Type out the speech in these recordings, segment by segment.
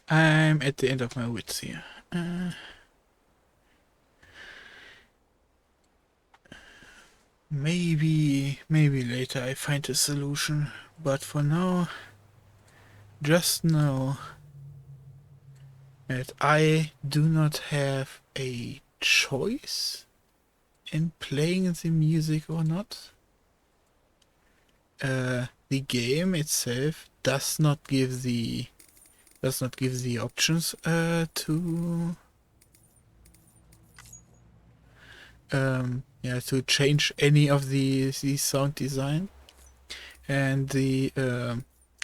I'm at the end of my wits here. Uh, maybe later I find a solution. But for now, just know that I do not have a choice in playing the music or not. The game itself does not give the options to change any of the sound design, and the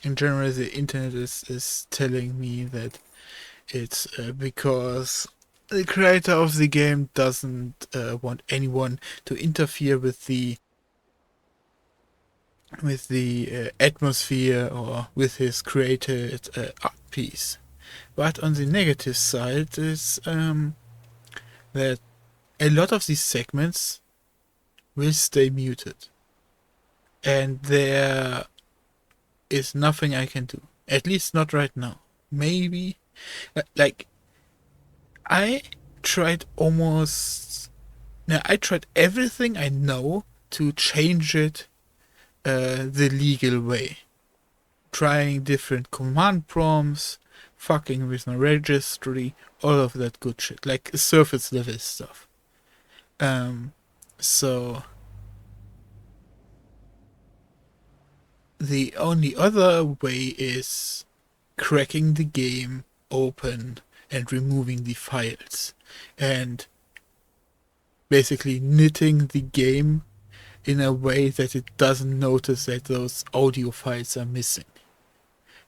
in general the internet is telling me that it's because the creator of the game doesn't want anyone to interfere with the atmosphere or with his created art piece. But on the negative side is that a lot of these segments will stay muted, and there is nothing I can do. At least not right now. Maybe, like, I tried almost. Now, I tried everything I know to change it the legal way. Trying different command prompts, fucking with my registry, all of that good shit. Like surface level stuff. Um, so the only other way is cracking the game open and removing the files, and basically knitting the game in a way that it doesn't notice that those audio files are missing.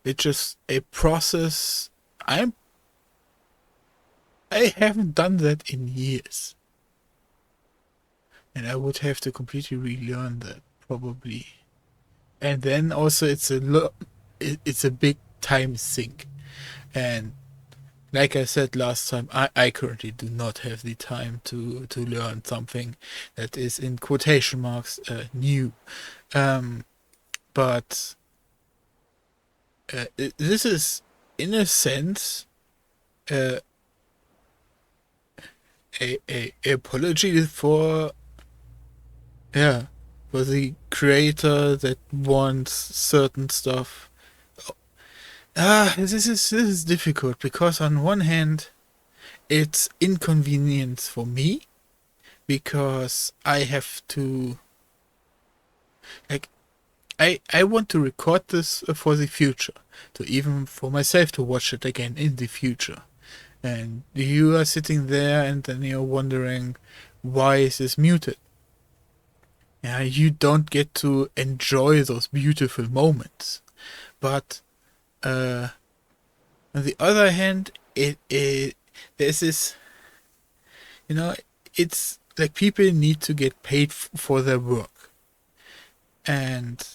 It's just a process. I haven't done that in years, and I would have to completely relearn that probably. And then also it's a big time sink, and like I said last time, I currently do not have the time to learn something that is in quotation marks new. Um, but this is, in a sense, uh, a apology for, yeah, for the creator that wants certain stuff. This is difficult because on one hand, it's inconvenience for me because I have to, like, I want to record this for the future, to even for myself to watch it again in the future. And you are sitting there and then you're wondering, why is this muted? Yeah, you don't get to enjoy those beautiful moments. But uh, on the other hand, it there's this, you know, it's like people need to get paid for their work, and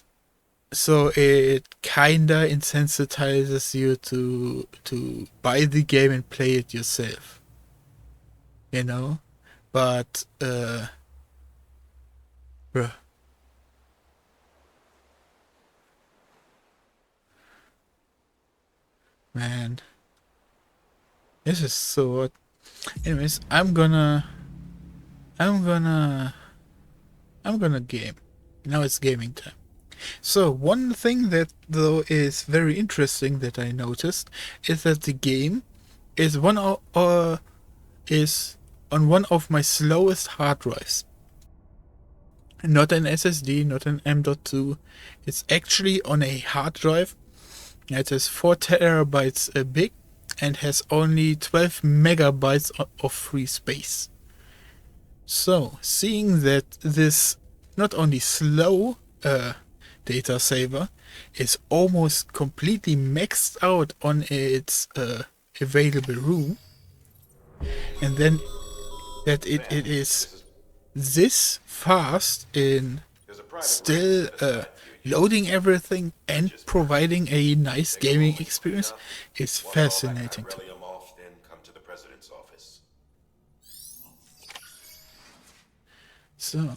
so it kinda insensitizes you to buy the game and play it yourself, you know. But bruh, man, this is so odd. Anyways, I'm gonna, I'm gonna game. Now it's gaming time. So one thing that though is very interesting that I noticed is that the game is is on one of my slowest hard drives. Not an SSD, not an M.2. It's actually on a hard drive that is 4 terabytes big and has only 12 megabytes of free space. So, seeing that this not only slow data saver is almost completely maxed out on its available room, and then that it is this fast in still loading everything and providing a nice gaming experience is fascinating to me. So,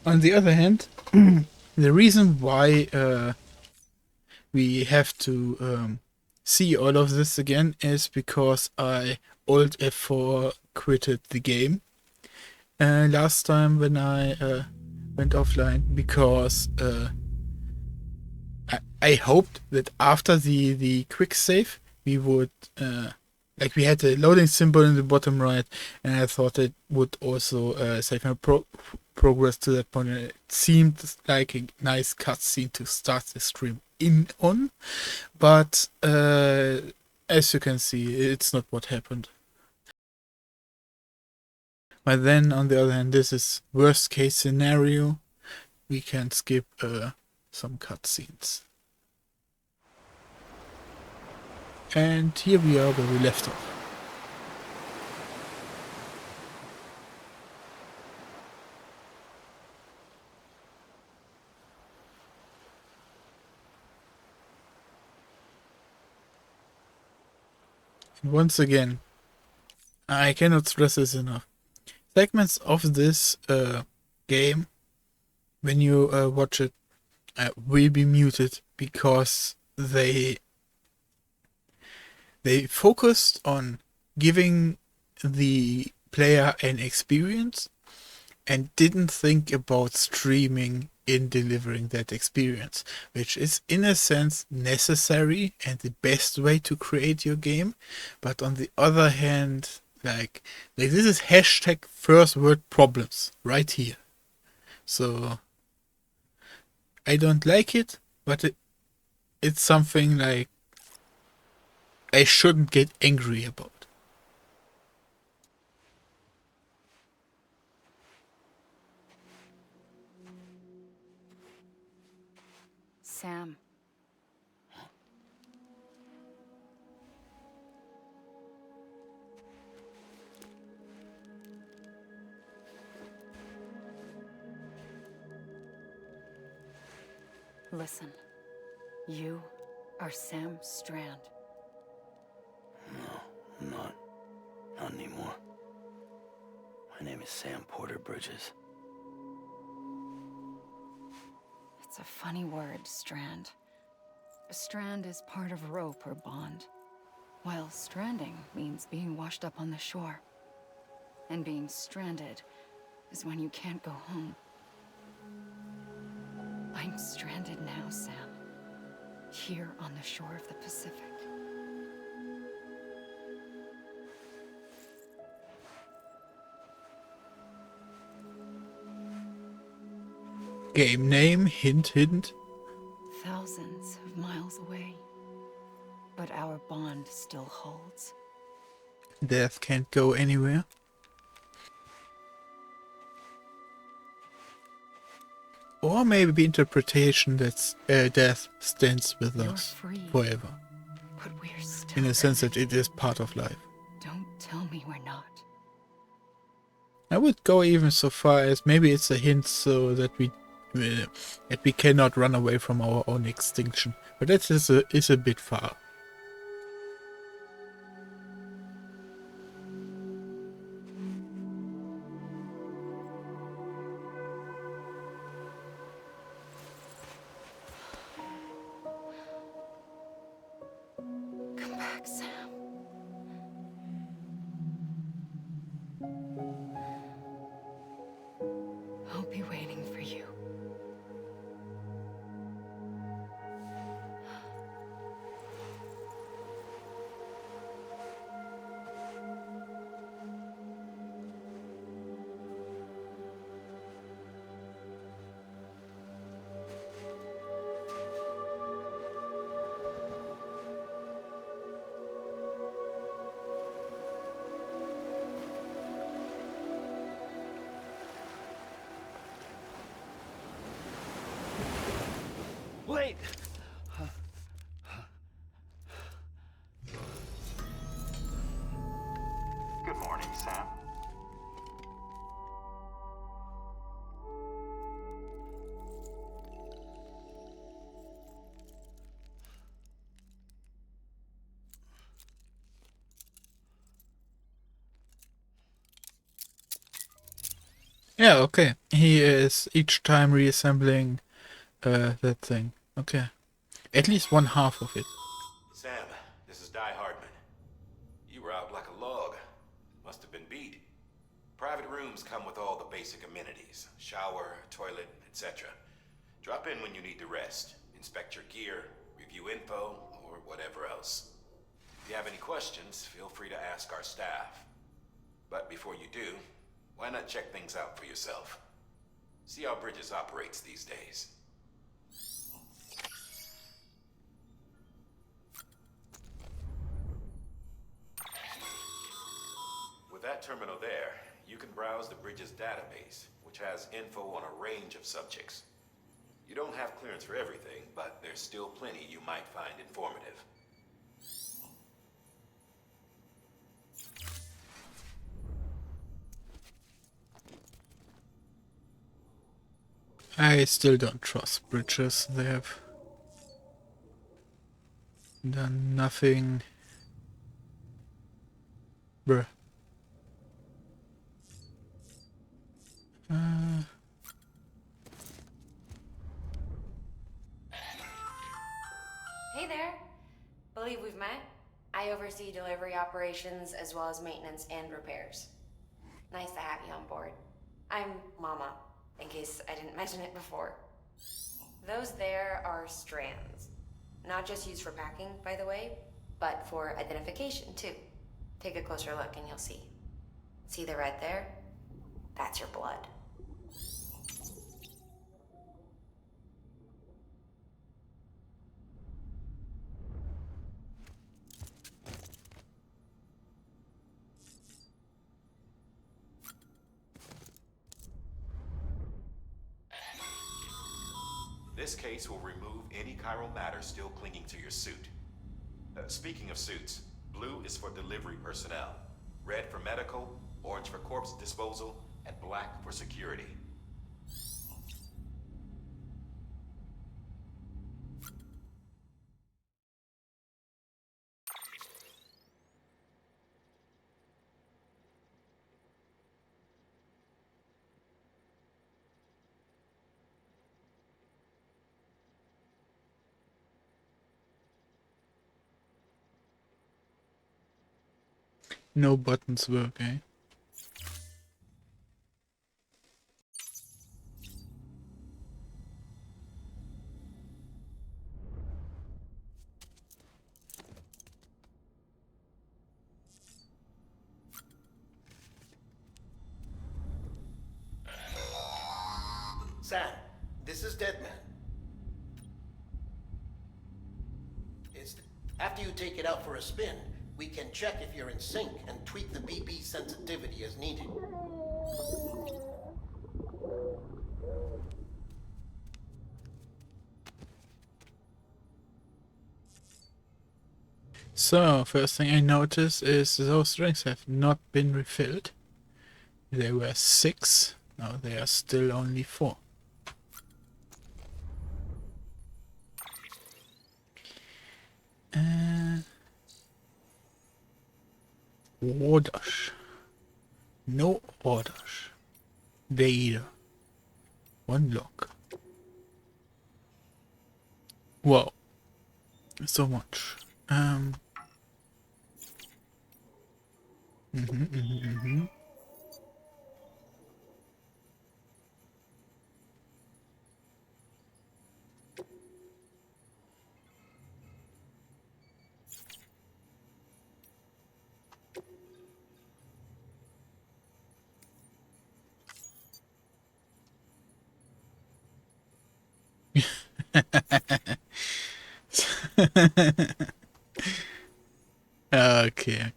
On the other hand, the reason why we have to see all of this again is because I Alt F4 quitted the game last time when I went offline, because I hoped that after the quick save we would like, we had a loading symbol in the bottom right, and I thought it would also save my progress to that point. And it seemed like a nice cutscene to start the stream on, but as you can see, it's not what happened. But then, on the other hand, this is worst case scenario. We can skip some cutscenes. And here we are where we left off. And once again, I cannot stress this enough. Segments of this game, when you watch it, will be muted because they focused on giving the player an experience and didn't think about streaming in delivering that experience, which is in a sense necessary and the best way to create your game. But on the other hand, like this is hashtag first world problems right here. So I don't like it, but it's something like I shouldn't get angry about. Sam. Listen, you are Sam Strand. No, I'm not. Not anymore. My name is Sam Porter Bridges. It's a funny word, Strand. A strand is part of rope or bond, while stranding means being washed up on the shore. And being stranded is when you can't go home. I'm stranded now, Sam. Here on the shore of the Pacific. Game name, hint, hint. Thousands of miles away. But our bond still holds. Death can't go anywhere. Or maybe the interpretation that death stands with You're us free, forever. but we're still In a sense that connected. it is part of life. Don't tell me we're not. I would go even so far as maybe it's a hint so that we cannot run away from our own extinction. But that is a bit far. Come back, Sam. I'll be waiting for you. Wait! Good morning, Sam. Yeah, okay. He is each time reassembling that thing. Okay. At least one half of it. Sam, this is Di Hardman. You were out like a log. Must have been beat. Private rooms come with all the basic amenities. Shower, toilet, etc. Drop in when you need to rest. Inspect your gear, review info, or whatever else. If you have any questions, feel free to ask our staff. But before you do, why not check things out for yourself? See how Bridges operates these days. With that terminal there, you can browse the Bridges database, which has info on a range of subjects. You don't have clearance for everything, but there's still plenty you might find informative. I still don't trust Bridges. They have done nothing. Bruh. Hey there. Believe we've met. I oversee delivery operations as well as maintenance and repairs. Nice to have you on board. I'm Mama, in case I didn't mention it before. Those there are strands. Not just used for packing, by the way, but for identification too. Take a closer look and you'll see. See the red there? That's your blood. This case will remove any chiral matter still clinging to your suit. Speaking of suits, blue is for delivery personnel, red for medical, orange for corpse disposal, and black for security. No buttons work, eh? Sam, this is Deadman. After you take it out for a spin, we can check if you're in sync and tweak the BP sensitivity as needed. So, first thing I notice is those drinks have not been refilled. There were 6, now there are still only 4. Orders. No orders. Data. One lock. Wow. So much. Okay.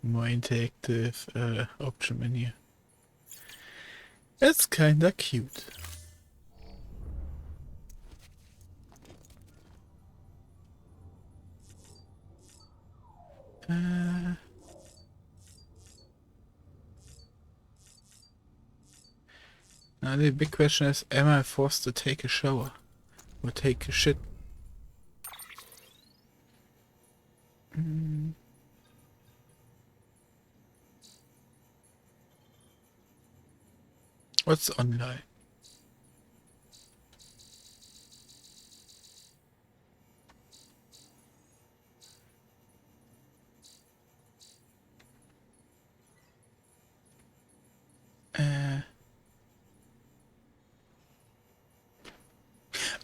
More interactive option menu. It's kinda cute. Now the big question is, am I forced to take a shower? Or take a shit? What's online?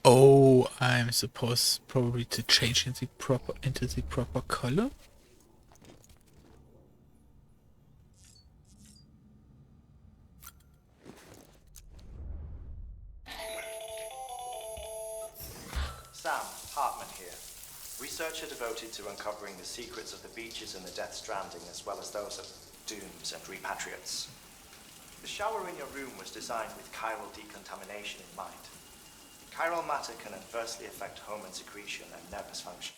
Oh, I'm supposed probably to change into the proper color. Sam, Hartman here. Researcher devoted to uncovering the secrets of the beaches in the Death Stranding, as well as those of dooms and repatriates. The shower in your room was designed with chiral decontamination in mind. Chiral matter can adversely affect hormone secretion and nervous function.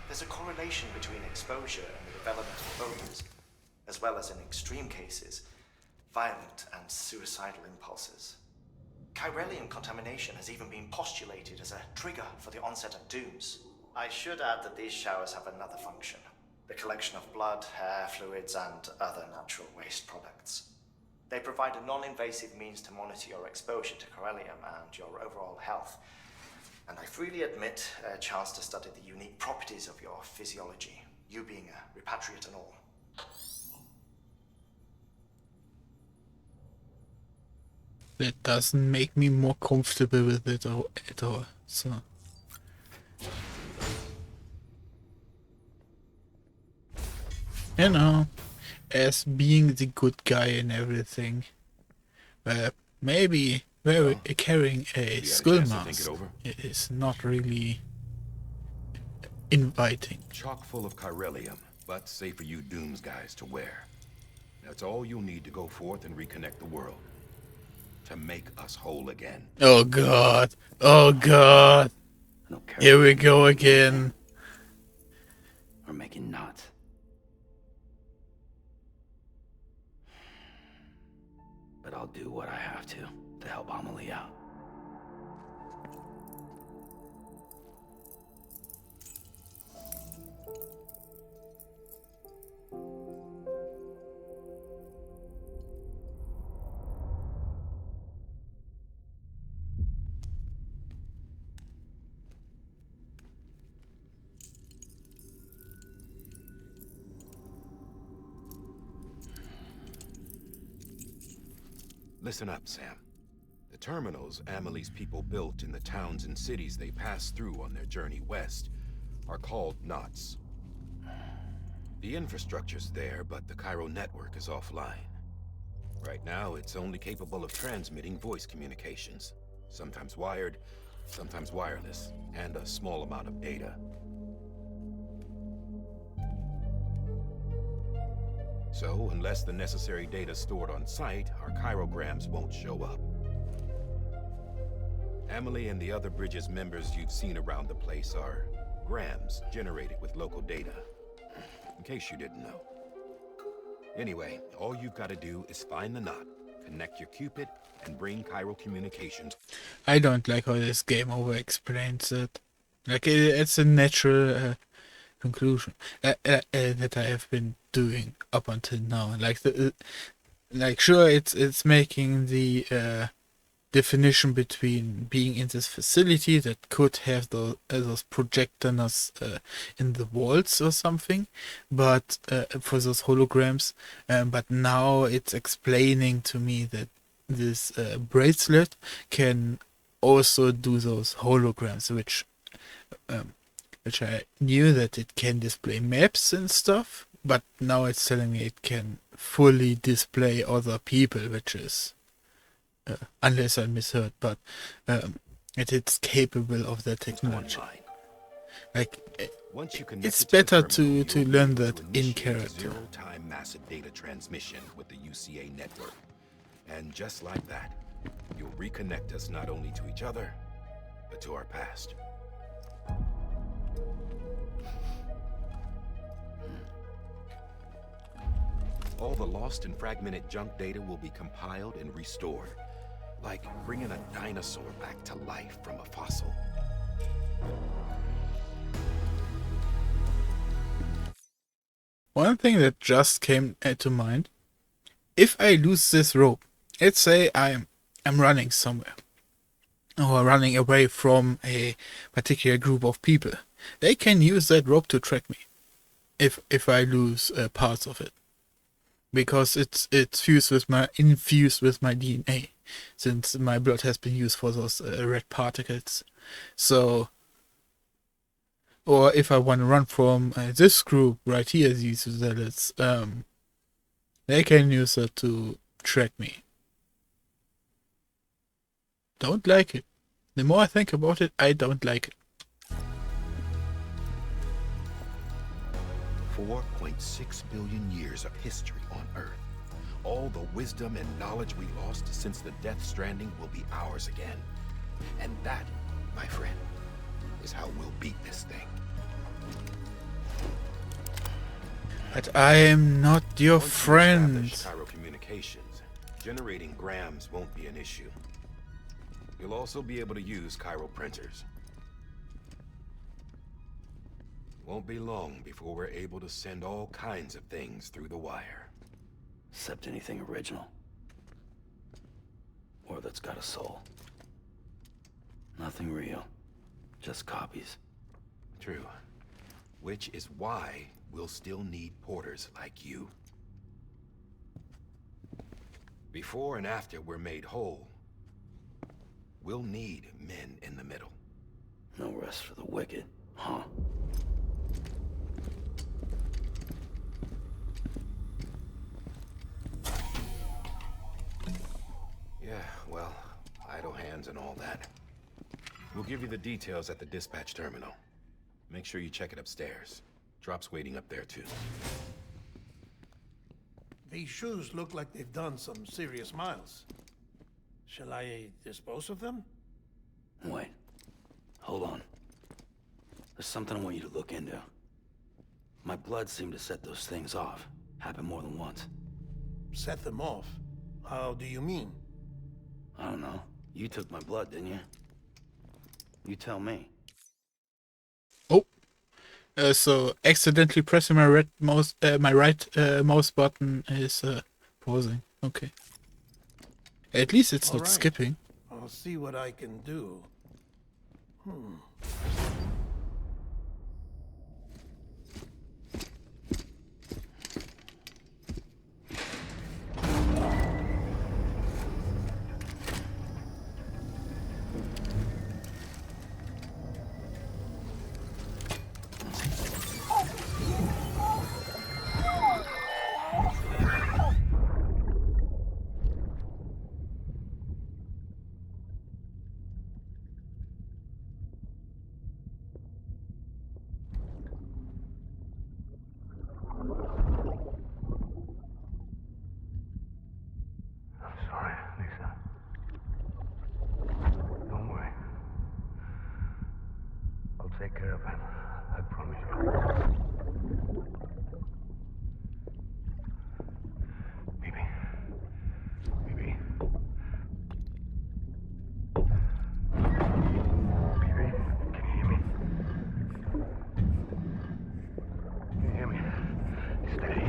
There's a correlation between exposure and the development of odors, as well as in extreme cases, violent and suicidal impulses. Chiralium contamination has even been postulated as a trigger for the onset of dooms. I should add that these showers have another function: the collection of blood, hair, fluids, and other natural waste products. They provide a non-invasive means to monitor your exposure to chiralium and your overall health. And I freely admit a chance to study the unique properties of your physiology, you being a repatriate and all. That doesn't make me more comfortable with it at all. So. You know, as being the good guy and everything, maybe carrying a skull mask is not really inviting. Chock full of chiralium, but safe for you Dooms guys to wear. That's all you'll need to go forth and reconnect the world. To make us whole again. Oh god. Oh god. I don't care. Here we go again. We're making knots. But I'll do what I have to help Amelie out. Listen up, Sam. The terminals Amelie's people built in the towns and cities they passed through on their journey west are called knots. The infrastructure's there, but the Cairo network is offline. Right now, it's only capable of transmitting voice communications, sometimes wired, sometimes wireless, and a small amount of data. So, unless the necessary data stored on site, our chirograms won't show up. Amelie and the other Bridges members you've seen around the place are grams generated with local data. In case you didn't know. Anyway, all you've got to do is find the knot, connect your Cupid, and bring Cairo communications. I don't like how this game over-explains it. Like, it's a natural conclusion that I have been doing up until now. Like sure, it's making the definition between being in this facility that could have those projectors in the walls or something, but for those holograms. But now it's explaining to me that this bracelet can also do those holograms, which I knew that it can display maps and stuff, but now it's telling me it can fully display other people, which is, unless I misheard, but it's capable of that technology. Like, it's better to learn that in character. Zero-time massive data transmission with the UCA network. And just like that, you'll reconnect us not only to each other, but to our past. All the lost and fragmented junk data will be compiled and restored, like bringing a dinosaur back to life from a fossil. One thing that just came to mind if I lose this rope, let's say I'm running somewhere or running away from a particular group of people, they can use that rope to track me if I lose parts of it, because it's infused with my DNA, since my blood has been used for those red particles. So, or if I want to run from this group right here, these zealots, they can use it to track me. Don't like it. The more I think about it, I don't like it. 4.6 billion years of history on Earth. All the wisdom and knowledge we lost since the Death Stranding will be ours again. And that, my friend, is how we'll beat this thing. But I am not your Once you friend. establish Cairo communications, generating grams won't be an issue. You'll also be able to use Cairo printers. Won't be long before we're able to send all kinds of things through the wire. Except anything original. Or that's got a soul. Nothing real. Just copies. True. Which is why we'll still need porters like you. Before and after we're made whole, we'll need men in the middle. No rest for the wicked, huh? Yeah, well, idle hands and all that. We'll give you the details at the dispatch terminal. Make sure you check it upstairs. Drop's waiting up there, too. These shoes look like they've done some serious miles. Shall I dispose of them? Wait. Hold on. There's something I want you to look into. My blood seemed to set those things off. Happened more than once. Set them off? How do you mean? I don't know. You took my blood, didn't you? You tell me. Oh, so accidentally pressing my right mouse button is pausing. Okay. At least it's All not right. skipping. I'll see what I can do. Sorry, Lisa. Don't worry. I'll take care of him. I promise you. Baby. Baby. Baby, can you hear me? Can you hear me? Steady.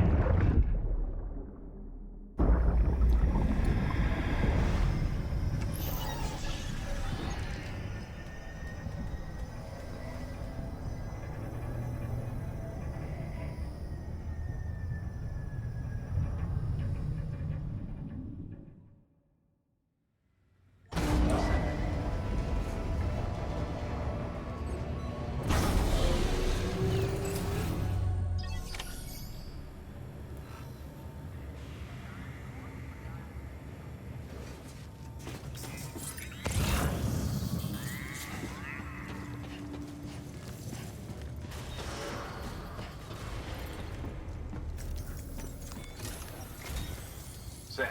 Sam,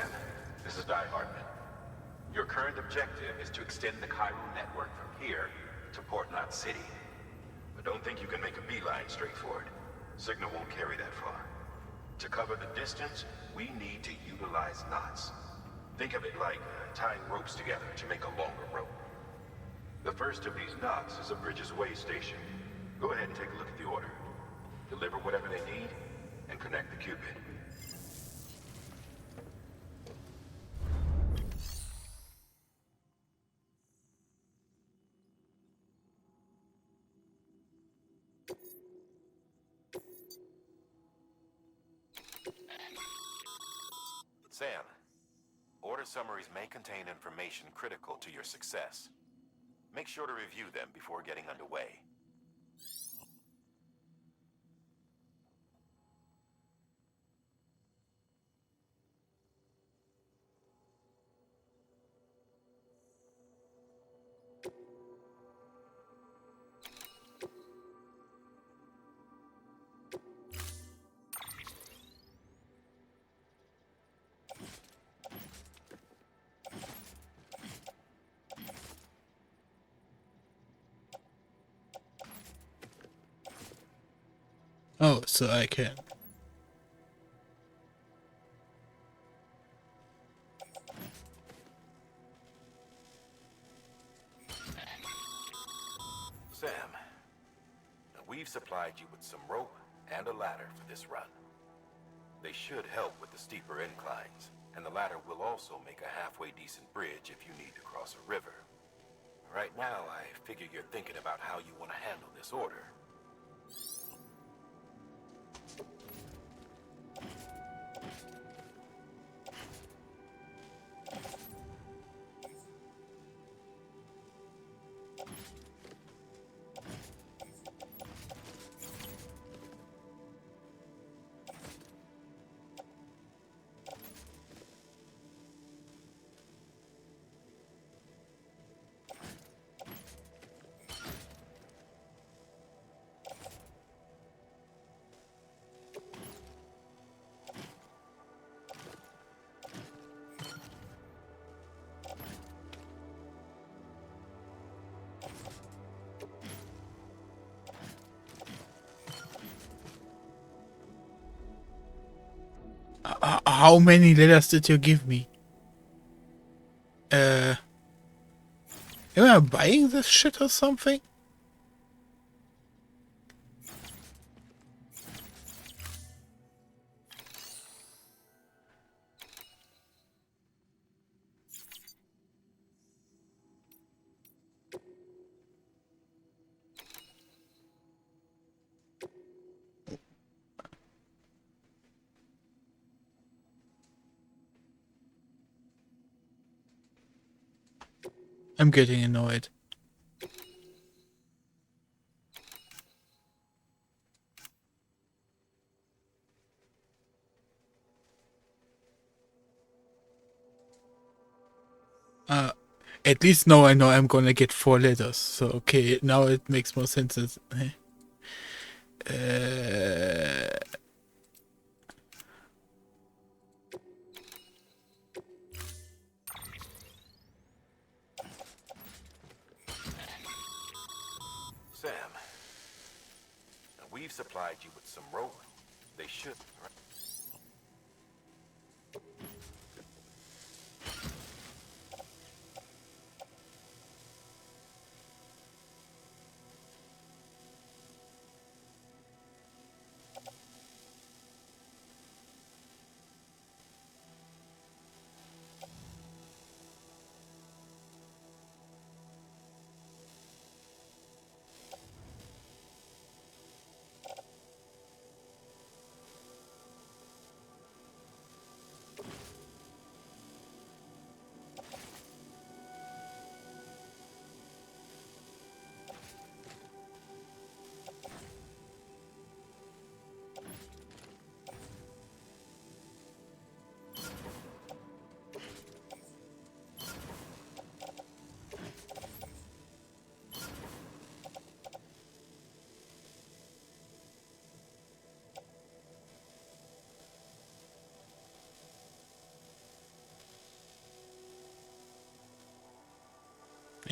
this is Hardman. Your current objective is to extend the Cairo network from here to Port Knot City. But don't think you can make a beeline straight for it. Signal won't carry that far. To cover the distance, we need to utilize knots. Think of it like tying ropes together to make a longer rope. The first of these knots is a Bridges Way station. Go ahead and take a look at the order. Deliver whatever they need, and connect the Cupid. Sam, order summaries may contain information critical to your success. Make sure to review them before getting underway. Oh, so I can. Sam, we've supplied you with some rope and a ladder for this run. They should help with the steeper inclines, and the ladder will also make a halfway decent bridge if you need to cross a river. Right now, I figure you're thinking about how you want to handle this order. How many letters did you give me? Am I buying this shit or something? I'm getting annoyed. At least now I know I'm gonna get 4 letters. So okay, now it makes more sense. Sam, we've supplied you with some rope. They should...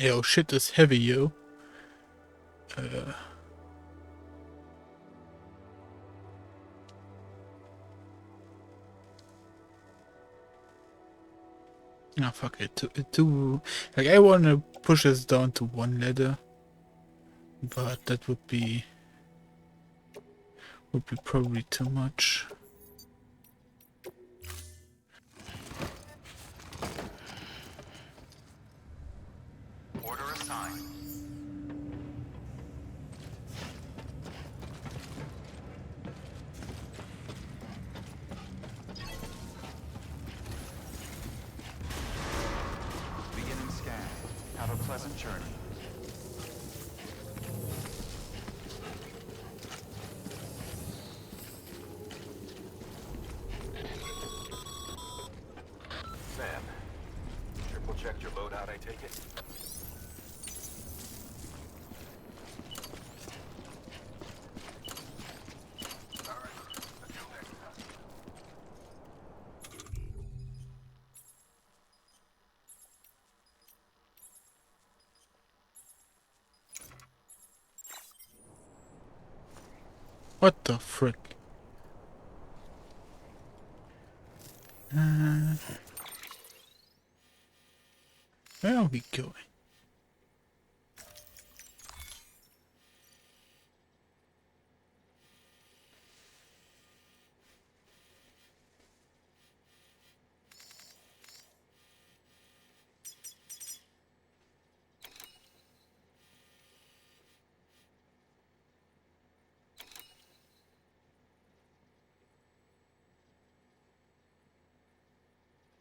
Yo, shit is heavy, yo. Ah, fuck it. Like, I wanna push this down to 1 letter, but that would be probably too much. Order assigned. pleasant journey. Sam, triple checked your loadout, I take it? What the frick? Where are we going?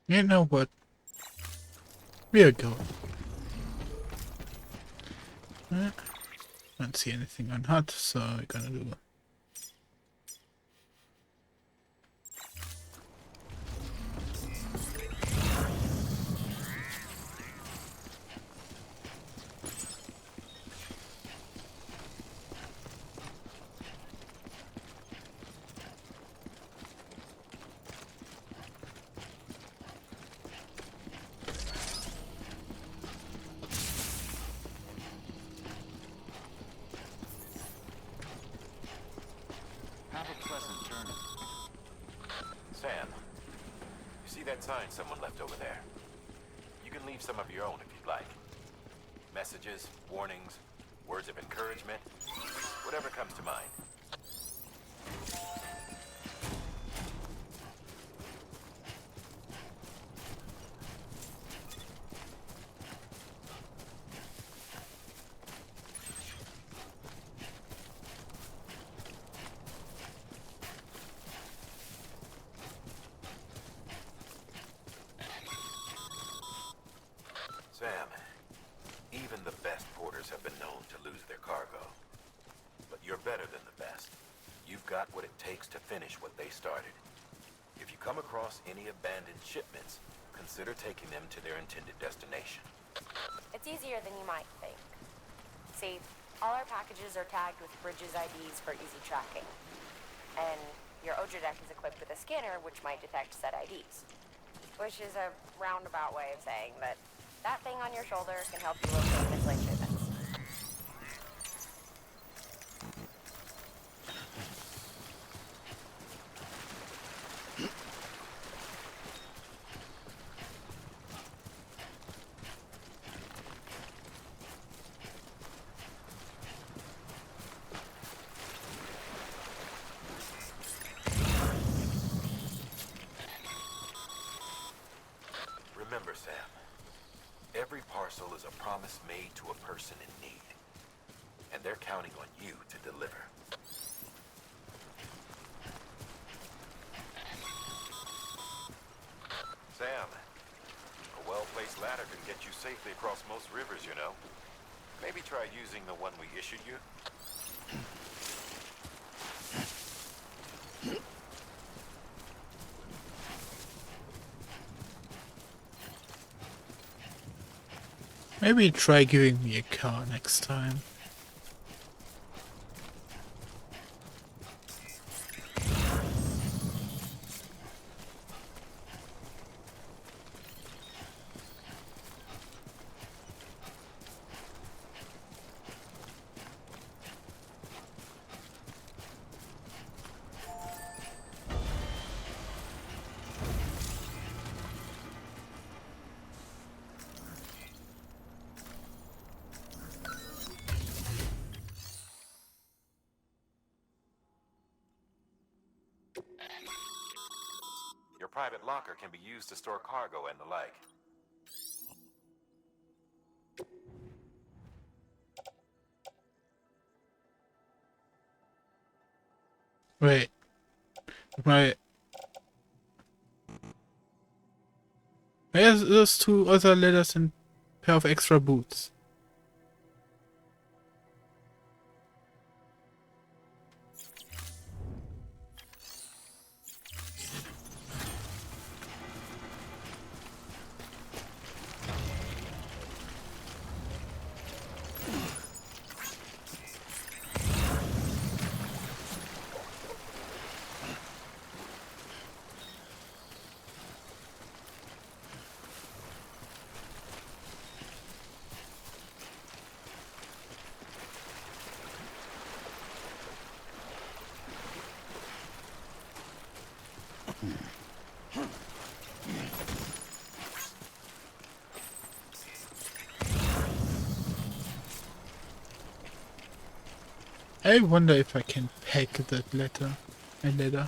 You know what? We are going. Don't see anything on hut, so we're gonna do. Have a pleasant journey. Sam, you see that sign someone left over there? You can leave some of your own if you'd like. Messages, warnings, words of encouragement, whatever comes to mind. Sam, even the best porters have been known to lose their cargo. But you're better than the best. You've got what it takes to finish what they started. If you come across any abandoned shipments, consider taking them to their intended destination. It's easier than you might think. See, all our packages are tagged with Bridges IDs for easy tracking. And your Oja deck is equipped with a scanner which might detect said IDs. Which is a roundabout way of saying that that thing on your shoulder can help you locate mislaid shipments. Remember, Sam, every parcel is a promise made to a person in need. And they're counting on you to deliver. Sam, a well-placed ladder can get you safely across most rivers, you know. Maybe try using the one we issued you. Maybe try giving me a car next time. Your private locker can be used to store cargo and the like. Wait. My... Where's those two other letters and pair of extra boots? I wonder if I can pack that letter. A letter.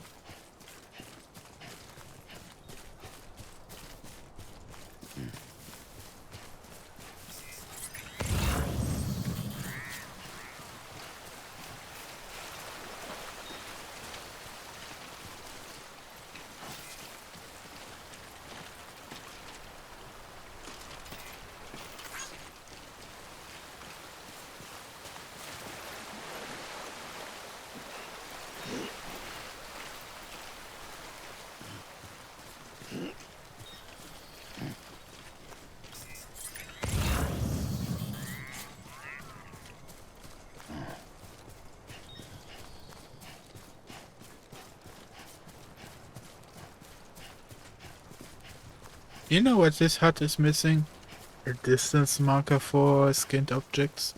You know what this hut is missing? A distance marker for scanned objects.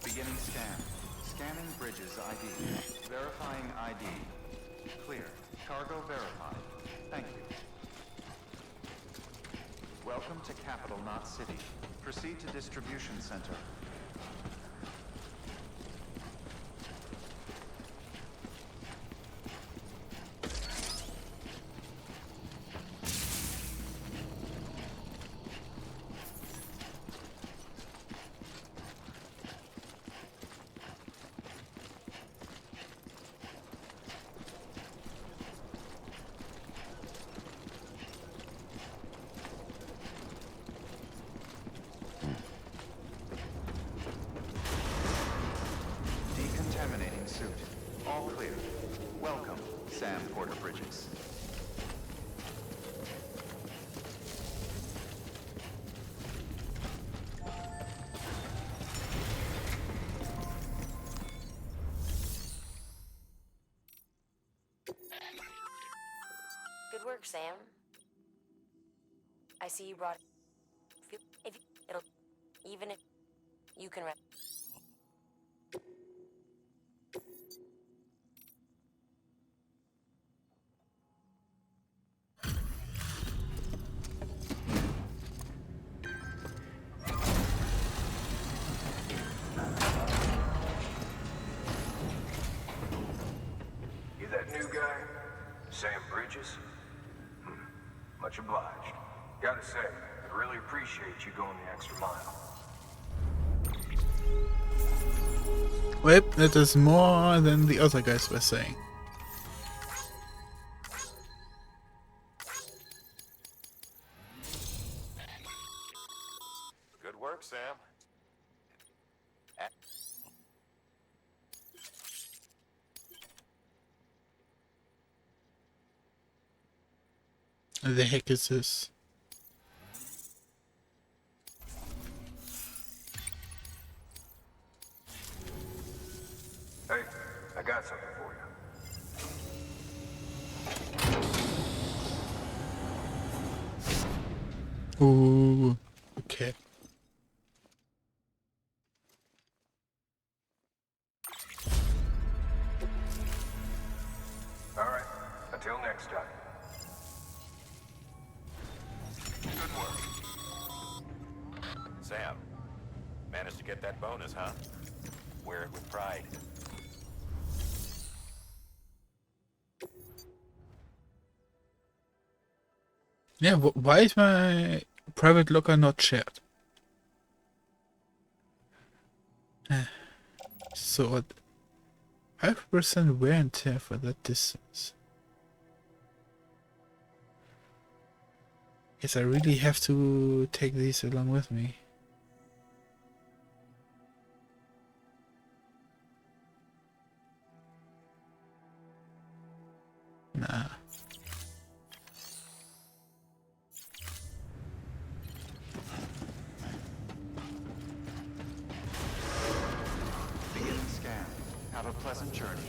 Beginning scan. Scanning bridges ID. Verifying ID. Clear. Cargo verified. Thank you. Welcome to Capital Knot City. Proceed to distribution center. Decontaminating suit. All clear. Welcome, Sam Porter Bridges. Good work, Sam. I see you brought. If it'll, even if you can. You that new guy? Sam Bridges? Much obliged. Gotta say, I really appreciate you going the extra mile. Well, that is more than the other guys were saying. Good work, Sam. The heck is this? Hey, I got something for you. Ooh, okay. All right, until next time. Good work. Sam, managed to get that bonus, huh? Wear it with pride. Yeah, why is my private locker not shared? So 5% wear and tear for that distance. Guess I really have to take these along with me. Nah. Beginning scan. Have a pleasant journey.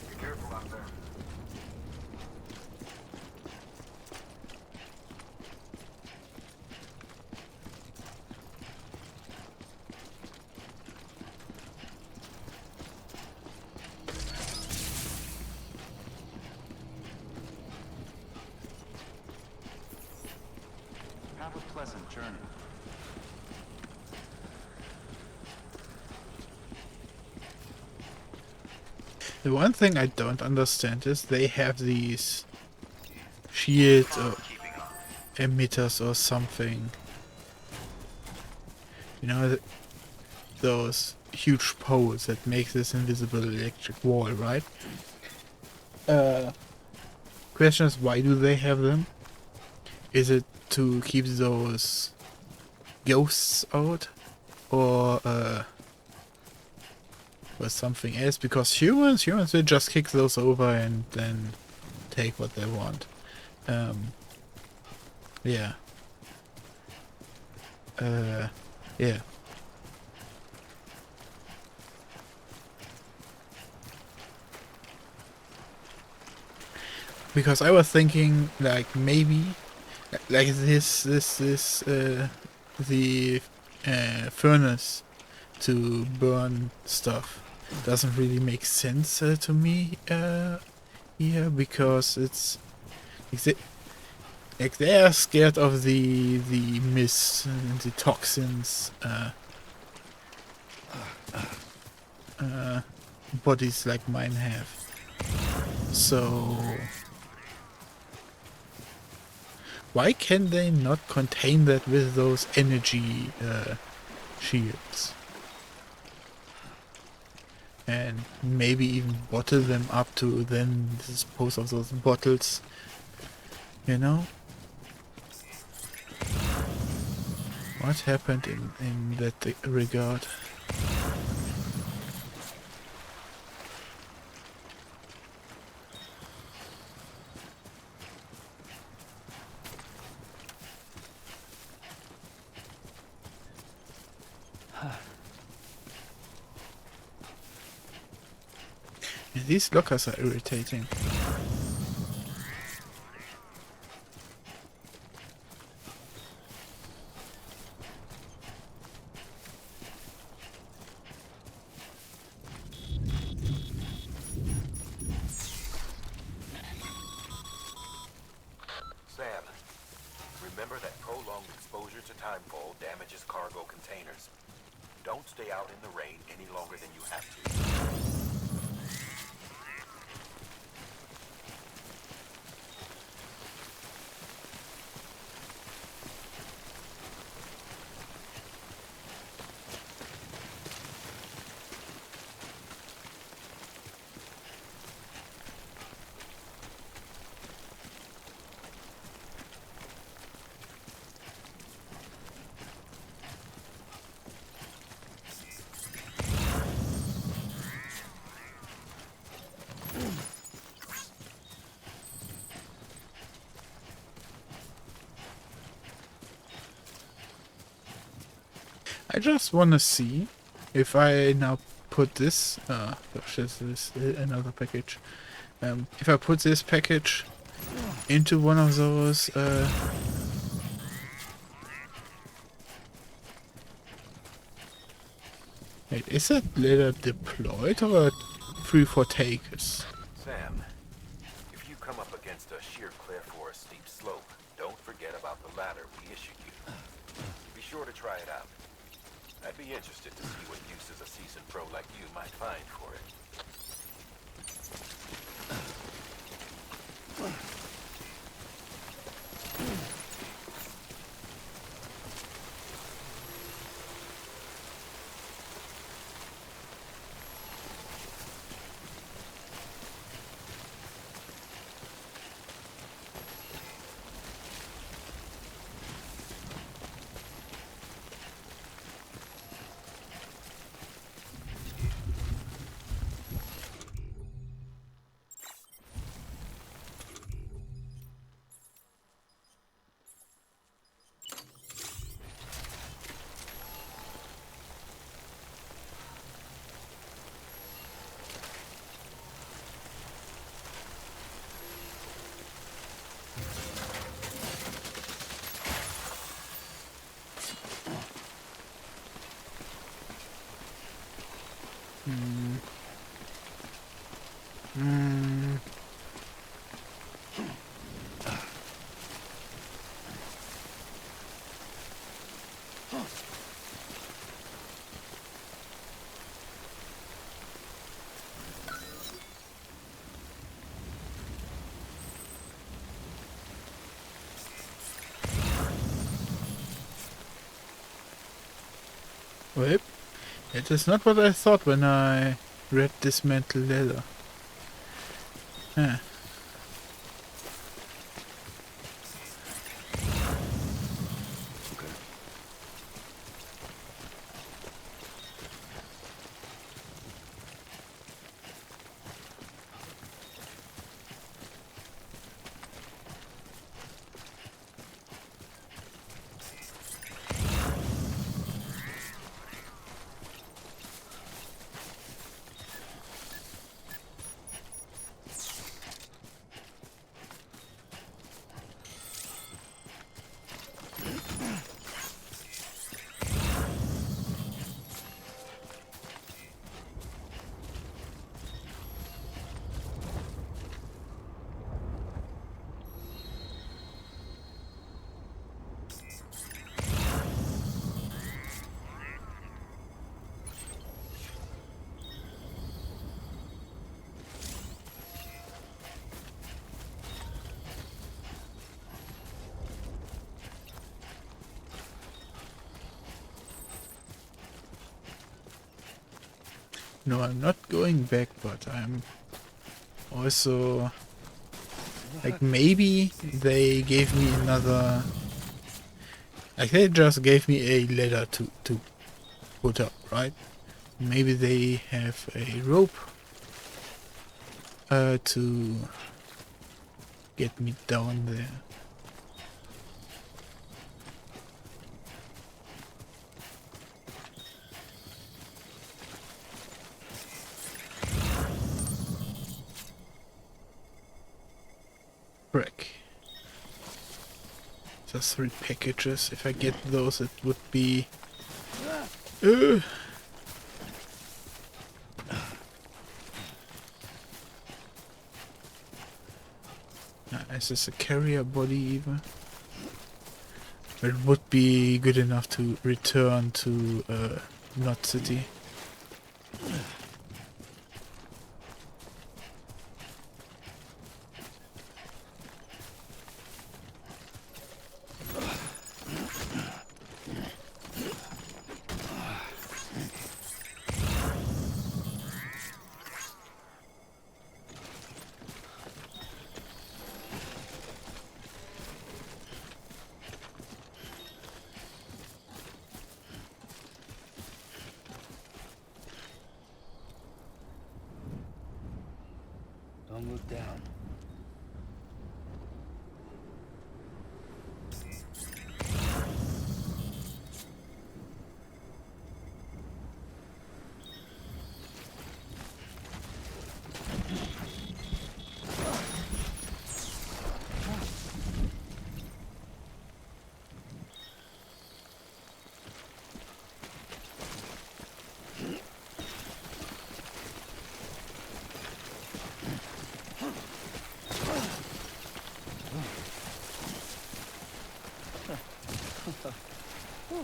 Be careful out there. Have a pleasant journey. The one thing I don't understand is they have these shields or emitters or something. You know, those huge poles that make this invisible electric wall, right? Question is, why do they have them? Is it to keep those ghosts out? Or something else? Because humans will just kick those over and then take what they want. Yeah. Yeah. Because I was thinking, like, maybe, like the furnace to burn stuff doesn't really make sense to me here, because it's like they are scared of the mist and the toxins bodies like mine have. So why can they not contain that with those energy shields? And maybe even bottle them up to then dispose of those bottles, you know? What happened in that regard? Yeah, these lockers are irritating. Sam, remember that prolonged exposure to timefall damages cargo containers. Don't stay out in the rain any longer than you have to. I just want to see if I now put this. Gosh, this is another package. If I put this package into one of those. Wait, is that letter deployed or free for takers? Sam, if you come up against a sheer cliff or a steep slope, don't forget about the ladder we issued you. Be sure to try it out. I'd be interested to see what uses a seasoned pro like you might find for it. Wait, it is not what I thought when I read Dismantle Leather. Huh. No, I'm not going back, but I'm also like maybe they gave me another. Like they just gave me a ladder to put up, right? Maybe they have a rope to get me down there. Frick. Just 3 packages. If I get those, it would be. Is this a carrier body even? It would be good enough to return to Knot City.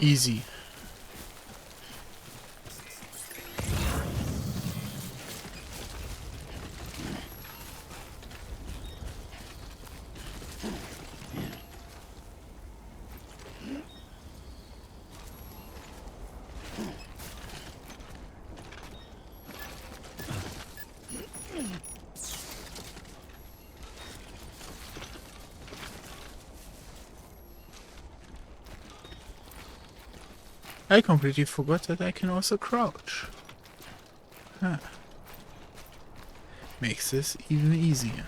easy. I completely forgot that I can also crouch. Huh. Makes this even easier.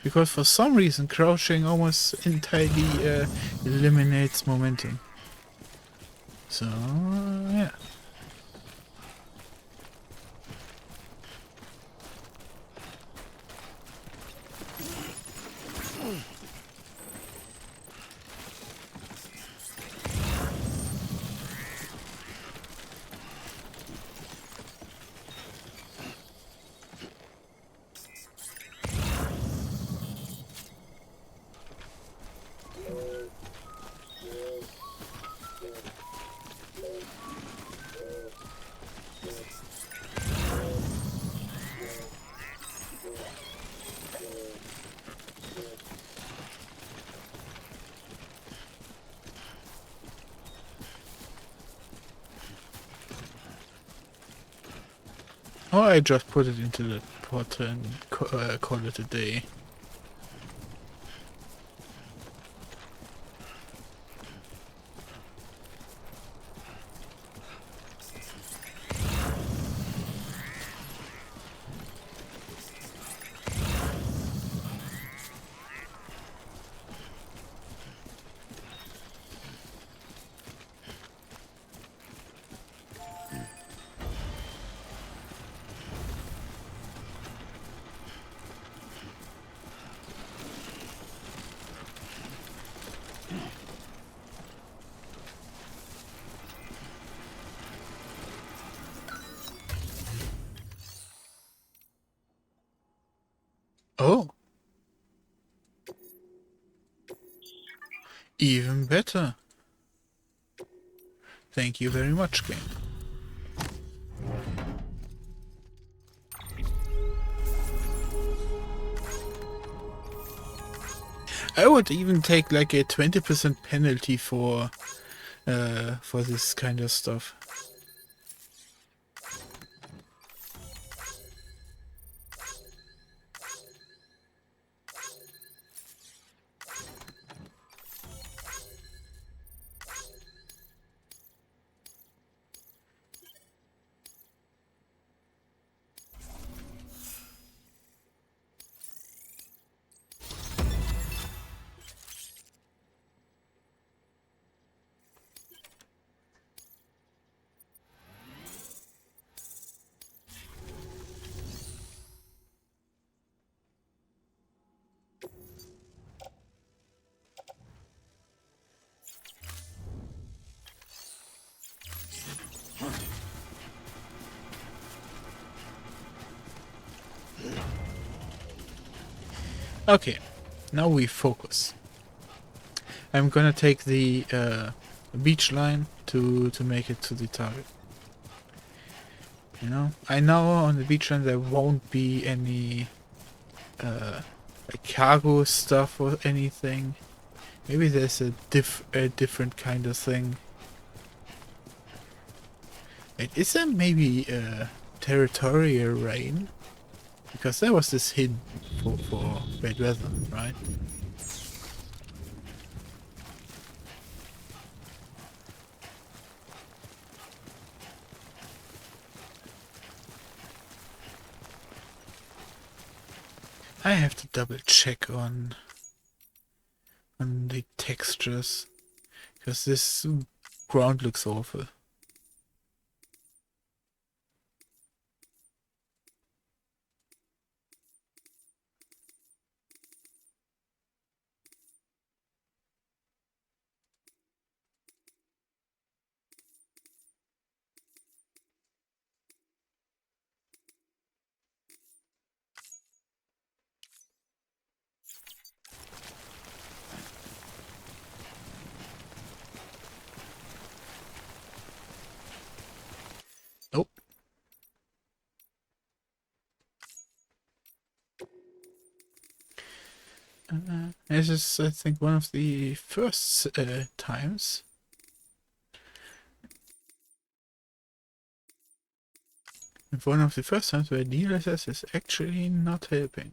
Because for some reason crouching almost entirely eliminates momentum. So, yeah. Or I just put it into the pot and call it a day. Oh, even better. Thank you very much, game. I would even take like a 20% penalty for this kind of stuff. Okay, now we focus. I'm gonna take the beach line to make it to the target. You know, I know on the beach line there won't be any like cargo stuff or anything. Maybe there's a different kind of thing. Is there maybe a territorial rain? Because there was this hint for bad weather, right? I have to double check on the textures, because this ground looks awful. This is, I think, one of the first times. One of the first times where DLSS is actually not helping.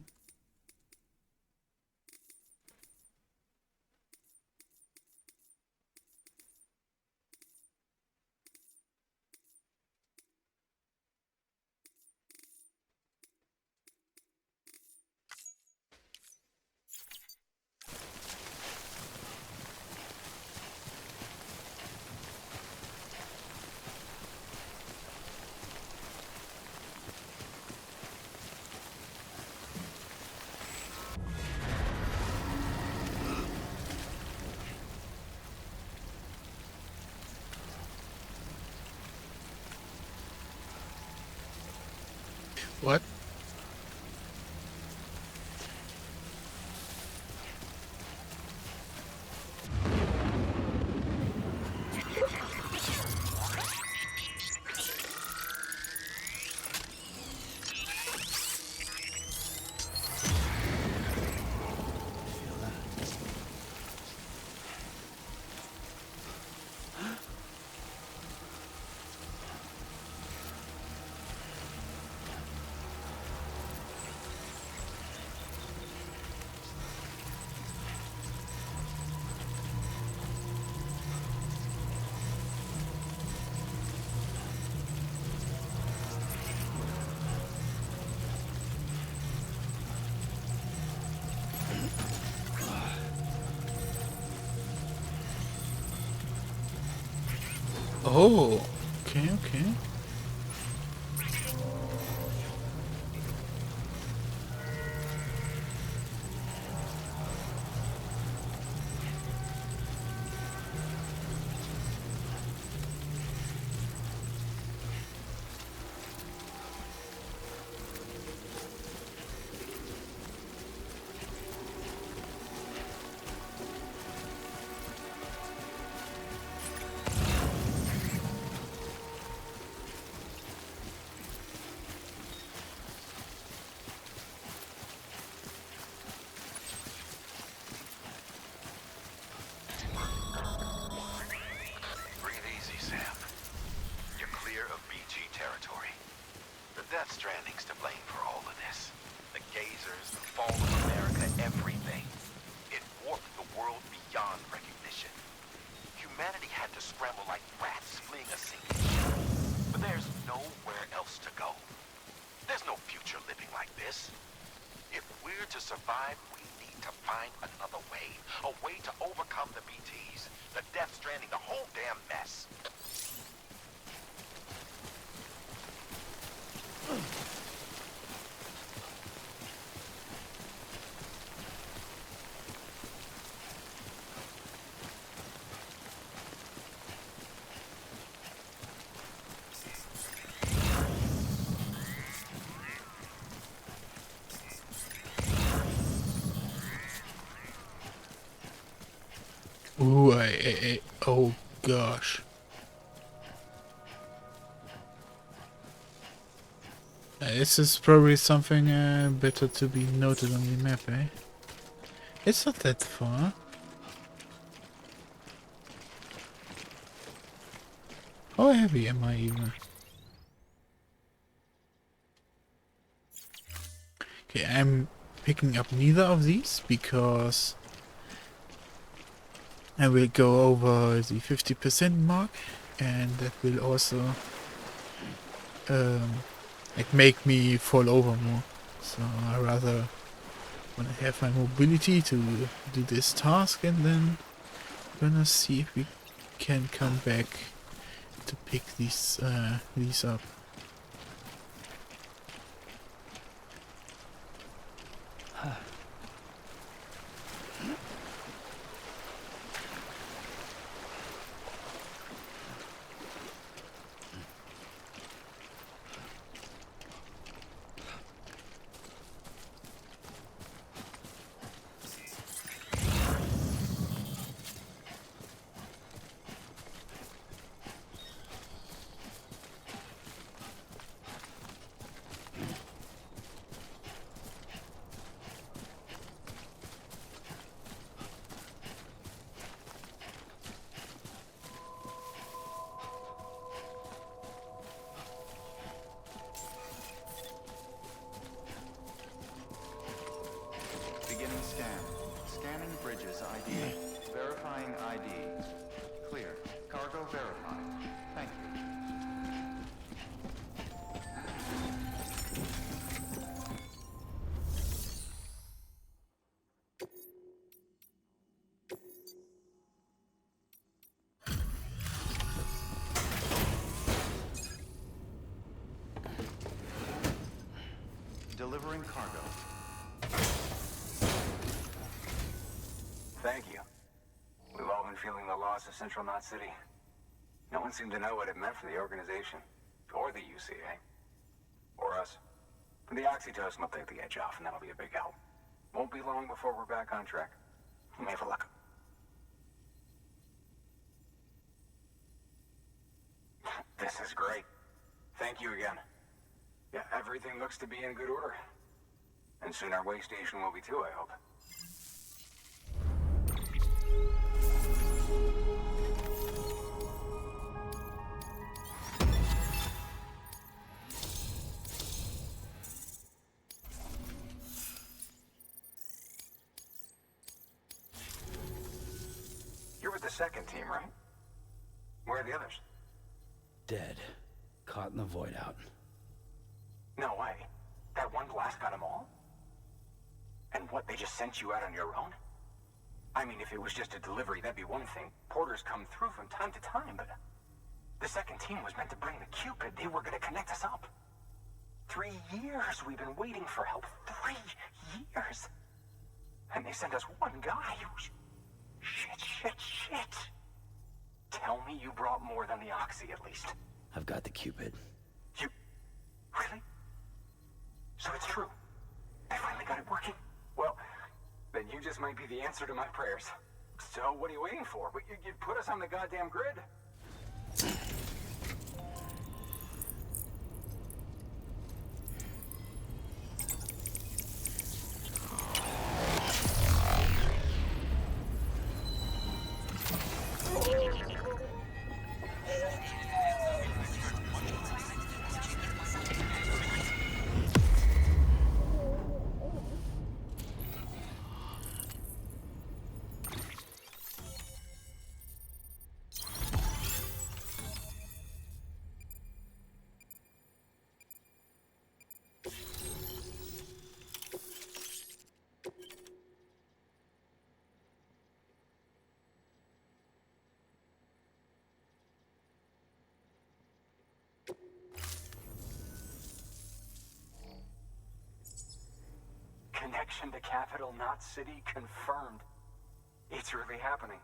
What? Oh, okay, okay. Breathe easy, Sam. You're clear of BG territory. The Death Stranding's to blame for all of this. The gazers, the fall of America, everything. It warped the world beyond recognition. Humanity had to scramble like rats fleeing a sinking ship. But there's nowhere else to go. There's no future living like this. If we're to survive, we need to find another way. A way to overcome the BTs, the Death Stranding, the whole damn mess. Ooh, oh gosh. This is probably something better to be noted on the map, eh? It's not that far. How heavy am I even? Okay, I'm picking up neither of these because I will go over the 50% mark, and that will also like make me fall over more. So I rather want to have my mobility to do this task, and then gonna see if we can come back to pick these up. Verifying ID. Clear. Cargo verified. Thank you. Delivering cargo. Thank you. We've all been feeling the loss of Central Knot City. No one seemed to know what it meant for the organization, or the UCA, or us. The oxytocin will take the edge off, and that'll be a big help. Won't be long before we're back on track. We may have a luck. This is great. Thank you again. Yeah, everything looks to be in good order. And soon our way station will be too, I hope. You're with the second team, right? Where are the others? Dead. Caught in the void out. No way. That one blast got them all? And what, they just sent you out on your own? I mean, if it was just a delivery, that'd be one thing. Porters come through from time to time, but... The second team was meant to bring the Cupid. They were gonna connect us up. 3 years we've been waiting for help. 3 years! And they sent us one guy. Shit. Tell me you brought more than the Oxy, at least. I've got the Cupid. You... Really? So it's true. They finally got it working. Well, then you just might be the answer to my prayers. So what are you waiting for? You put us on the goddamn grid. Connection to Capital Knot City confirmed. It's really happening.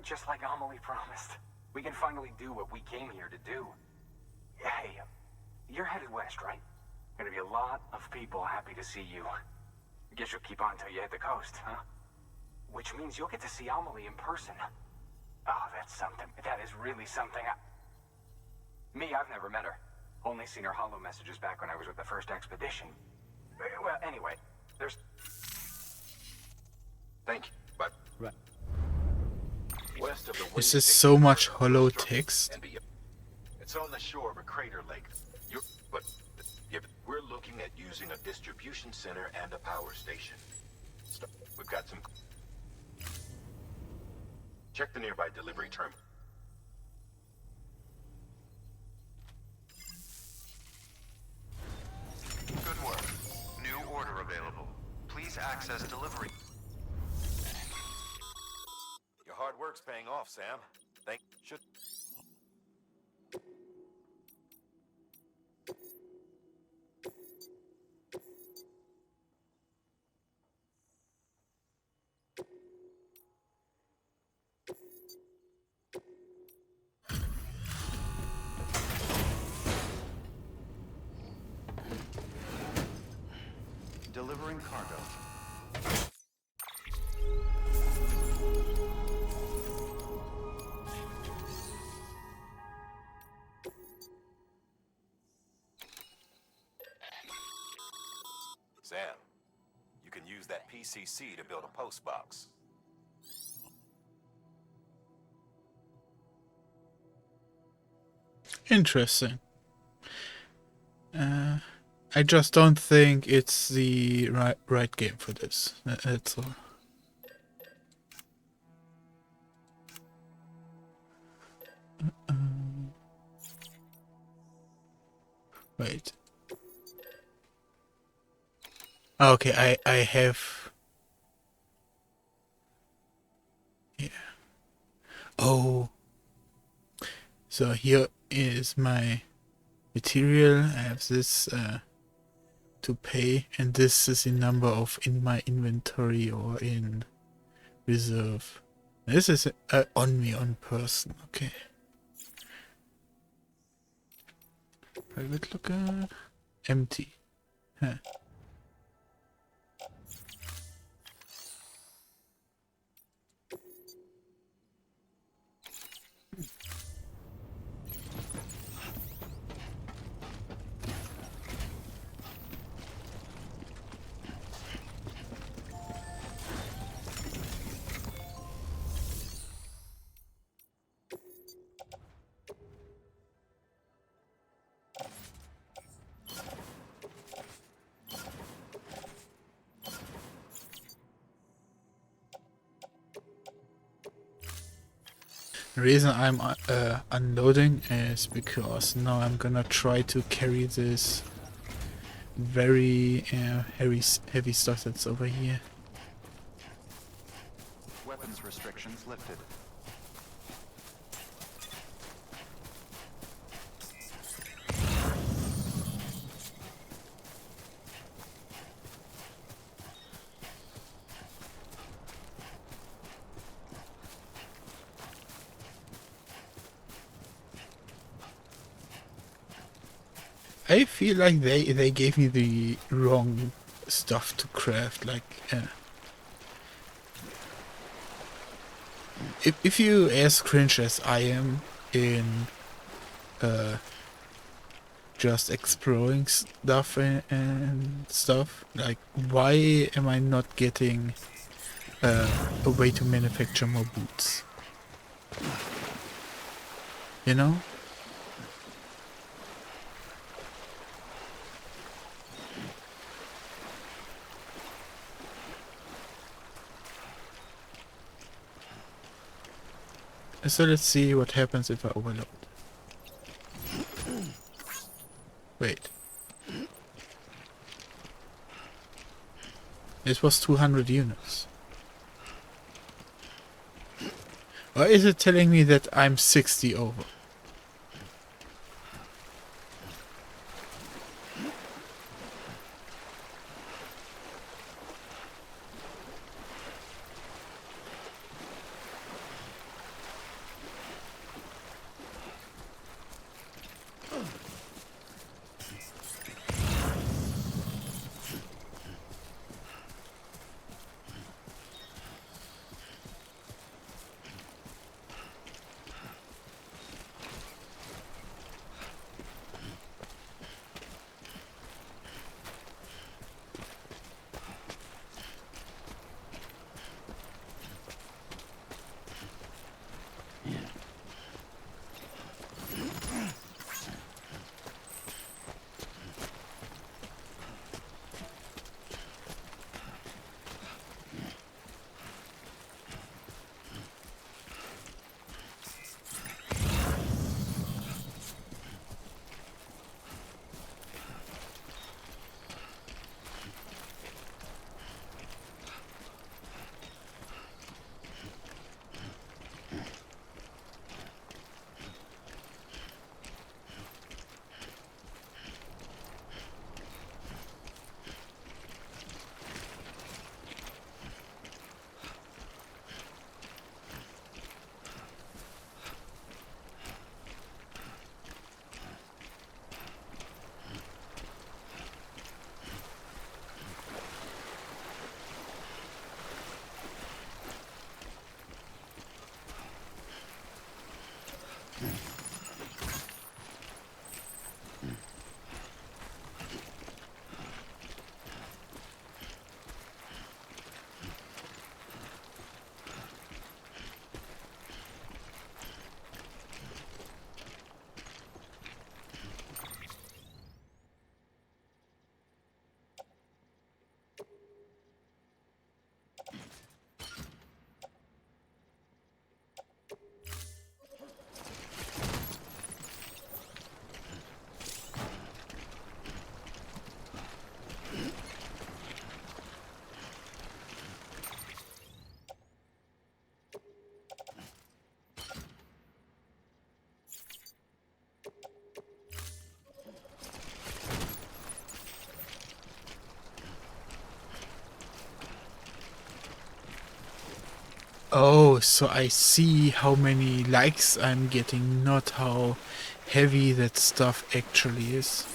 Just like Amelie promised. We can finally do what we came here to do. Hey, you're headed west, right? Gonna be a lot of people happy to see you. I guess you'll keep on till you hit the coast, huh? Which means you'll get to see Amelie in person. Oh, that's something. That is really something. Me, I've never met her. Only seen her holo messages back when I was with the first expedition. Well, anyway, there's... Thank you, but... Right. West of the This is so much hollow text. It's on the shore of a crater lake. We're looking at using a distribution center and a power station. We've got some... Check the nearby delivery terminal. Good work. New order available. Please access delivery. Your hard work's paying off, Sam. Should... Delivering cargo. Sam, you can use that PCC to build a post box. Interesting. I just don't think it's the right game for this. That's all. Wait. Okay, I have. Yeah. Oh. So here is my material. I have this to pay, and this is the number of in my inventory or in reserve. This is on me, on person. Okay. Private looker. Empty. Huh. The reason I'm unloading is because now I'm gonna try to carry this very heavy stuff that's over here. Weapons restrictions lifted. I feel like they gave me the wrong stuff to craft. Like, if you as cringe as I am in just exploring stuff and stuff, like, why am I not getting a way to manufacture more boots? You know? So let's see what happens if I overload. Wait. This was 200 units. Or is it telling me that I'm 60 over? Oh, so I see how many likes I'm getting, not how heavy that stuff actually is.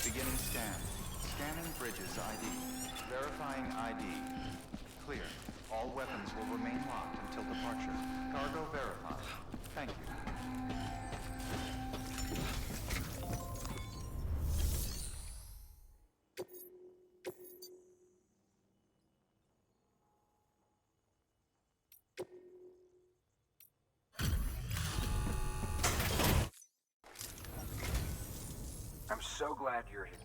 Beginning scan. Scanning bridges ID. Verifying ID. Clear. All weapons will remain locked until departure. Cargo verified. Thank you. I'm so glad you're here.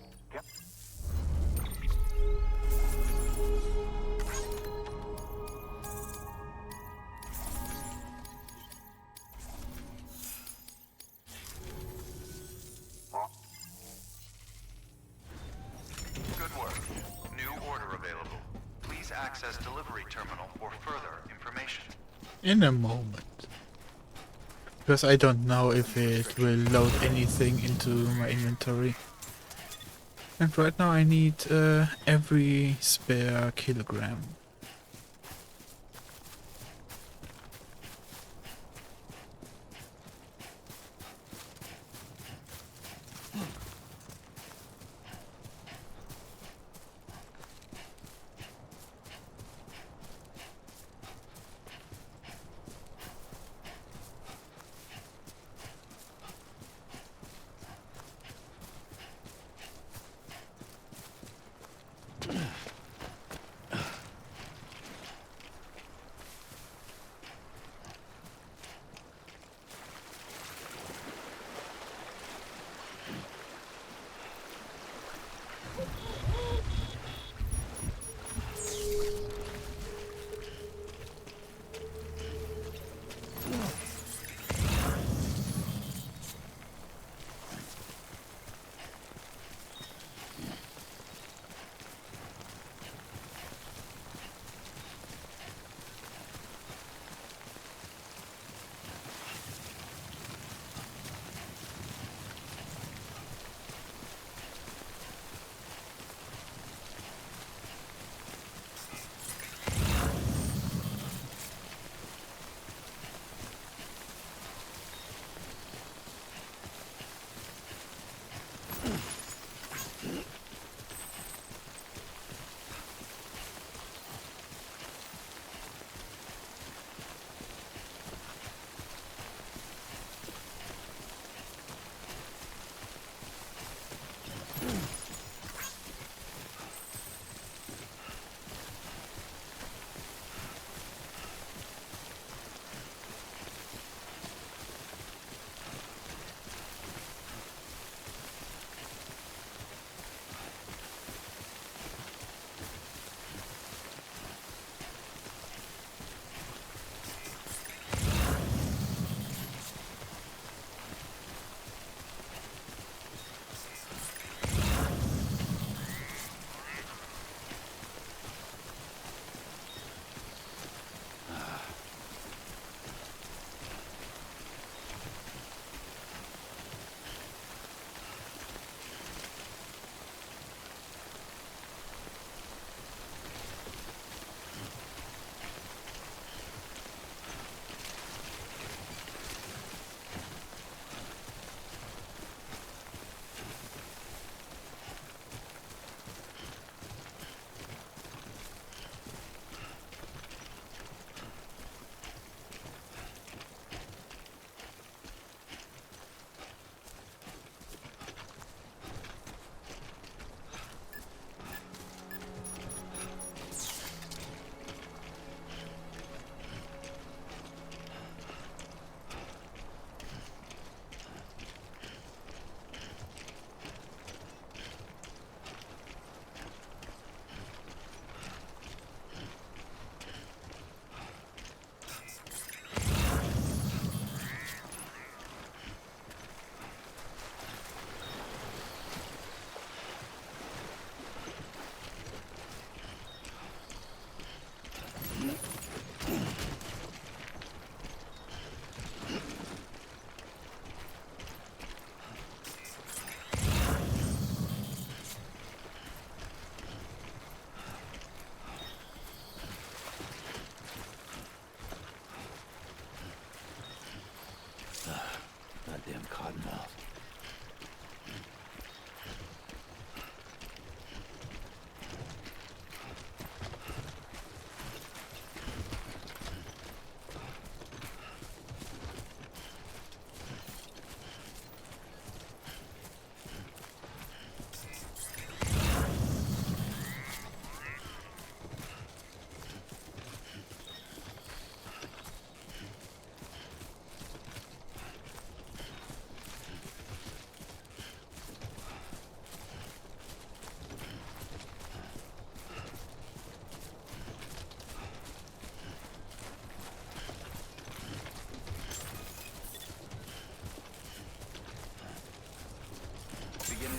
Good work. New order available. Please access delivery terminal for further information. In a moment. Because I don't know if it will load anything into my inventory. And right now I need every spare kilogram.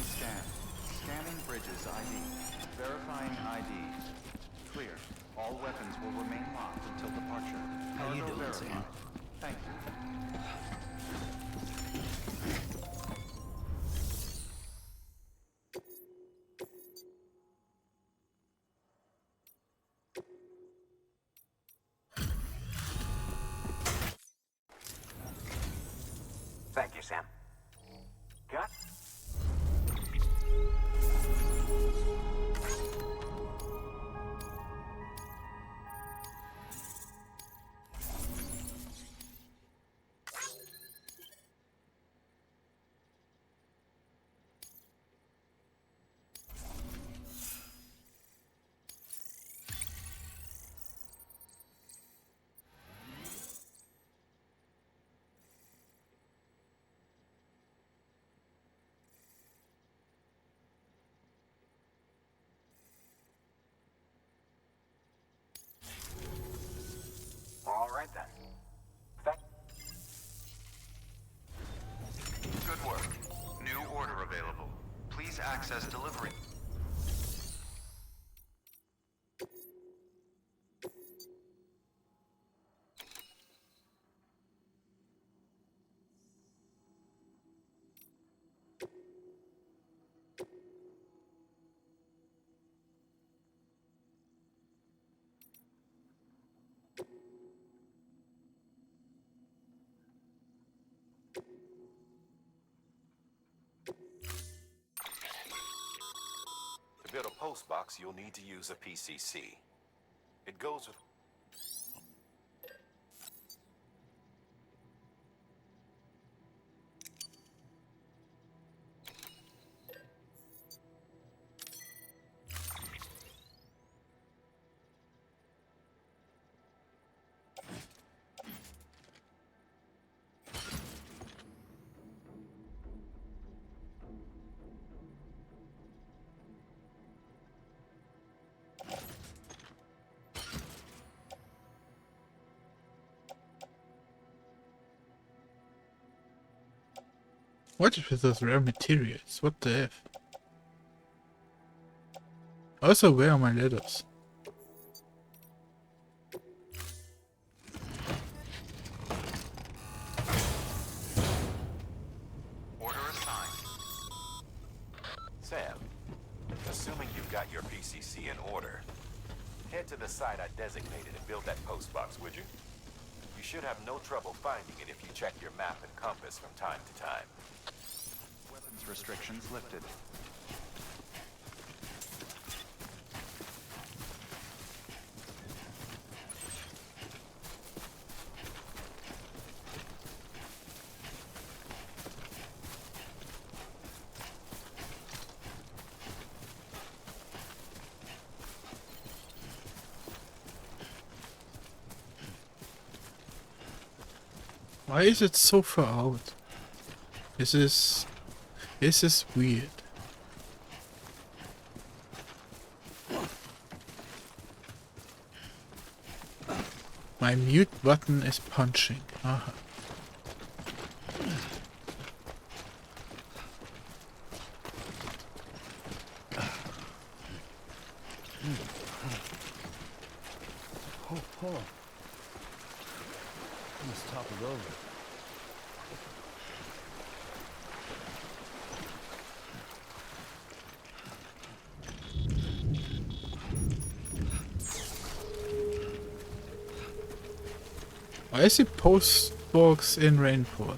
Scan. Scanning bridges ID. Verifying ID. Clear. All weapons will remain locked until departure. How you Cargo doing, verified. Sam? Thank you. Thank you, Sam. Got? All right then. Good work. New order available. Please access delivery. To build a post box, you'll need to use a PCC. It goes with... What is with those rare materials? What the F? Also, where are my letters? Order assigned. Sam, assuming you've got your PCC in order, head to the site I designated and build that post box, would you? You should have no trouble finding it if you check your map and compass from time to time. Weapons restrictions lifted. Why is it so far out? This is weird. My mute button is punching. Aha. Oh, hold on. Let's top it over. Why is the post box in rainfall?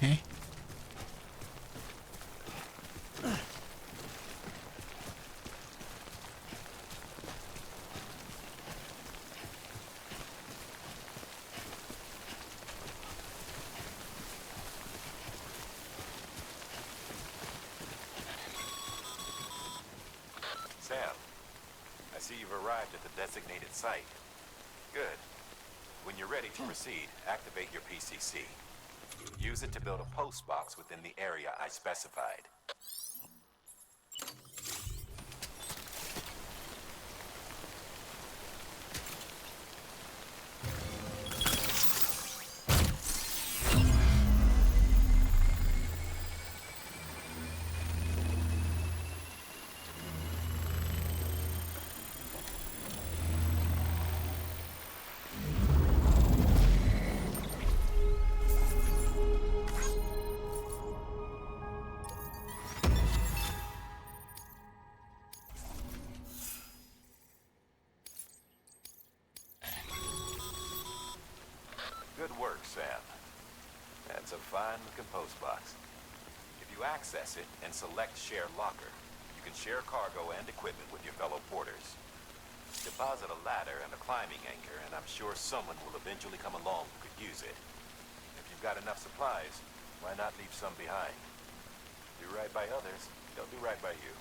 Eh? Sam, I see you've arrived at the designated site. Good. When you're ready to proceed, activate your PCC. Use it to build a post box within the area I specified. fine-looking post box. If you access it and select Share Locker, you can share cargo and equipment with your fellow porters. Deposit a ladder and a climbing anchor, and I'm sure someone will eventually come along who could use it. If you've got enough supplies, why not leave some behind? Do right by others, they'll do right by you.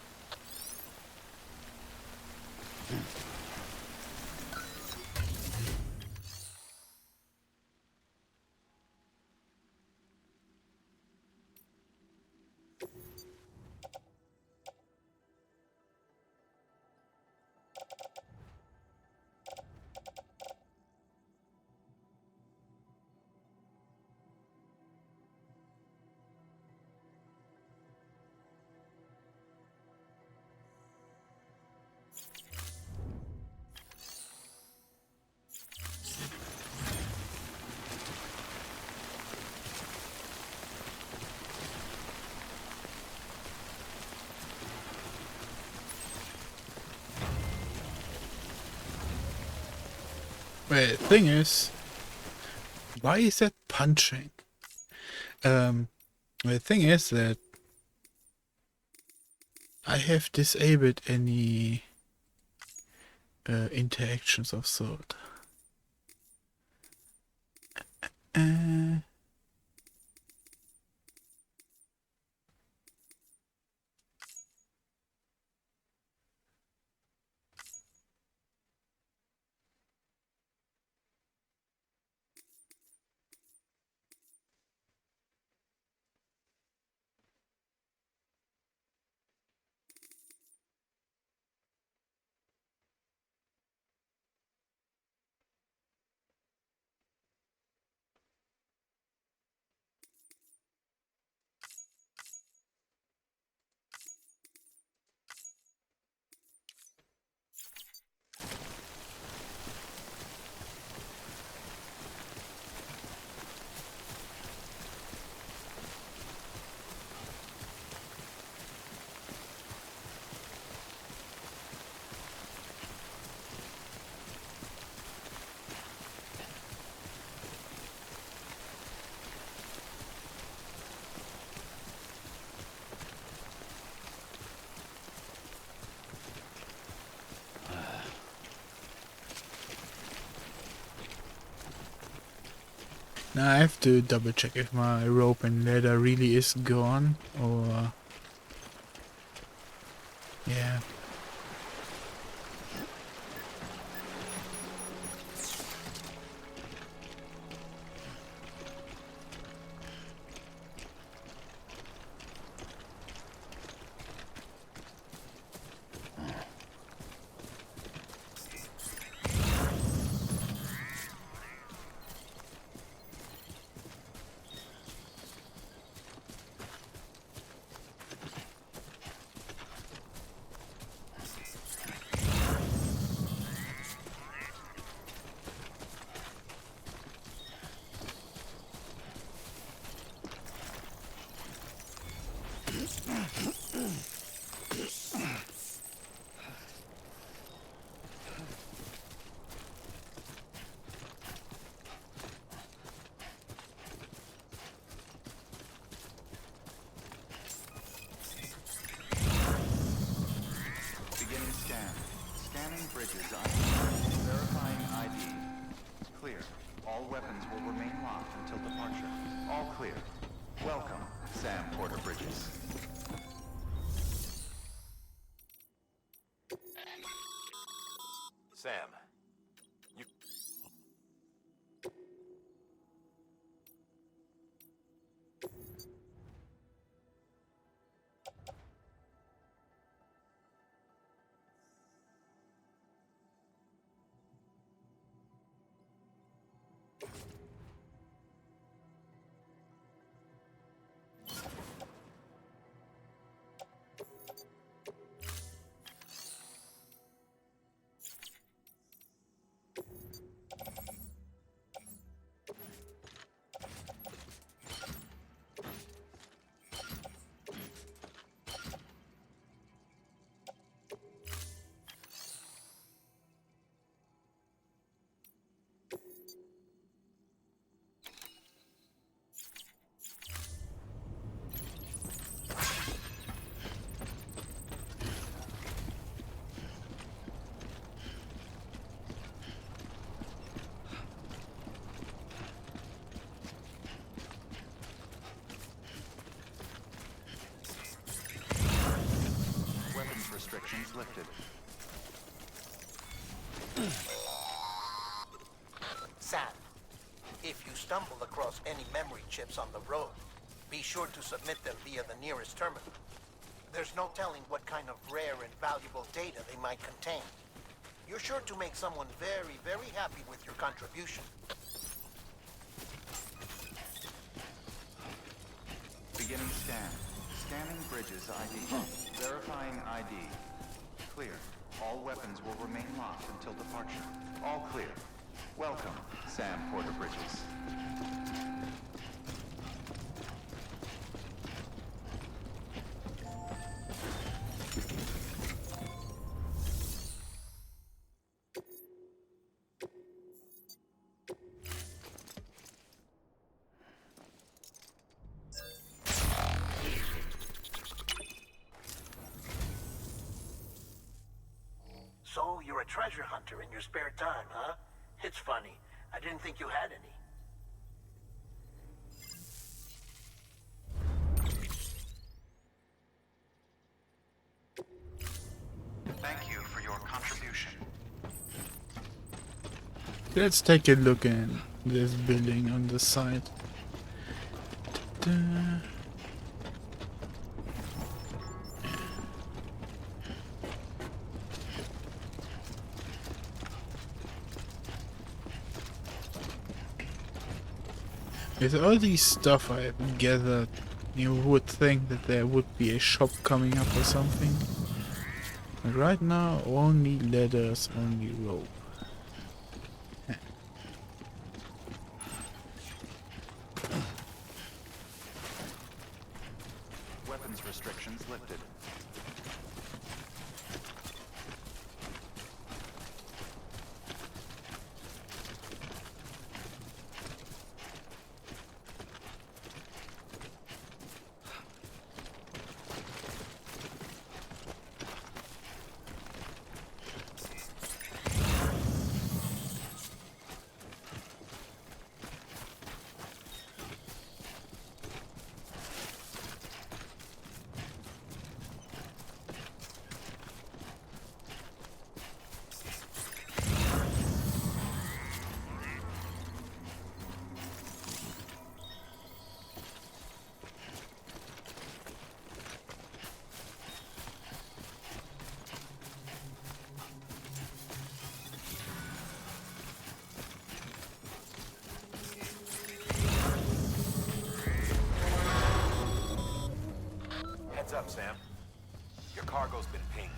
Well, the thing is, why is that punching? The thing is that I have disabled any interactions of sort. Now I have to double check if my rope and ladder really is gone, or yeah. Beginning scan. Scanning bridges ID. Verifying ID. Clear. All weapons will remain locked until departure. All clear. Welcome, Sam Porter Bridges. Sam, you... restrictions lifted. Sam, if you stumble across any memory chips on the road, be sure to submit them via the nearest terminal. There's no telling what kind of rare and valuable data they might contain. You're sure to make someone very, very happy with your contribution. Beginning scan. Scanning bridges ID. Verifying ID. Clear. All weapons will remain locked until departure. All clear. Welcome, Sam Porter Bridges. So, you're a treasure hunter in your spare time, huh? It's funny. I didn't think you had any. Thank you for your contribution. Let's take a look at this building on the side. Ta-da. With all these stuff I gathered, you would think that there would be a shop coming up or something. But right now, only ladders, only rope. Weapons restrictions lifted. Heads up, Sam. Your cargo's been pinged.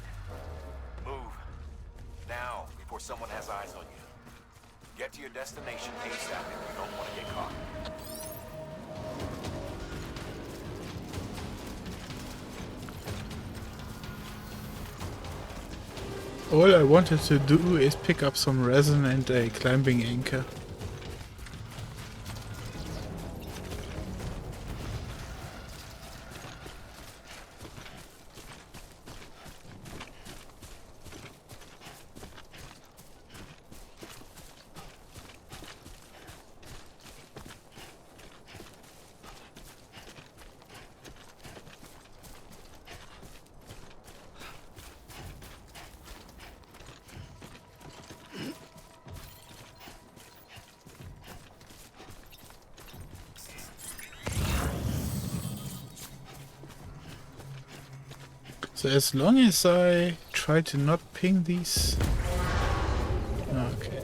Move. Now, before someone has eyes on you. Get to your destination ASAP if you don't want to get caught. All I wanted to do is pick up some resin and a climbing anchor. So as long as I try to not ping these... Okay.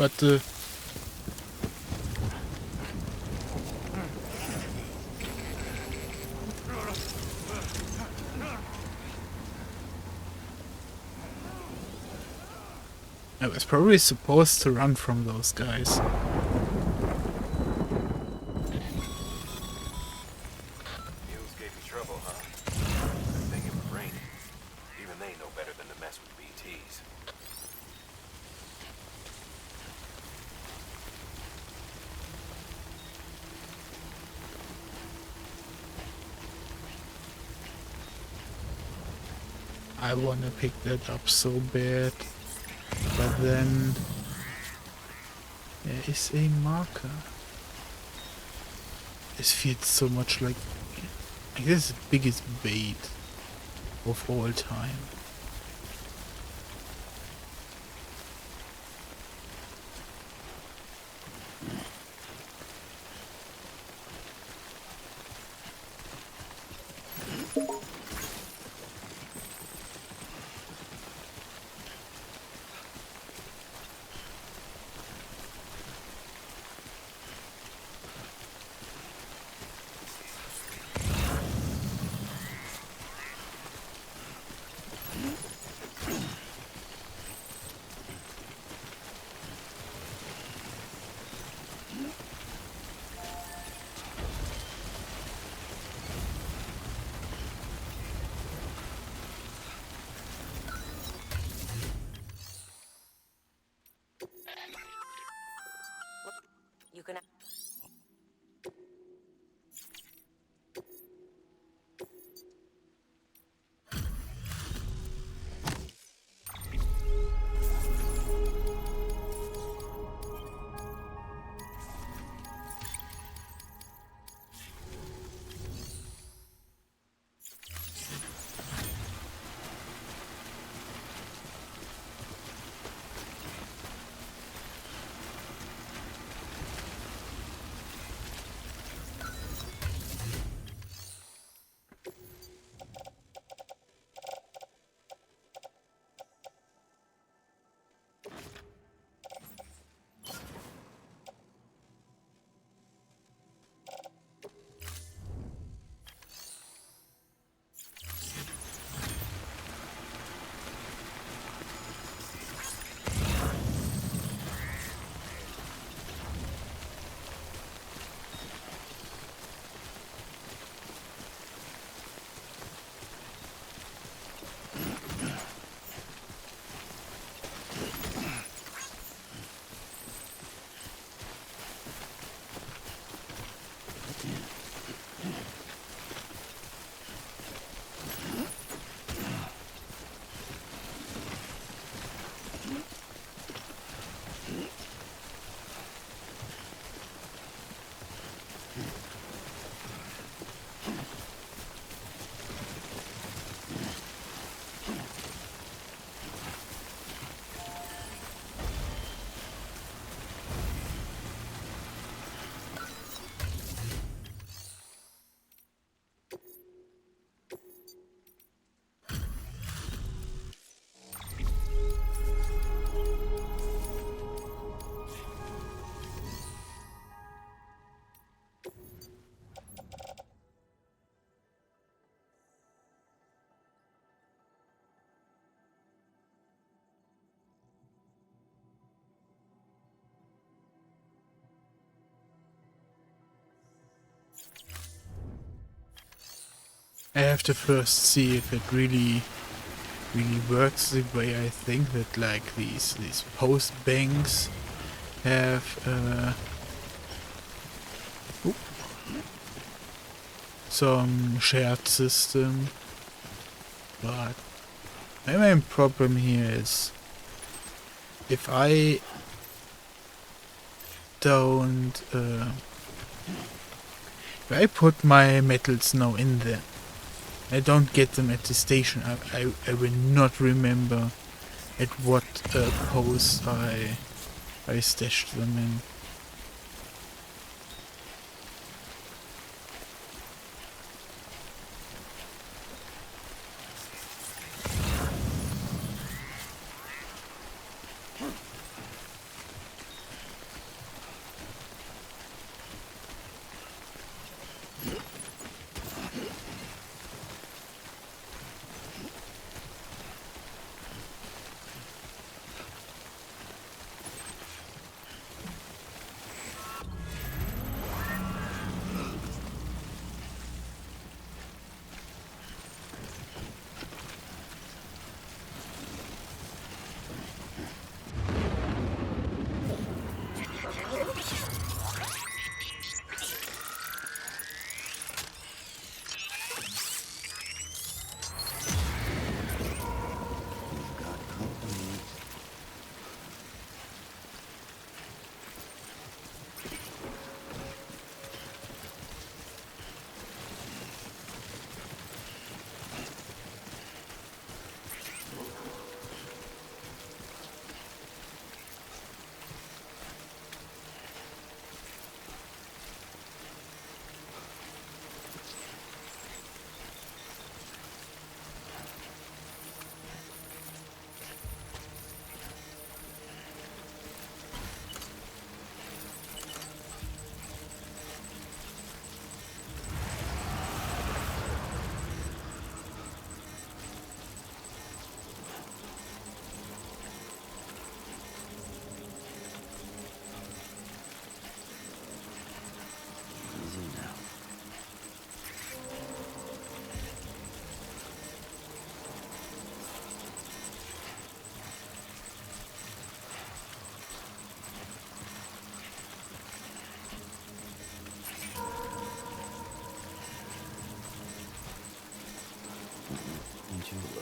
But I was probably supposed to run from those guys. Mules gave you trouble, huh? Good thing it was raining. Even they know better than to mess with BTs. I wanna pick that up so bad. But then there is a marker. This feels so much like I guess the biggest bait of all time. You can. I have to first see if it really works the way I think, that like these post banks have some shared system. But my main problem here is if I don't if I put my metals now in there, I don't get them at the station. I will not remember at what post I stashed them in.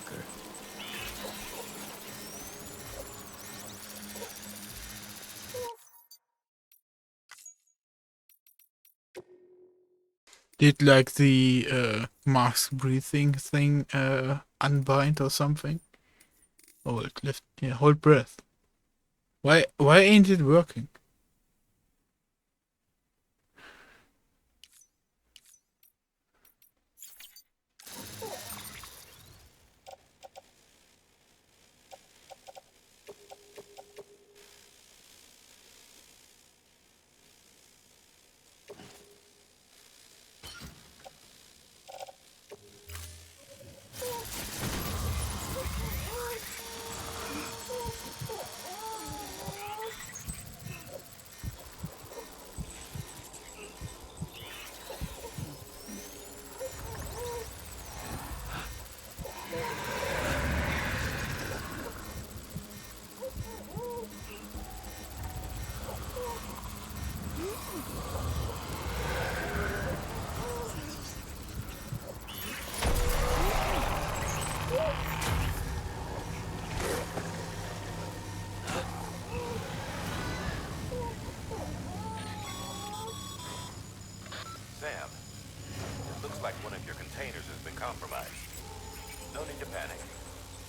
sucker. Did like the mask breathing thing unbind or something? Hold lift, yeah, hold breath. Why ain't it working? Sam, it looks like one of your containers has been compromised. No need to panic.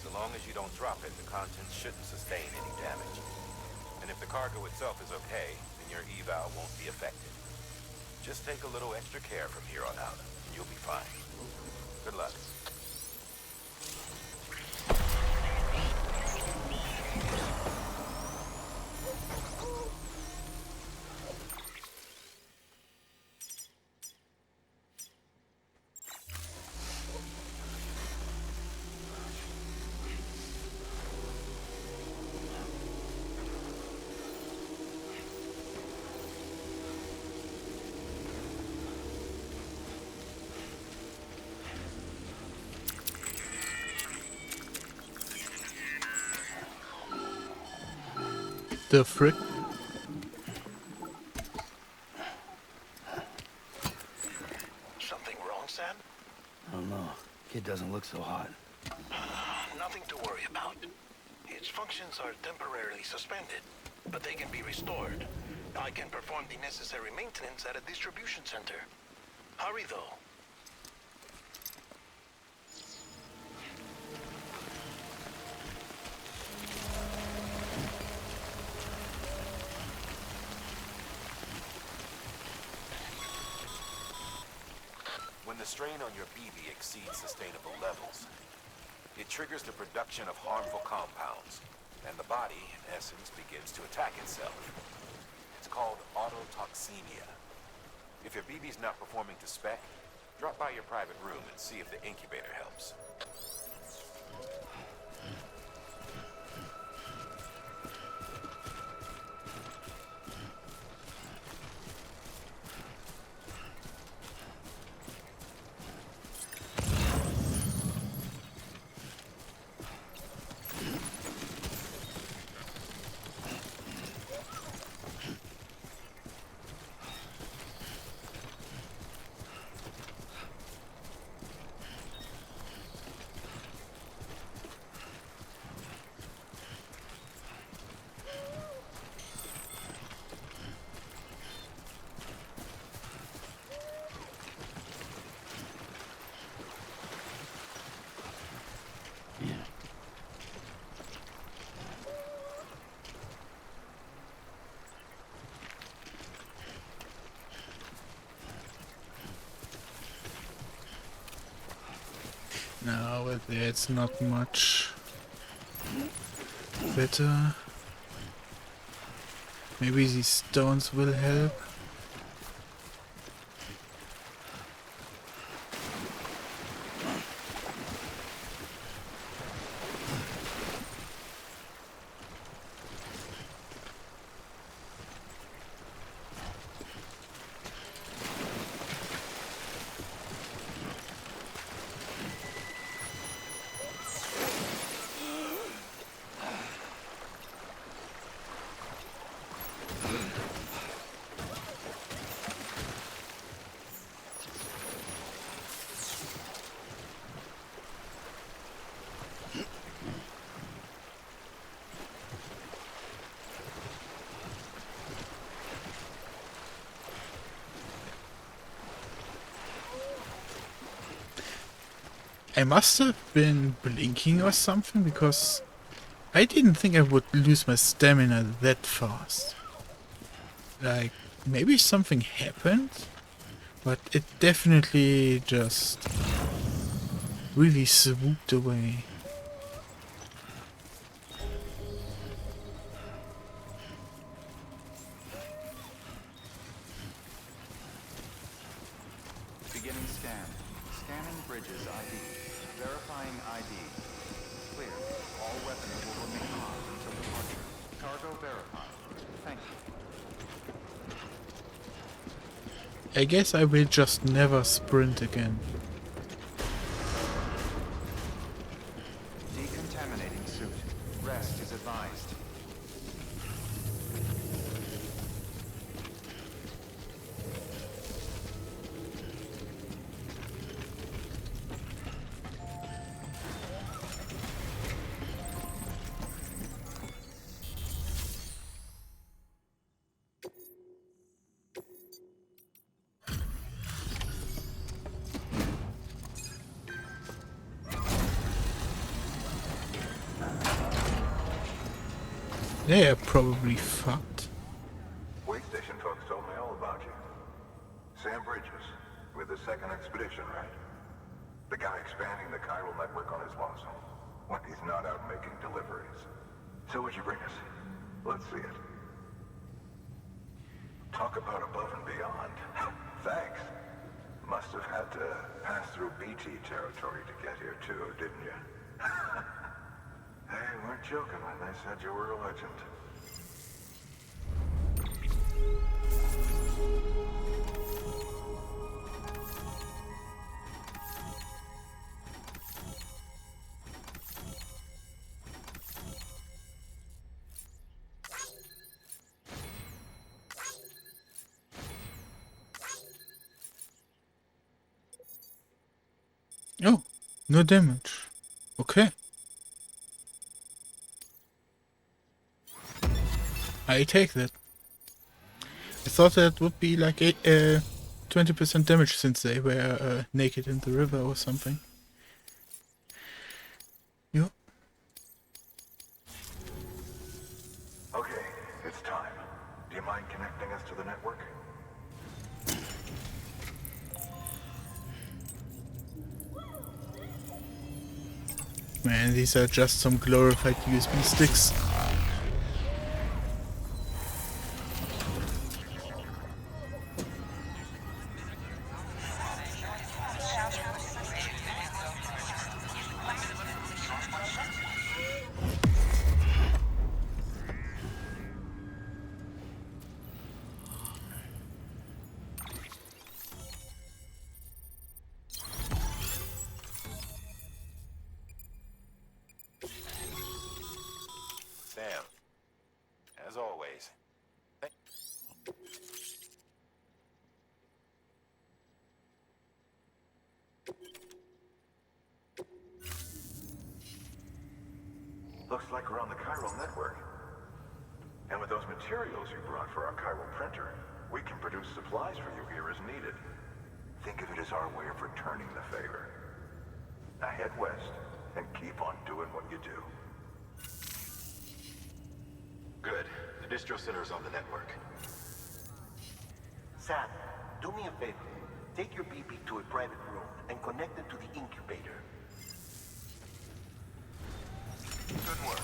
So long as you don't drop it, the contents shouldn't sustain any damage. And if the cargo itself is okay, then your eval won't be affected. Just take a little extra care from here on out, and you'll be fine. Good luck. The frick? Something wrong, Sam? I don't know. Kid doesn't look so hot. Nothing to worry about. Its functions are temporarily suspended, but they can be restored. I can perform the necessary maintenance at a distribution center. Hurry, though. When the strain on your BB exceeds sustainable levels, it triggers the production of harmful compounds, and the body, in essence, begins to attack itself. It's called autotoxemia. If your BB's not performing to spec, drop by your private room and see if the incubator helps. No, it's not much better. Maybe these stones will help. I must have been blinking or something, because I didn't think I would lose my stamina that fast. Like, maybe something happened, but it definitely just really swooped away. Beginning scan. Scanning bridges ID. Verifying ID. Clear. All weapons will remain locked until departure. Cargo verified. Thank you. I guess I will just never sprint again. Decontaminating suit. Rest is advised. They are probably fucked. Way station folks told me all about you. Sam Bridges, with the second expedition, right? The guy expanding the chiral network on his lonesome, when he's not out making deliveries. So what'd you bring us? Let's see it. Talk about above and beyond. Thanks. Must have had to pass through BT territory to get here too, didn't you? They weren't joking when they said you were a legend. Oh, no damage. Okay. I take that. I thought that would be like 20% damage since they were naked in the river or something. Yep. Okay, it's time. Do you mind connecting us to the network? Man, these are just some glorified USB sticks. Sam, as always. Looks like we're on the chiral network. And with those materials you brought for our chiral printer, we can produce supplies for you here as needed. Think of it as our way of returning the favor. Now head west and keep on doing what you do. Good. The distro center's on the network. Sam, do me a favor. Take your BB to a private room and connect it to the incubator. Good work.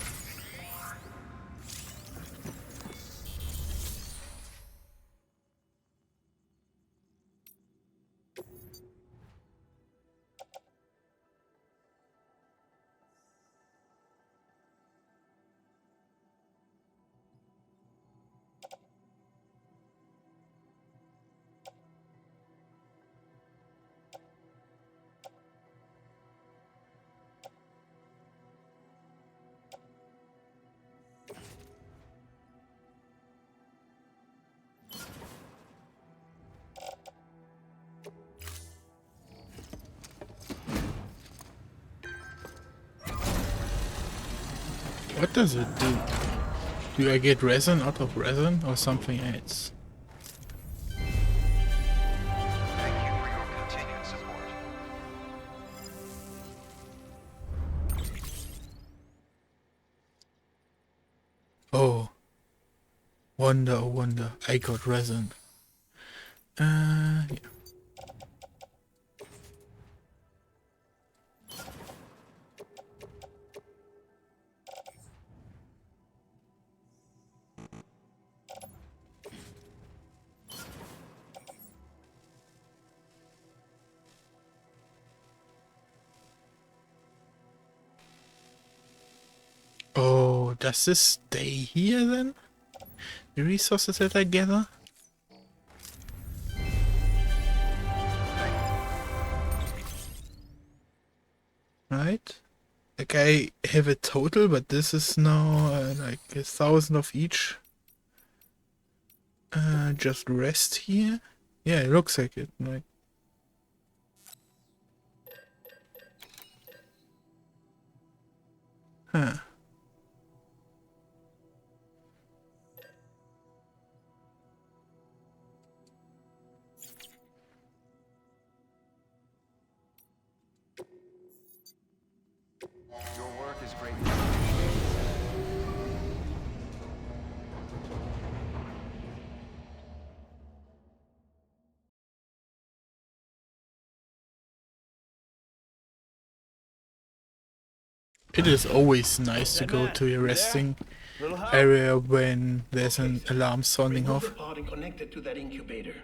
What does it do? Do I get resin out of resin or something else? Thank you for your continued support. Wonder, oh wonder, I got resin. Yeah. Oh, does this stay here then? The resources that I gather? Right? Like I have a total, but this is now like 1,000 of each. Just rest here? Yeah, it looks like it. Like, huh. Your work is great. It is always nice to go to a resting area when there's an alarm sounding off. The pod and connect it to that incubator.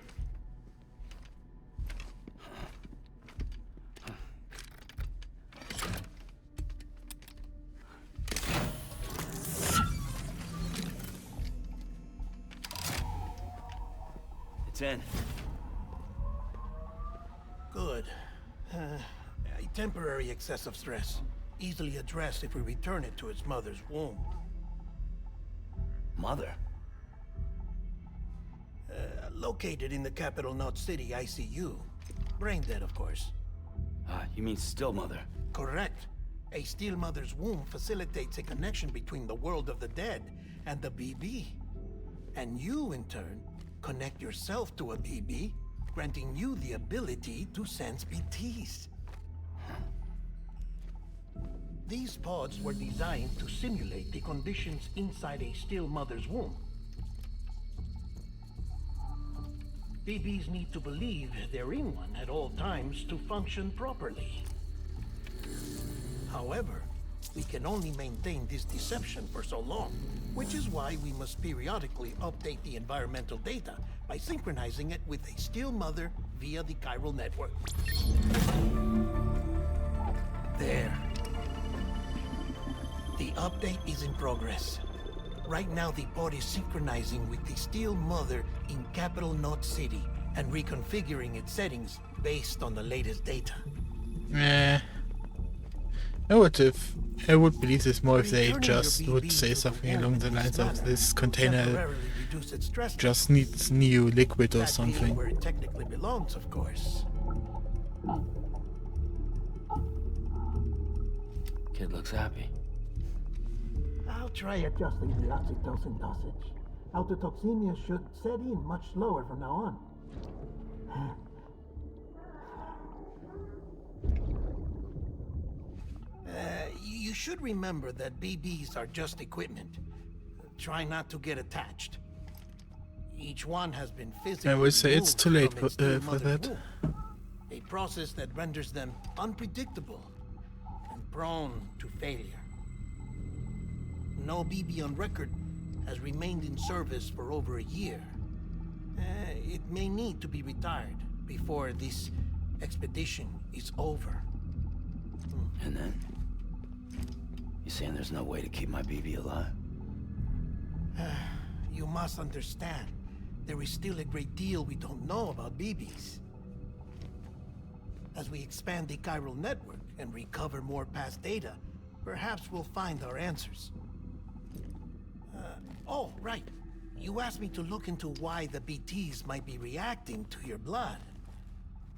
It's in. Good. A temporary excess of stress. Easily addressed if we return it to its mother's womb. Mother? Located in the capital Knot City ICU. Brain dead, of course. You mean still mother? Correct. A still mother's womb facilitates a connection between the world of the dead and the BB. And you, in turn, connect yourself to a BB, granting you the ability to sense BTs. These pods were designed to simulate the conditions inside a still mother's womb. BBs need to believe they're in one at all times to function properly. However, we can only maintain this deception for so long, which is why we must periodically update the environmental data by synchronizing it with a still mother via the chiral network. There. The update is in progress. Right now, the pod is synchronizing with the still mother in capital Knot City and reconfiguring its settings based on the latest data. I would believe this more if they just would say something along the lines of this container just needs new liquid or something. Where it technically belongs, of course. Kid looks happy. I'll try adjusting the oxytocin dosage. Autotoxemia should set in much slower from now on. You should remember that BBs are just equipment. Try not to get attached. Each one has been physically I would say it's too late for that. Womb, a process that renders them unpredictable and prone to failure. No BB on record has remained in service for over a year. It may need to be retired before this expedition is over. And then? You saying there's no way to keep my BB alive? You must understand, there is still a great deal we don't know about BBs. As we expand the chiral network and recover more past data, perhaps we'll find our answers. Oh, right. You asked me to look into why the BTs might be reacting to your blood.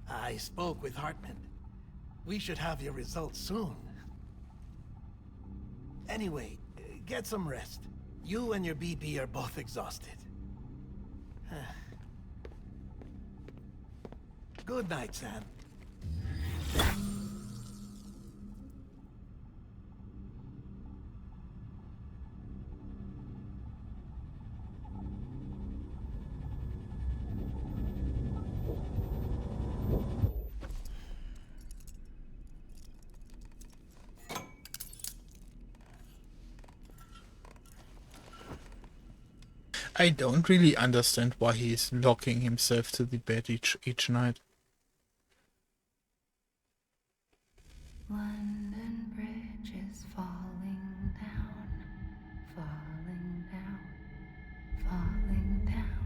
I spoke with Hartman. We should have your results soon. Anyway, get some rest. You and your BB are both exhausted. Good night, Sam. I don't really understand why he's locking himself to the bed each night. London Bridge is falling down, falling down, falling down.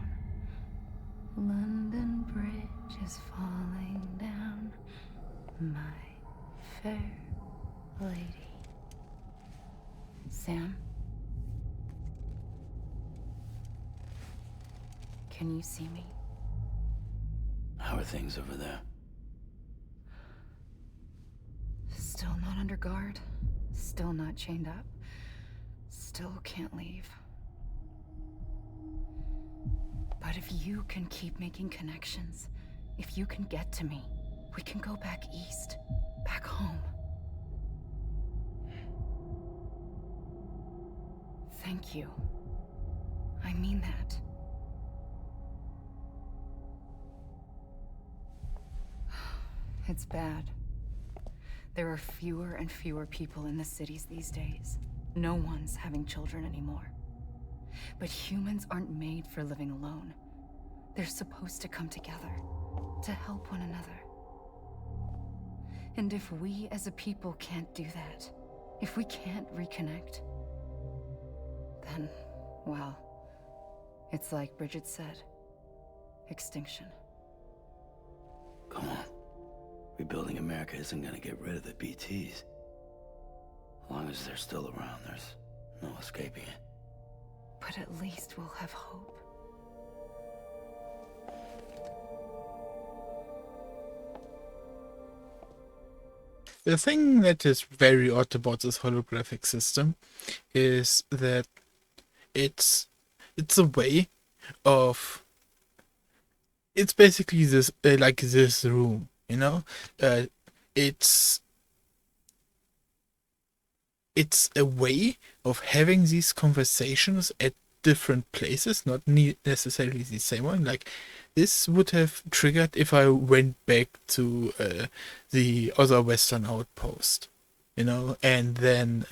London Bridge is falling down, my fair lady. Sam? Can you see me? How are things over there? Still not under guard. Still not chained up. Still can't leave. But if you can keep making connections, if you can get to me, we can go back east. Back home. Thank you. I mean that. It's bad. There are fewer and fewer people in the cities these days. No one's having children anymore. But humans aren't made for living alone. They're supposed to come together, to help one another. And if we as a people can't do that, if we can't reconnect, then, well, it's like Bridget said, extinction. Come on. Rebuilding America isn't gonna get rid of the BTs. As long as they're still around, there's no escaping it. But at least we'll have hope. The thing that is very odd about this holographic system is that it's a way of, it's basically this like this room, you know. It's a way of having these conversations at different places, not necessarily the same one. Like, this would have triggered if I went back to the other Western outpost, you know, and then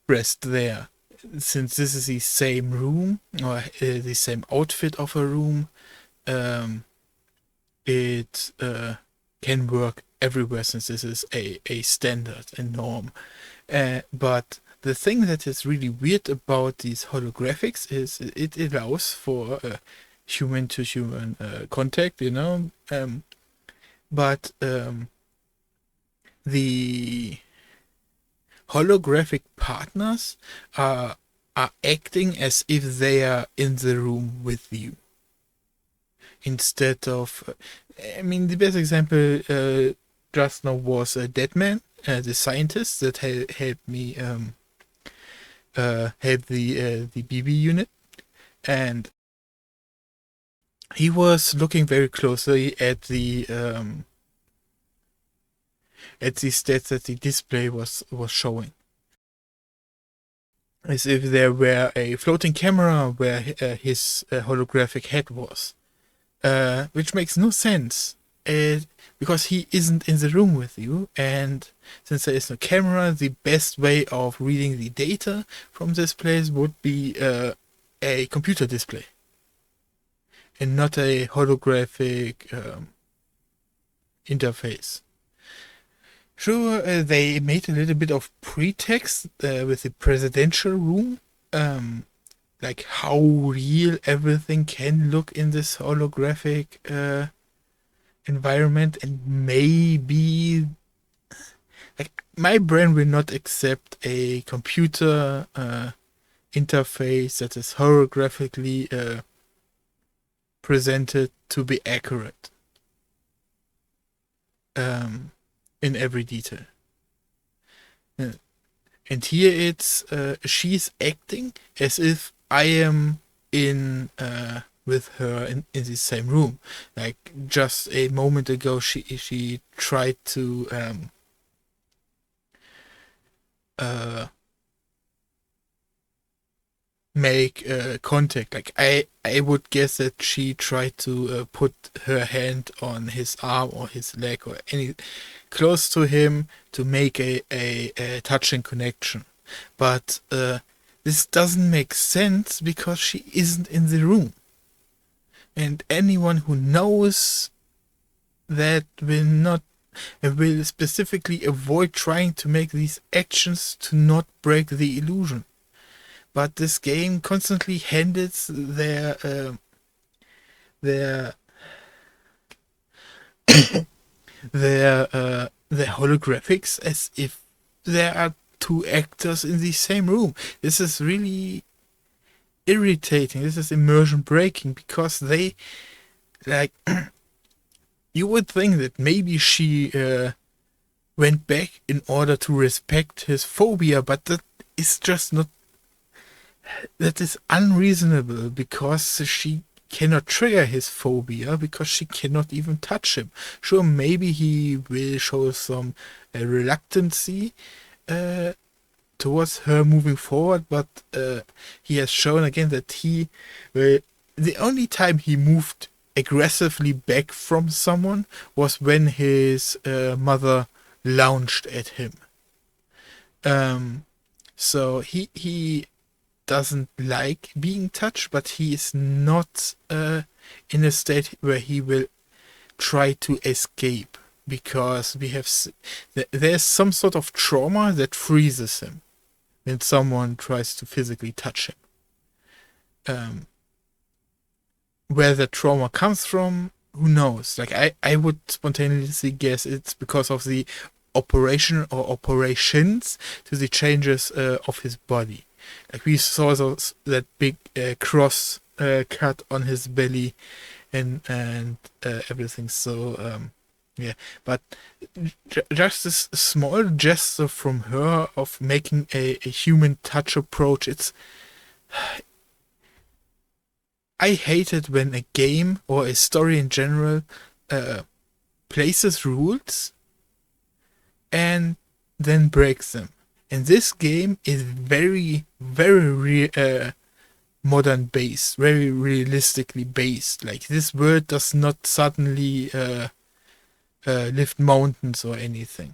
rest there. Since this is the same room, or the same outfit of a room, it can work everywhere, since this is a standard, a norm. But the thing that is really weird about these holographics is it allows for human-to-human contact, you know, but the holographic partners are acting as if they are in the room with you. Instead of, I mean, the best example just now was Deadman, the scientist that helped me help the BB unit, and he was looking very closely at the stats that the display was showing, as if there were a floating camera where his holographic head was, which makes no sense, because he isn't in the room with you, and since there is no camera, the best way of reading the data from this place would be a computer display, and not a holographic interface. Sure, they made a little bit of pretext with the presidential room, like how real everything can look in this holographic environment, and maybe, like, my brain will not accept a computer interface that is holographically presented to be accurate in every detail. And here it's she's acting as if I am in with her in the same room. Like, just a moment ago, she tried to make contact. Like, I would guess that she tried to put her hand on his arm or his leg or any close to him to make a touching connection. But this doesn't make sense because she isn't in the room. And anyone who knows that will specifically avoid trying to make these actions to not break the illusion. But this game constantly handles their their holographics as if there are two actors in the same room. This is really irritating. This is immersion breaking because they like you would think that maybe she went back in order to respect his phobia, but that is just not. That is unreasonable because she cannot trigger his phobia because she cannot even touch him. Sure, maybe he will show some reluctancy towards her moving forward, but he has shown again that the only time he moved aggressively back from someone was when his mother lunged at him. So he doesn't like being touched, but he is not in a state where he will try to escape because there's some sort of trauma that freezes him when someone tries to physically touch him. Where the trauma comes from, who knows? Like I would spontaneously guess it's because of the operation or operations to the changes of his body. Like we saw that big cross cut on his belly and everything. So yeah, but just this small gesture from her of making a human touch approach, I hate it when a game or a story in general places rules and then breaks them. And this game is very, very modern based, very realistically based. Like this world does not suddenly lift mountains or anything.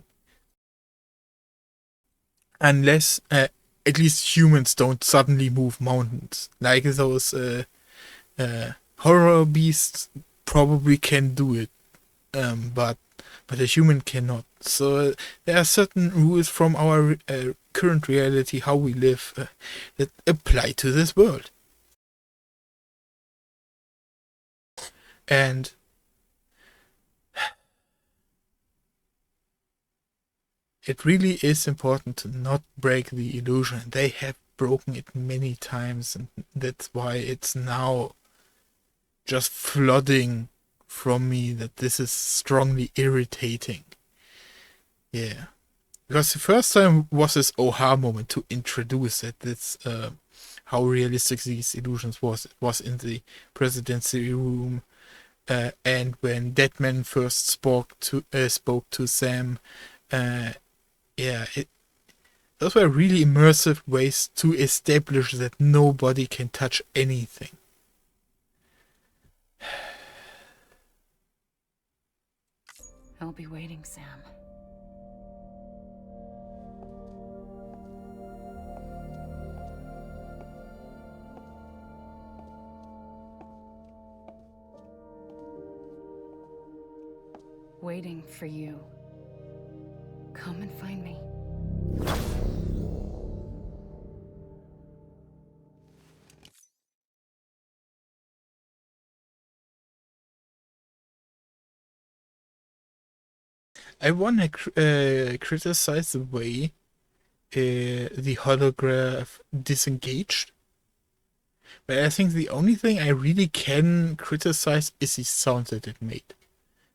Unless at least humans don't suddenly move mountains. Like those horror beasts probably can do it. But a human cannot. So there are certain rules from our current reality, how we live, that apply to this world. And it really is important to not break the illusion. They have broken it many times, and that's why it's now just flooding from me that this is strongly irritating. Yeah. Because the first time was this aha moment to introduce it. That's how realistic these illusions was. It was in the presidency room, and when Deadman first spoke to Sam. Those were really immersive ways to establish that nobody can touch anything. I'll be waiting, Sam. Waiting for you. Come and find me. I want to criticize the way the holograph disengaged. But I think the only thing I really can criticize is the sound that it made.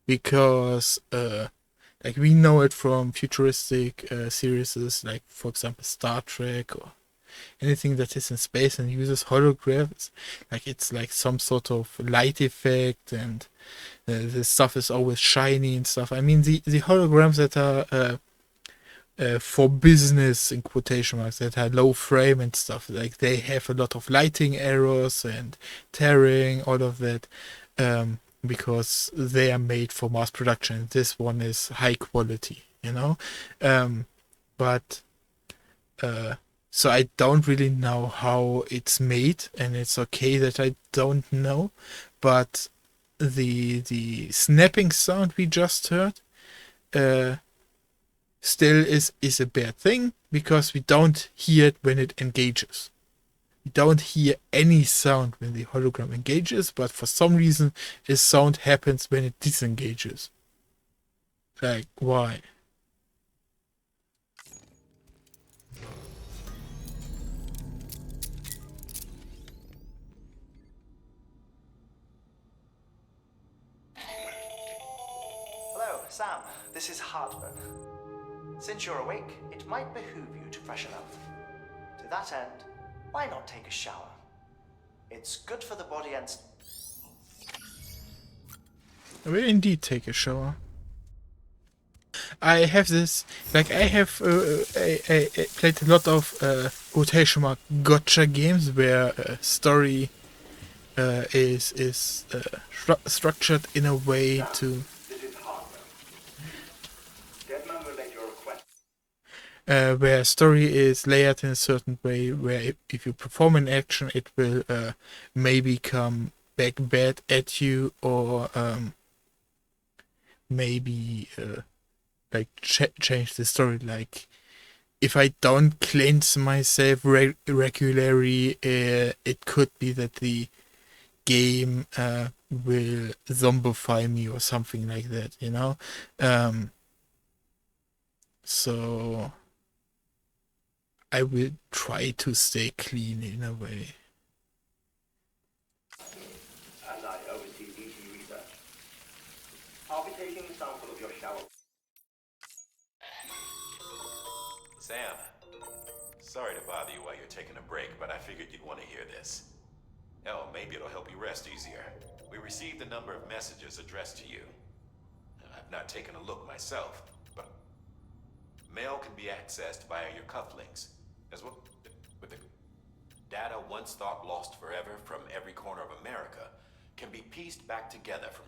Because, like, we know it from futuristic series, like, for example, Star Trek or anything that is in space and uses holograms. Like, it's like some sort of light effect, and the stuff is always shiny and stuff. I mean, the holograms that are for business, in quotation marks, that are low frame and stuff, like, they have a lot of lighting errors and tearing, all of that. Because they are made for mass production. This one is high quality, you know? But So I don't really know how it's made, and it's okay that I don't know. But the snapping sound we just heard still is a bad thing, because we don't hear it when it engages. We don't hear any sound when the hologram engages, but for some reason a sound happens when it disengages. Like, why? Hello, Sam. This is Hartman. Since you're awake, it might behoove you to freshen up. To that end, why not take a shower? It's good for the body and... I will indeed take a shower. I have this, like, I have I played a lot of quotation mark gotcha games where story is structured in a way to where story is layered in a certain way, where if you perform an action, it will maybe come back bad at you, or maybe like change the story. Like, if I don't cleanse myself regularly, it could be that the game will zombify me or something like that, you know? So I will try to stay clean in a way. As I oversee VT research, I'll be taking a sample of your shower. Sam, sorry to bother you while you're taking a break, but I figured you'd want to hear this. Oh, maybe it'll help you rest easier. We received a number of messages addressed to you. I've not taken a look myself, but mail can be accessed via your cufflinks, as well with the data once thought lost forever from every corner of America can be pieced back together from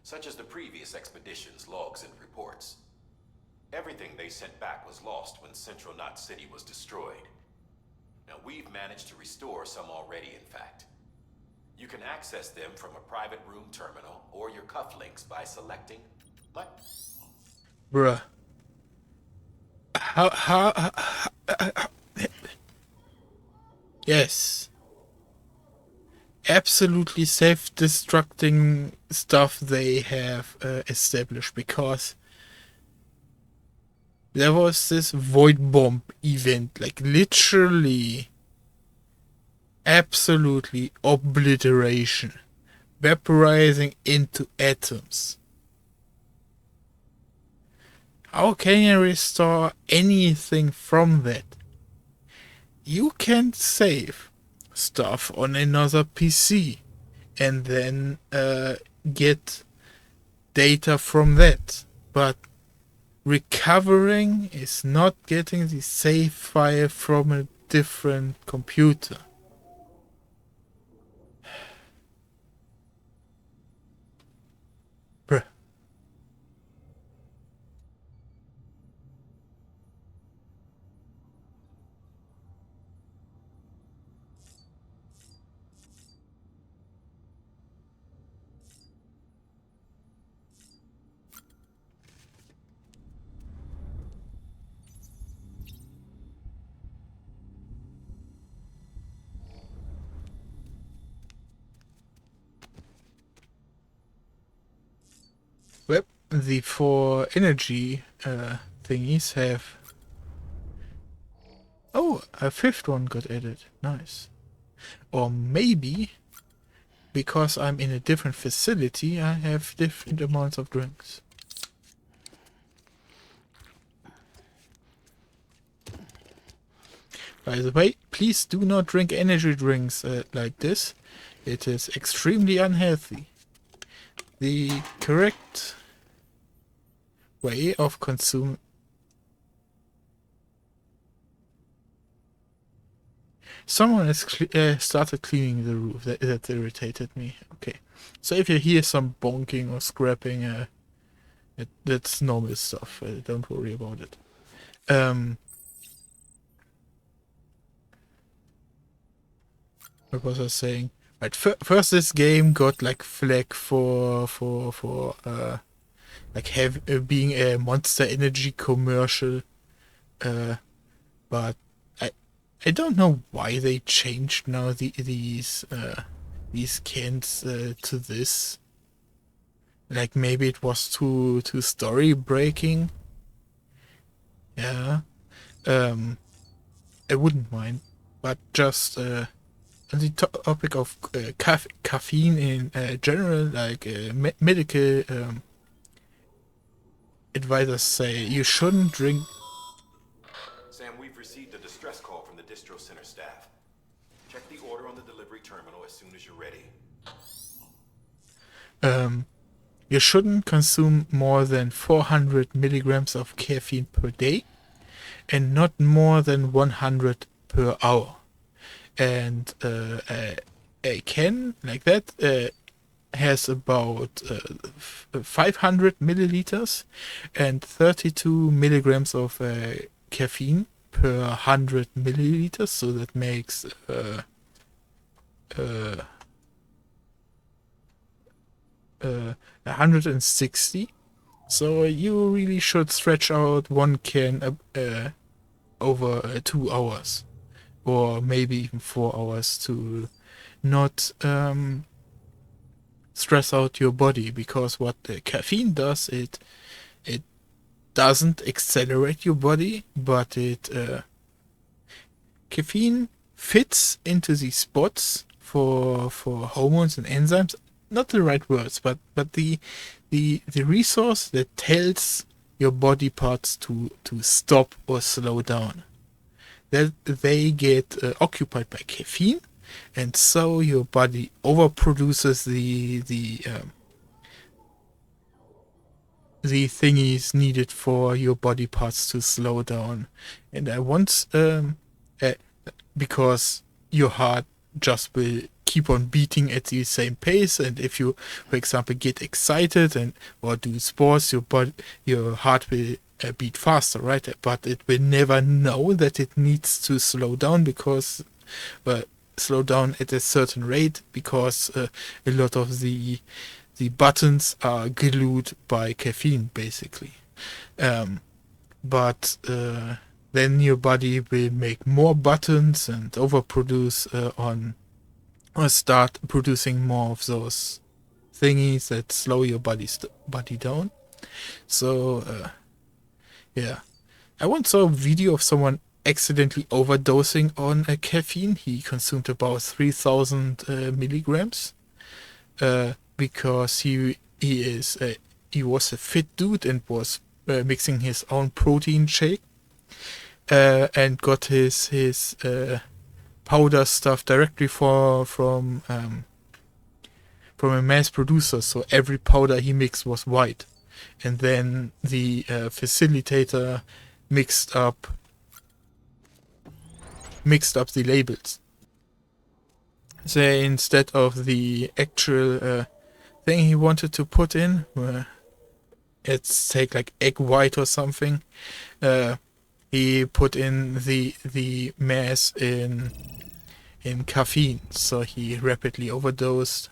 such as the previous expedition's logs and reports. Everything they sent back was lost when Central Knot City was destroyed. Now, we've managed to restore some already, in fact. You can access them from a private room terminal or your cufflinks by selecting... What? Bruh. How yes. Absolutely self-destructing stuff they have established, because there was this void bomb event, like literally absolutely obliteration, vaporizing into atoms. How can you restore anything from that? You can save stuff on another PC and then get data from that, but recovering is not getting the save file from a different computer. Bruh. Well, the 4 energy thingies have... Oh, a 5th one got added. Nice. Or maybe, because I'm in a different facility, I have different amounts of drinks. By the way, please do not drink energy drinks like this. It is extremely unhealthy. The correct way of consuming... Someone has started cleaning the roof. That irritated me. Okay. So if you hear some bonking or scrapping, that's normal stuff. Don't worry about it. what was I saying? Right, first this game got like flag for like being a Monster Energy commercial, but I don't know why they changed now these cans to this. Like maybe it was too story breaking. Yeah, I wouldn't mind, but just on the topic of caffeine in general, like medical advisors say you shouldn't drink. Sam, we've received a distress call from the distro center staff. Check the order on the delivery terminal as soon as you're ready. You shouldn't consume more than 400 milligrams of caffeine per day, and not more than 100 per hour. And a can like that has about 500 milliliters and 32 milligrams of caffeine per 100 milliliters, so that makes 160. So you really should stretch out one can over 2 hours, or maybe even 4 hours, to not stress out your body, because what the caffeine does, it doesn't accelerate your body, but caffeine fits into these spots for hormones and enzymes. Not the right words, but the resource that tells your body parts to stop or slow down, that they get occupied by caffeine, and so your body overproduces the thingies needed for your body parts to slow down. And I once because your heart just will keep on beating at the same pace, and if you, for example, get excited and or do sports, your heart will beat faster, right? But it will never know that it needs to slow down, because slow down at a certain rate, because a lot of the buttons are glued by caffeine, basically. But then your body will make more buttons and overproduce or start producing more of those thingies that slow your body down. So yeah, I once saw a video of someone accidentally overdosing on caffeine. He consumed about 3,000 milligrams because he was a fit dude and was mixing his own protein shake, and got his powder stuff directly from a mass producer. So every powder he mixed was white, and then the facilitator mixed up the labels. So instead of the actual thing he wanted to put in, let's take like egg white or something, he put in the mass in caffeine, so he rapidly overdosed.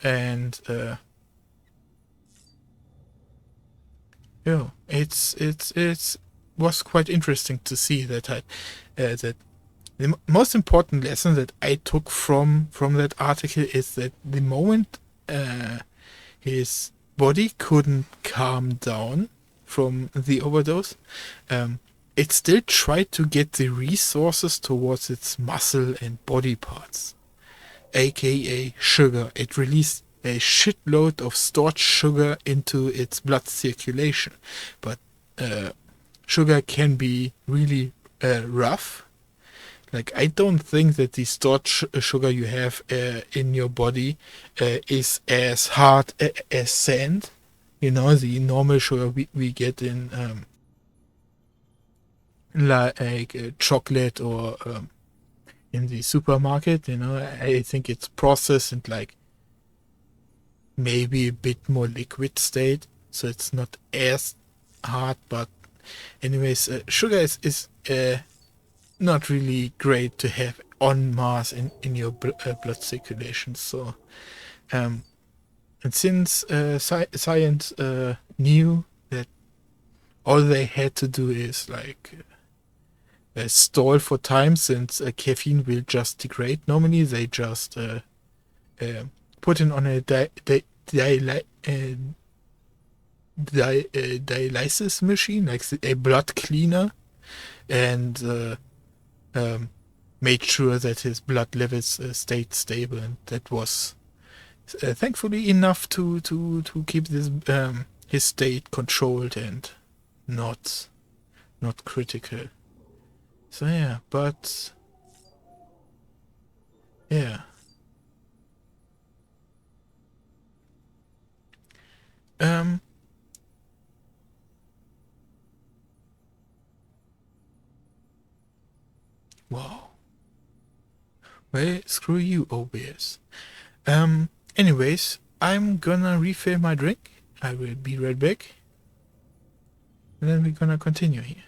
And yeah, it's was quite interesting to see that that the most important lesson that I took from that article is that the moment his body couldn't calm down from the overdose, it still tried to get the resources towards its muscle and body parts, aka sugar. It released a shitload of stored sugar into its blood circulation, but sugar can be really rough. Like, I don't think that the stored sugar you have in your body is as hard as sand. You know, the normal sugar we get in like chocolate or in the supermarket. You know, I think it's processed and like maybe a bit more liquid state, so it's not as hard. But anyways, sugar is not really great to have en masse in your blood circulation. So, and since science knew that all they had to do is like stall for time, since caffeine will just degrade. Normally, they just put it on a dialysis machine, like a blood cleaner, and made sure that his blood levels stayed stable, and that was thankfully enough to keep this his state controlled and not critical. So yeah, but yeah. Wow. Well, screw you, OBS. Anyways, I'm gonna refill my drink. I will be right back. And then we're gonna continue here.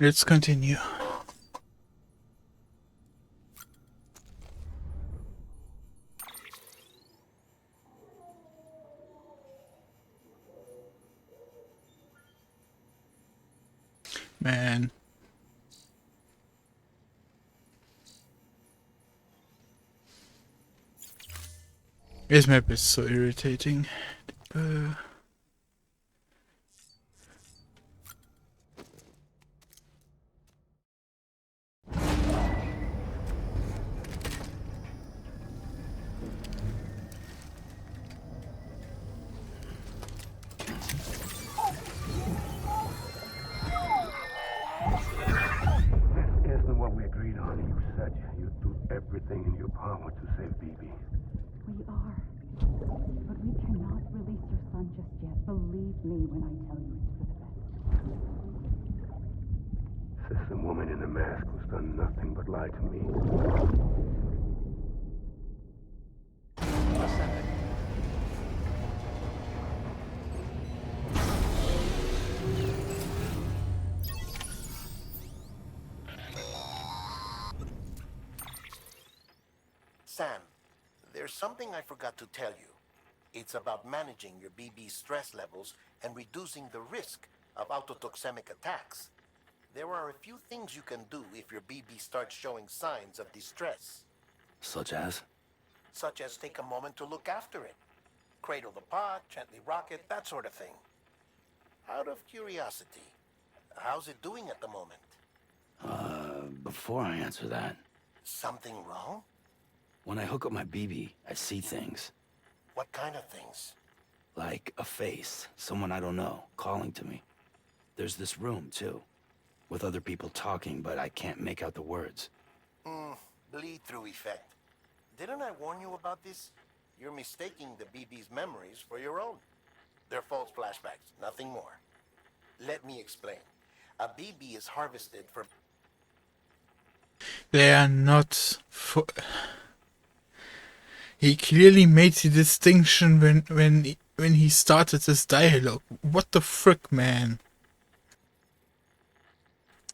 Let's continue. Man. This map is so irritating. Isn't what we agreed on. You said you'd do everything in your power to save BB. We are. But we cannot release your son just yet. Believe me when I tell you it's for the best. System woman in the mask who's done nothing but lie to me. Sam, there's something I forgot to tell you. It's about managing your BB stress levels and reducing the risk of autotoxemic attacks. There are a few things you can do if your BB starts showing signs of distress. Such as? Such as take a moment to look after it. Cradle the pot, gently rock it, that sort of thing. Out of curiosity, how's it doing at the moment? Before I answer that... Something wrong? When I hook up my BB, I see things. What kind of things? Like a face, someone I don't know, calling to me. There's this room, too, with other people talking, but I can't make out the words. Bleed-through effect. Didn't I warn you about this? You're mistaking the BB's memories for your own. They're false flashbacks, nothing more. Let me explain. A BB is harvested for... They are not for... He clearly made the distinction when he started this dialogue. What the frick, man?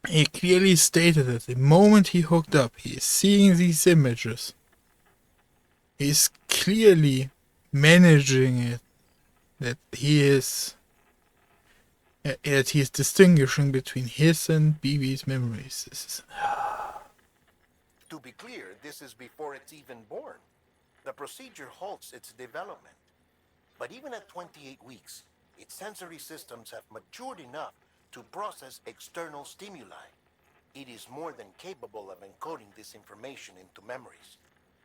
He clearly stated that the moment he hooked up, he is seeing these images. He is clearly managing it. That he is distinguishing between his and BB's memories. To be clear, this is before it's even born. The procedure halts its development. But even at 28 weeks, its sensory systems have matured enough to process external stimuli. It is more than capable of encoding this information into memories,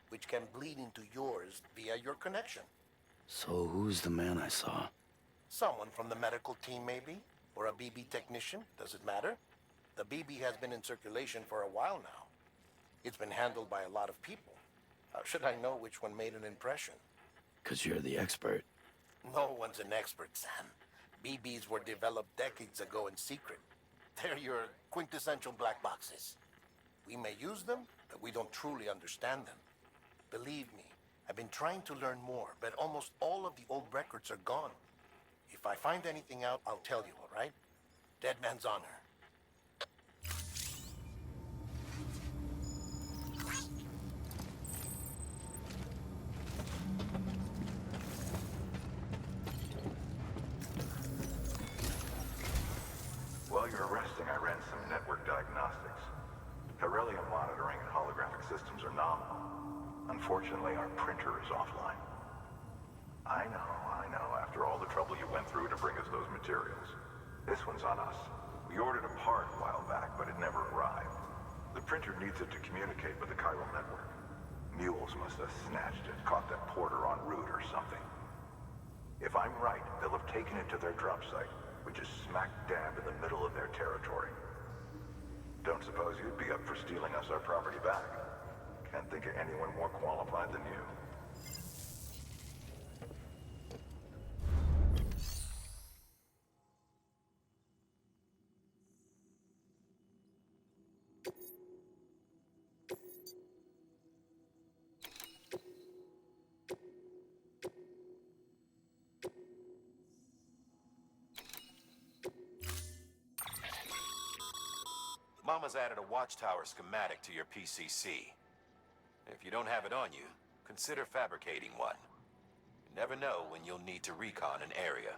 which can bleed into yours via your connection. So who's the man I saw? Someone from the medical team, maybe? Or a BB technician? Does it matter? The BB has been in circulation for a while now. It's been handled by a lot of people. How should I know which one made an impression? 'Cause you're the expert. No one's an expert, Sam. BBs were developed decades ago in secret. They're your quintessential black boxes. We may use them, but we don't truly understand them. Believe me, I've been trying to learn more, but almost all of the old records are gone. If I find anything out, I'll tell you, all right? Dead man's honor. While you're resting, I ran some network diagnostics. Beryllium monitoring and holographic systems are nominal. Unfortunately, our printer is offline. I know. After all the trouble you went through to bring us those materials. This one's on us. We ordered a part a while back, but it never arrived. The printer needs it to communicate with the chiral network. Mules must have snatched it, caught that porter en route or something. If I'm right, they'll have taken it to their drop site, which is smack dab in the middle of their territory. Don't suppose you'd be up for stealing us our property back? Can't think of anyone more qualified than you. Mama's added a watchtower schematic to your PCC. If you don't have it on you, consider fabricating one. You never know when you'll need to recon an area.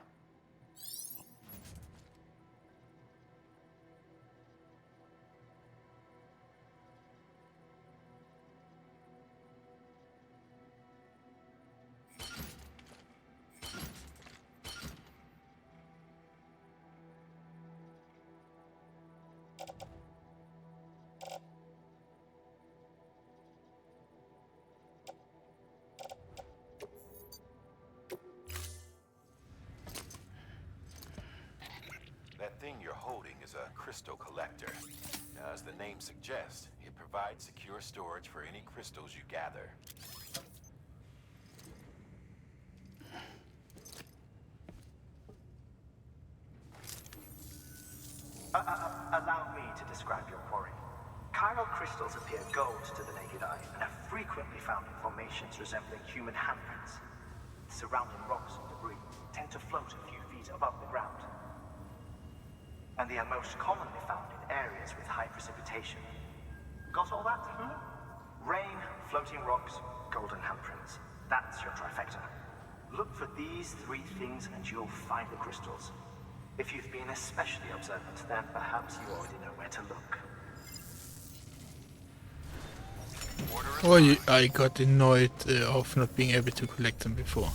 That thing you're holding is a crystal collector. Now, as the name suggests, it provides secure storage for any crystals you gather. Allow me to describe your quarry. Chiral crystals appear gold to the naked eye and are frequently found in formations resembling human handprints. Surrounding rocks and debris tend to float a few feet above the ground. And they are most commonly found in areas with high precipitation. Got all that? Rain, floating rocks, golden handprints. That's your trifecta. Look for these three things and you'll find the crystals. If you've been especially observant, then perhaps you already know where to look. Or I got annoyed of not being able to collect them before.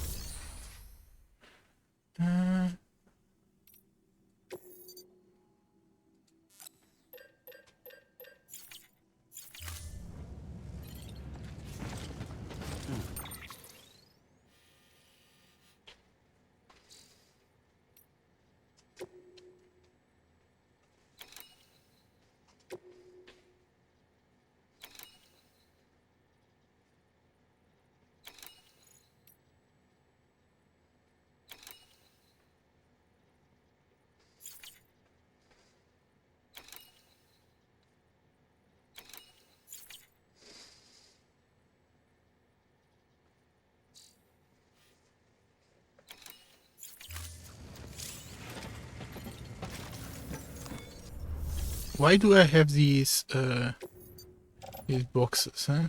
Why do I have these boxes, huh?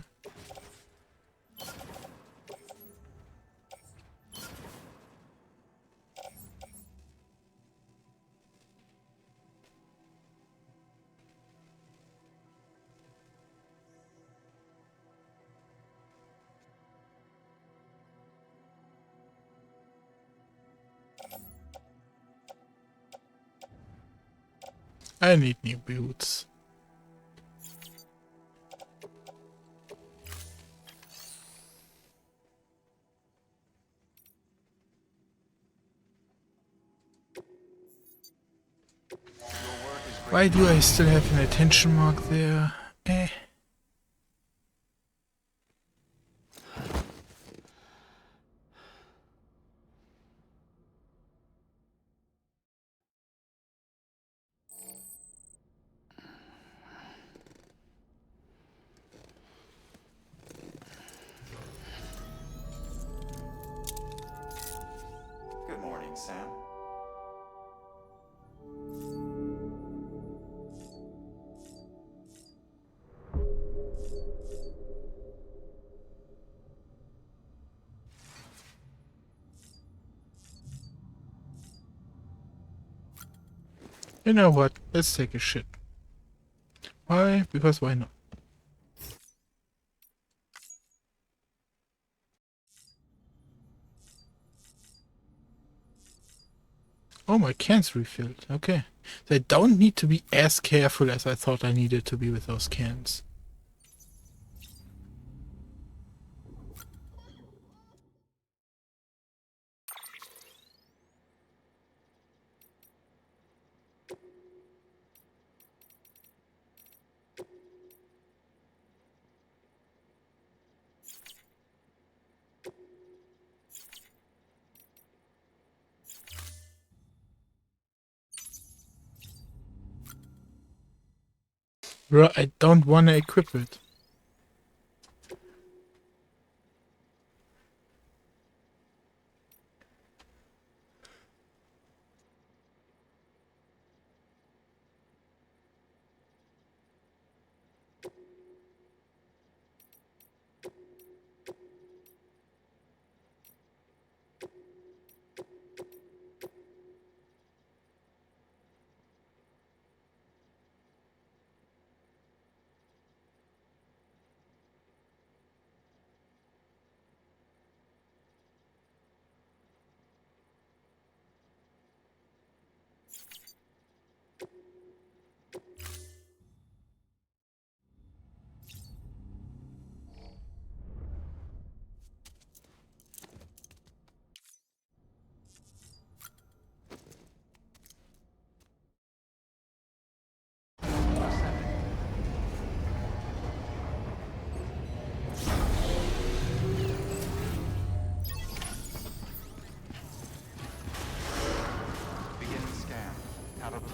I need new boots. Why do I still have an attention mark there? Good morning, Sam. You know what? Let's take a shit. Why? Because why not? Oh, my can's refilled. Okay. So I don't need to be as careful as I thought I needed to be with those cans. Bro, I don't want to equip it.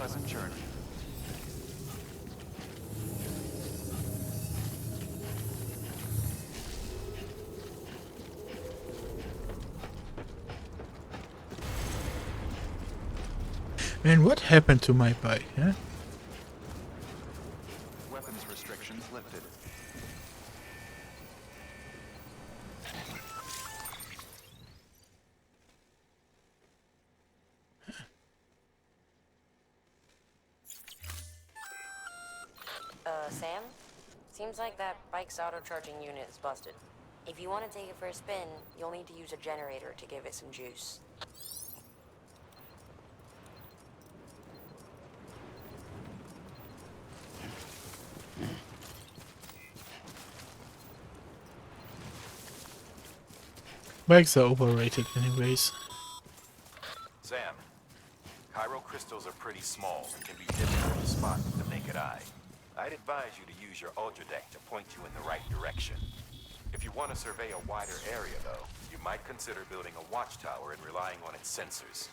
pleasant journey. Man, what happened to my bike, huh? Weapons restrictions lifted. Sam? Seems like that bike's auto-charging unit is busted. If you want to take it for a spin, you'll need to use a generator to give it some juice. Bikes are overrated anyways. Sam, chiral crystals are pretty small and can be difficult to spot with the naked eye. I'd advise you to use your ultra deck to point you in the right direction. If you want to survey a wider area, though, you might consider building a watchtower and relying on its sensors.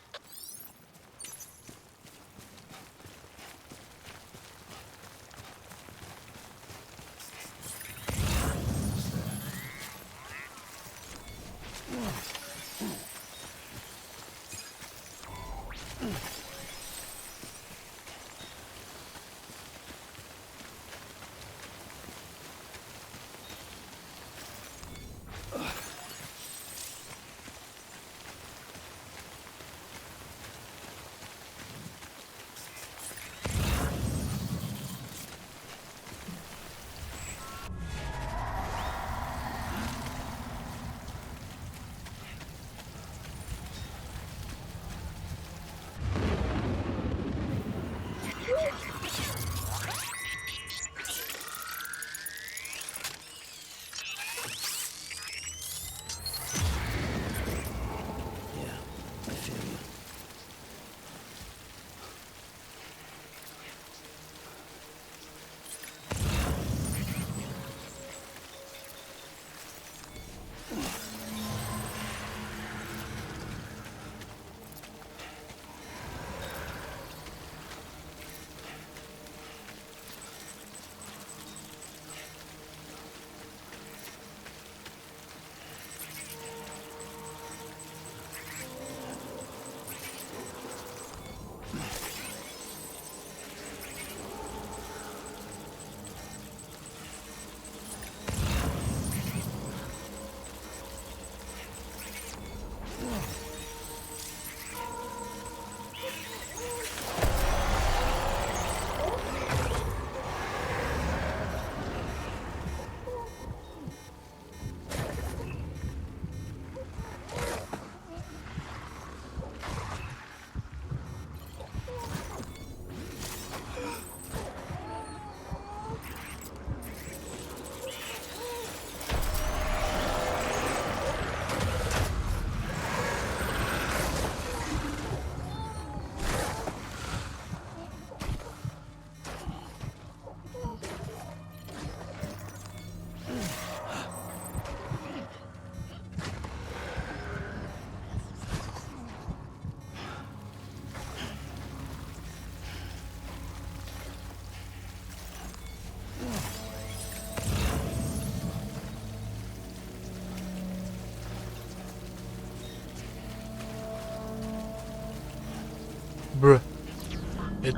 Bruh.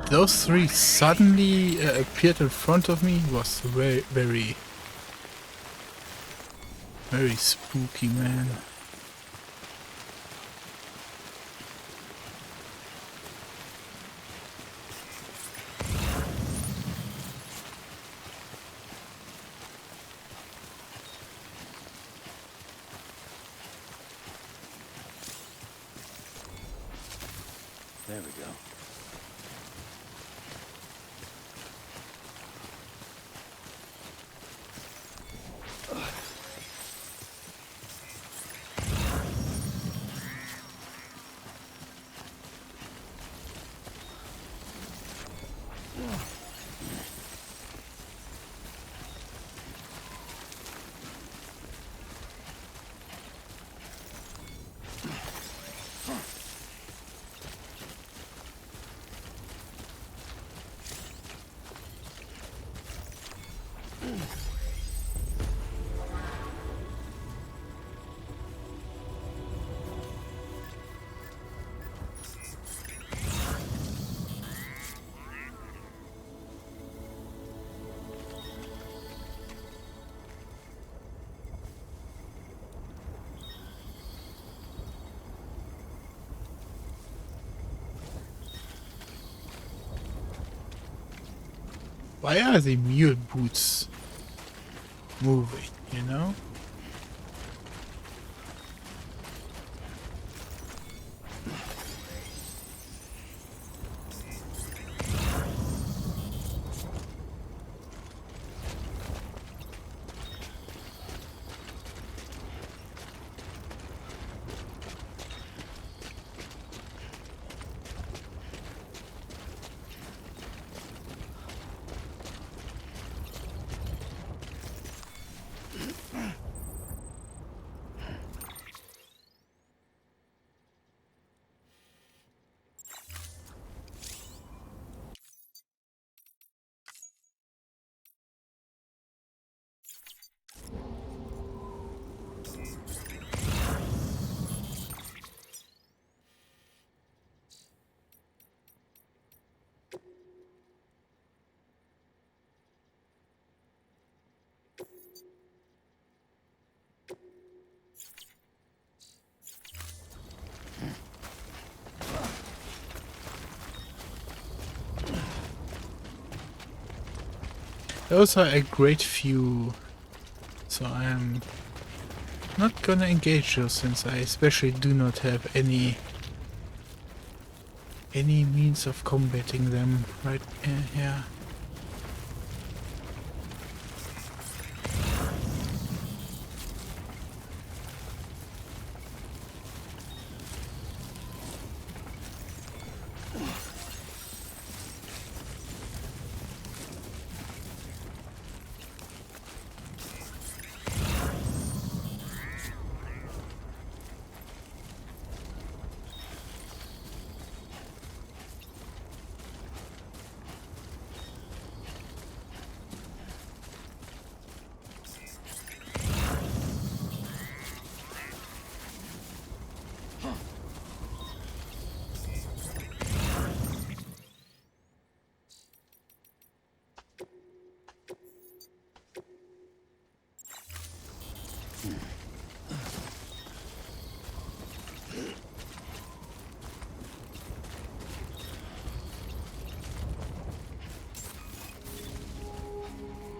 Those three suddenly appeared in front of me was very, very, very spooky, man. There we go. Why are the mule boots moving, you know? Those are a great few, so I'm not gonna engage those since I especially do not have any means of combating them right here.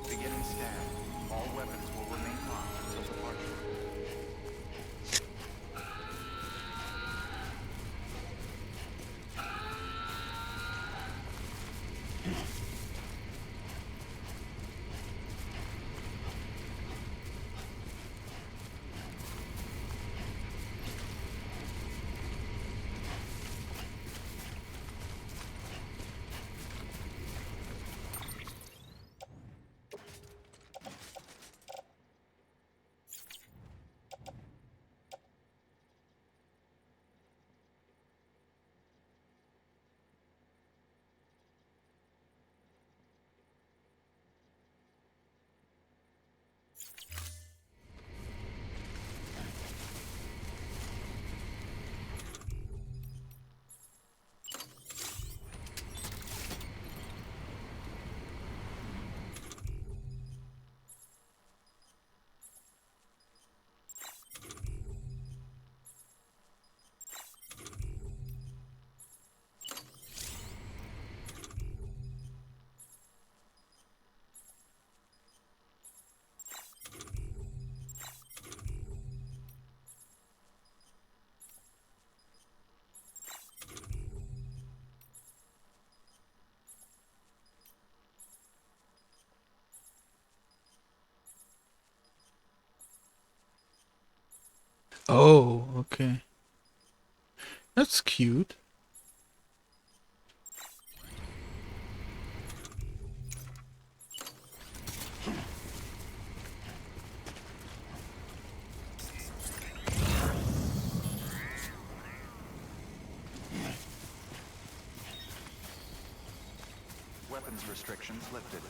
Beginning scan. All weapons will remain locked until departure. Oh, okay. That's cute. Weapons restrictions lifted.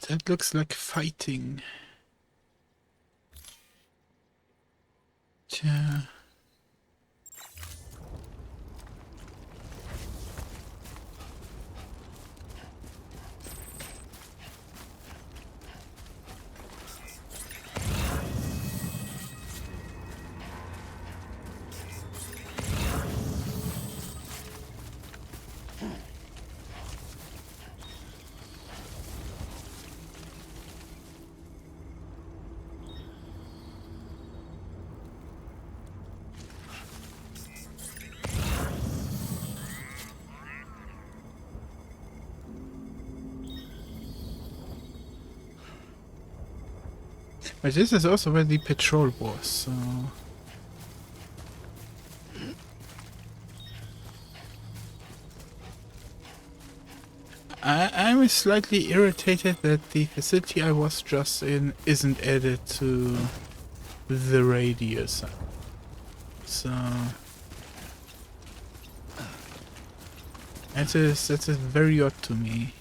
That looks like fighting. Tja. But this is also where the patrol was, so... I'm slightly irritated that the facility I was just in isn't added to the radius. So... that is very odd to me.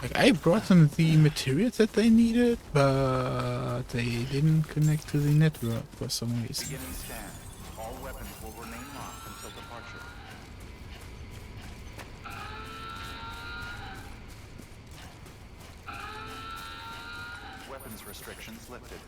Like, I brought them the materials that they needed, but they didn't connect to the network for some reason. Beginning scan. All weapons will remain locked until departure. Weapons restrictions lifted.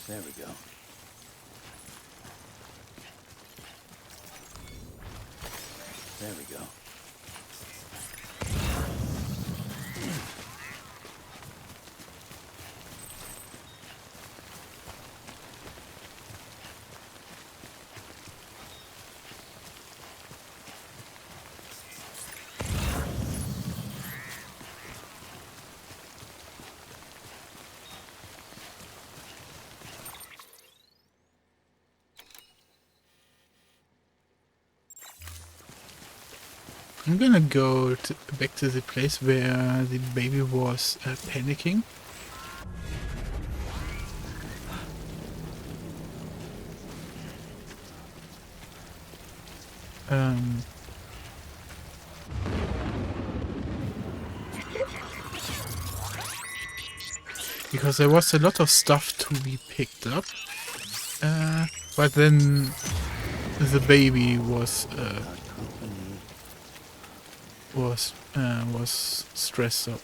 There we go. There we go. I'm gonna go back to the place where the baby was panicking. Because there was a lot of stuff to be picked up, but then the baby was stressed out.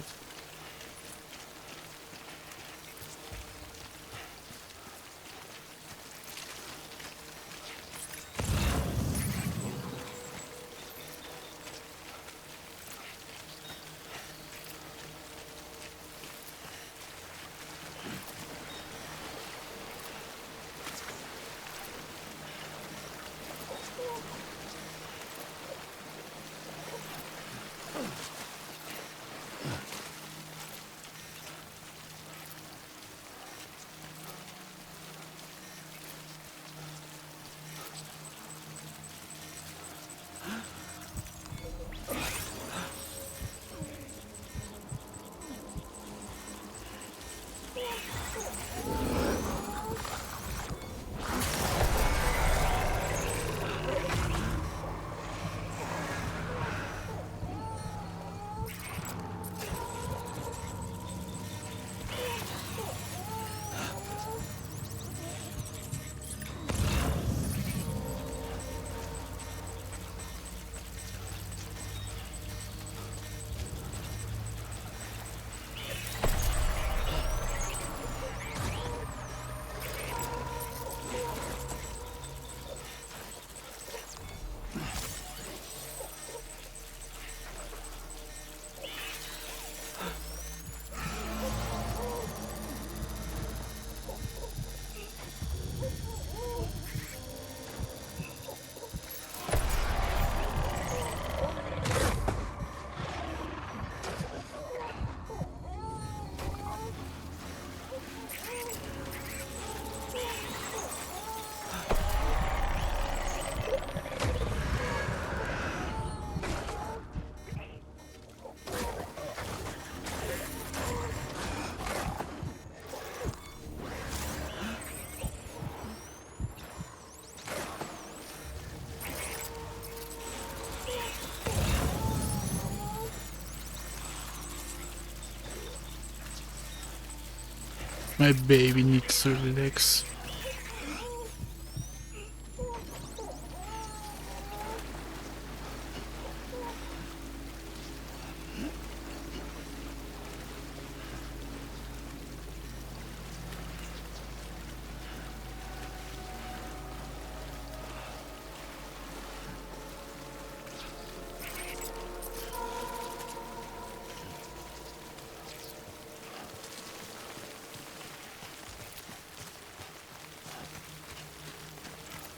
My baby needs to relax.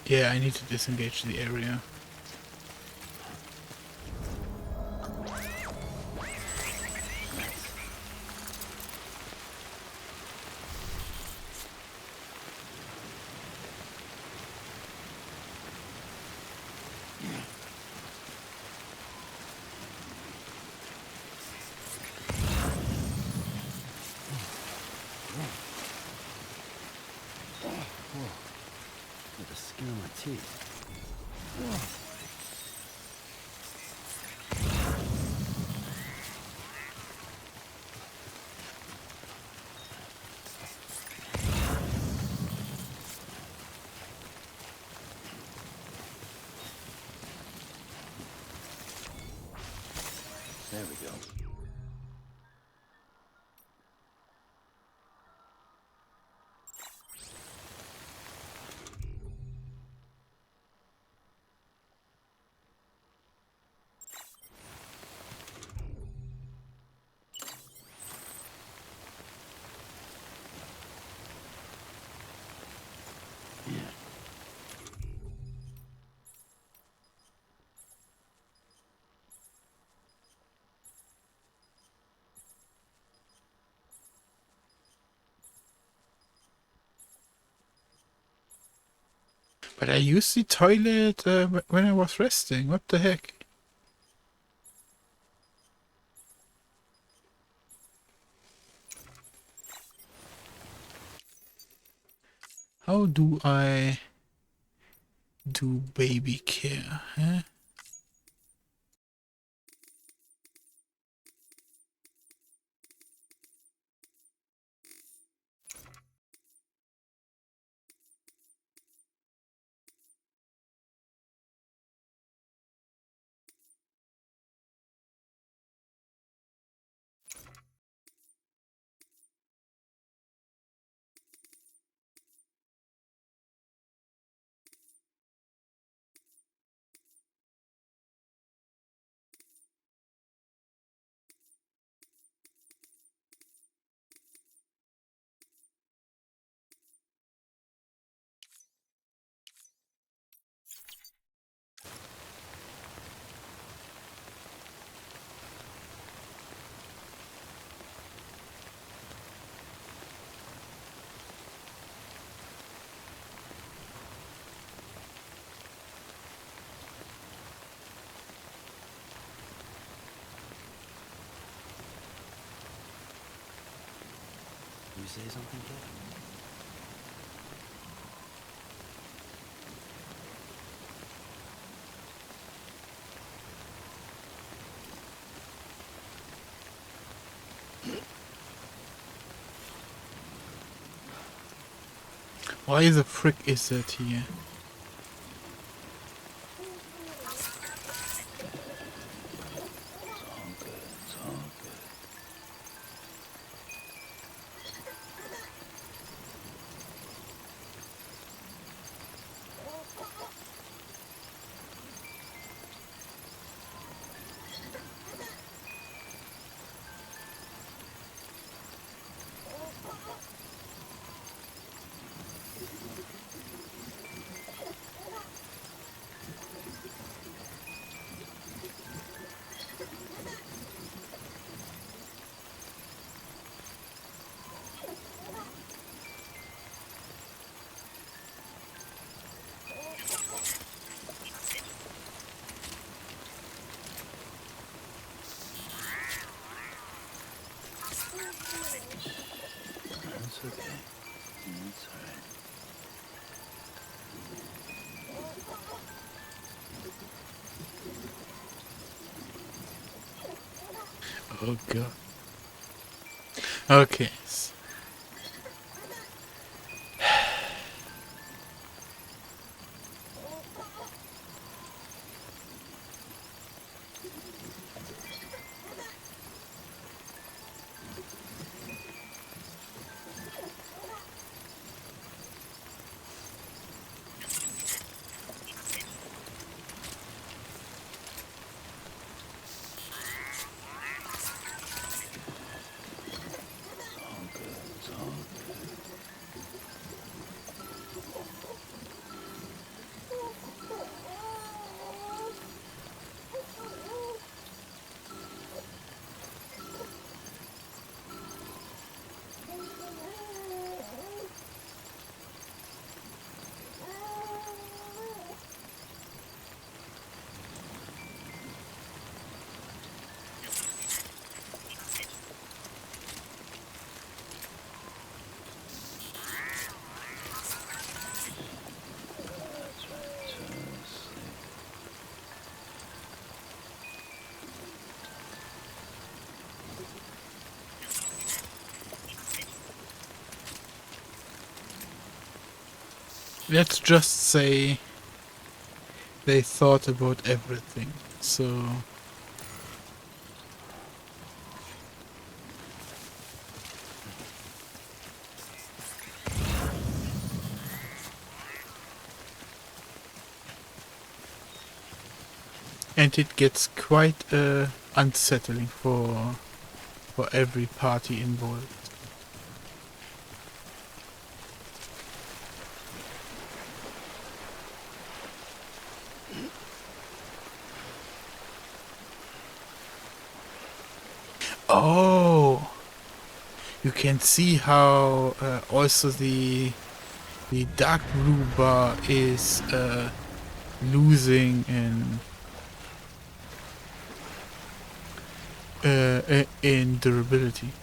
Yeah, I need to disengage the area. With the skin on my teeth. There we go. But I used the toilet when I was resting. What the heck? How do I do baby care? Huh? You say something, kid? Why the frick is that here? That's okay. That's alright. Oh god. Okay. Let's just say they thought about everything. So and it gets quite unsettling for every party involved. Oh, you can see how also the dark blue bar is losing in durability.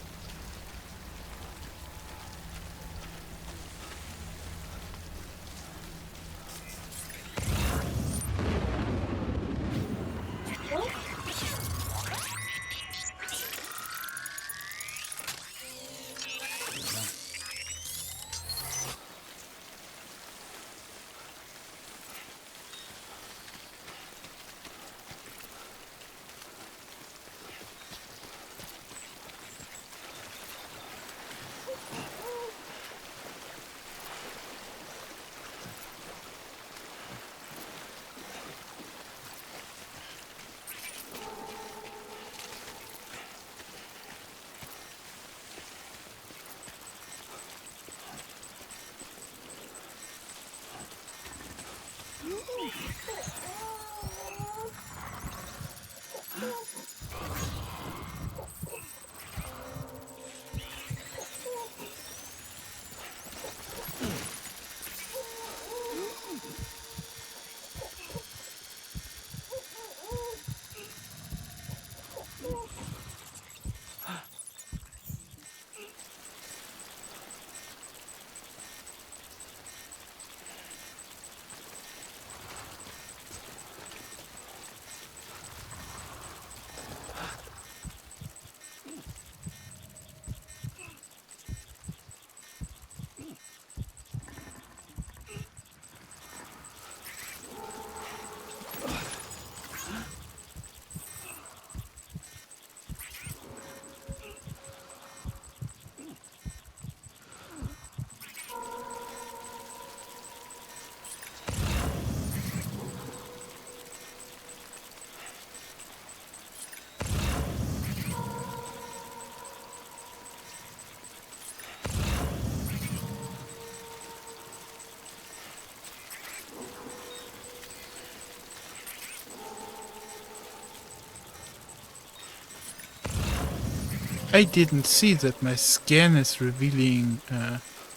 I didn't see that my scan is revealing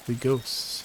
the ghosts.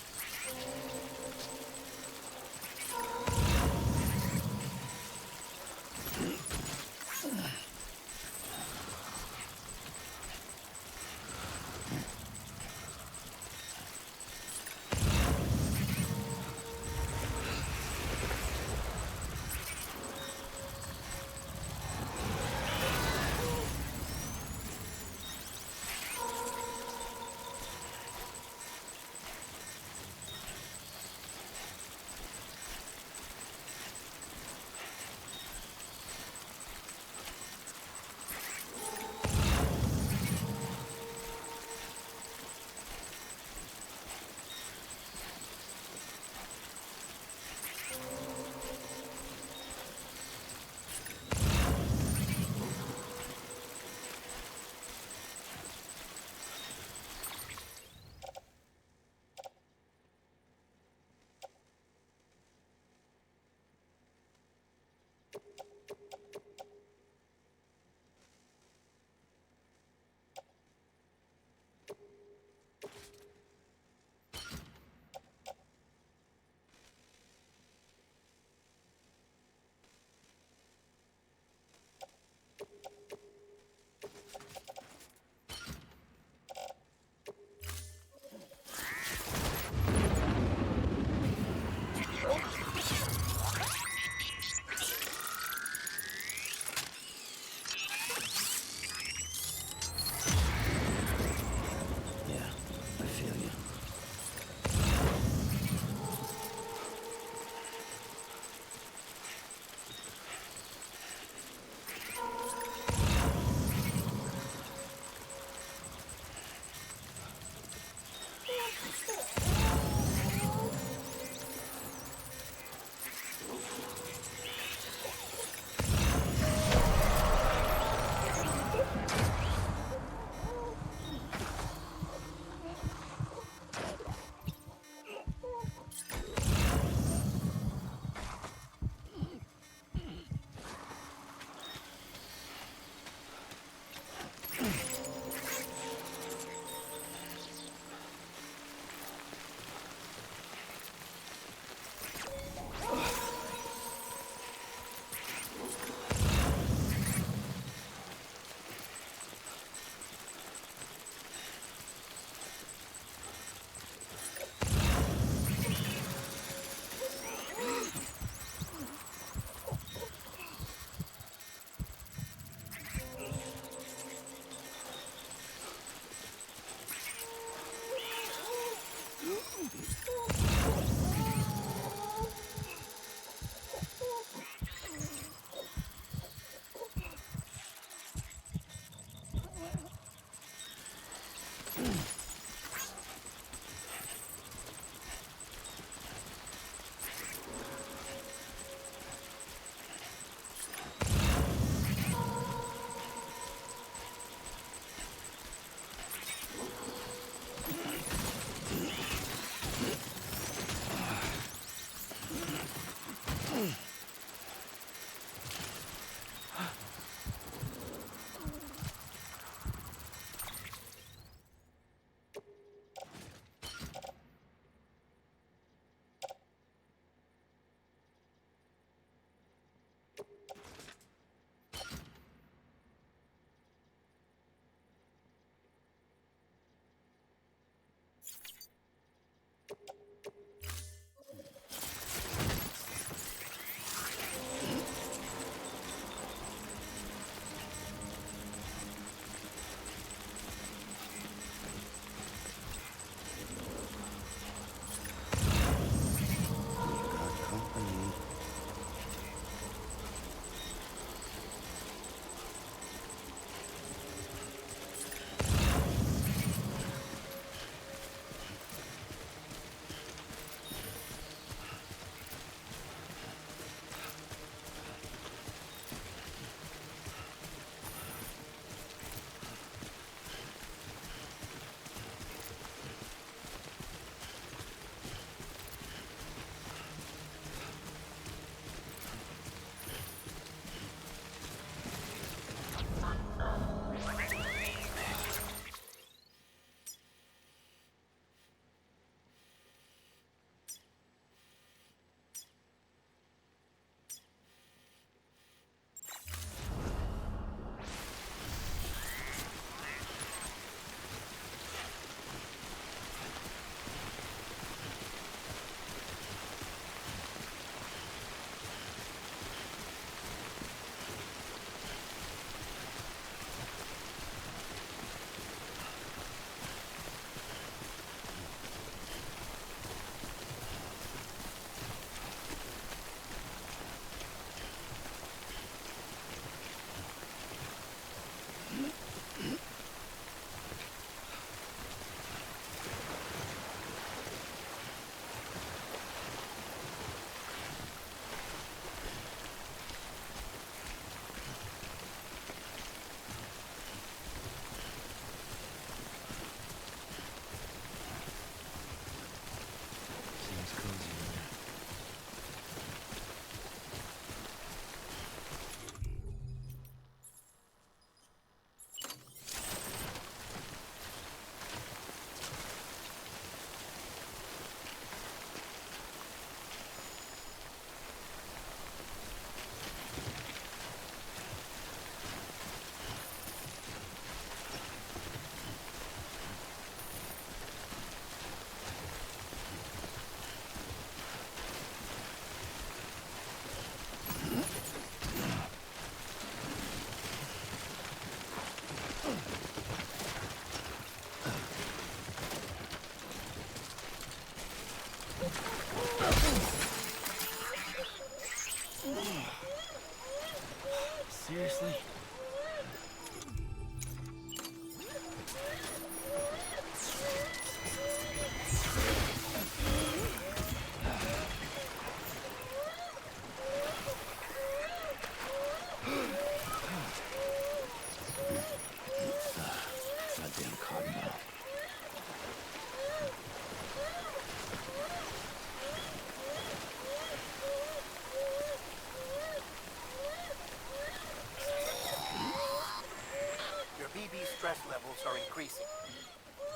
levels are increasing.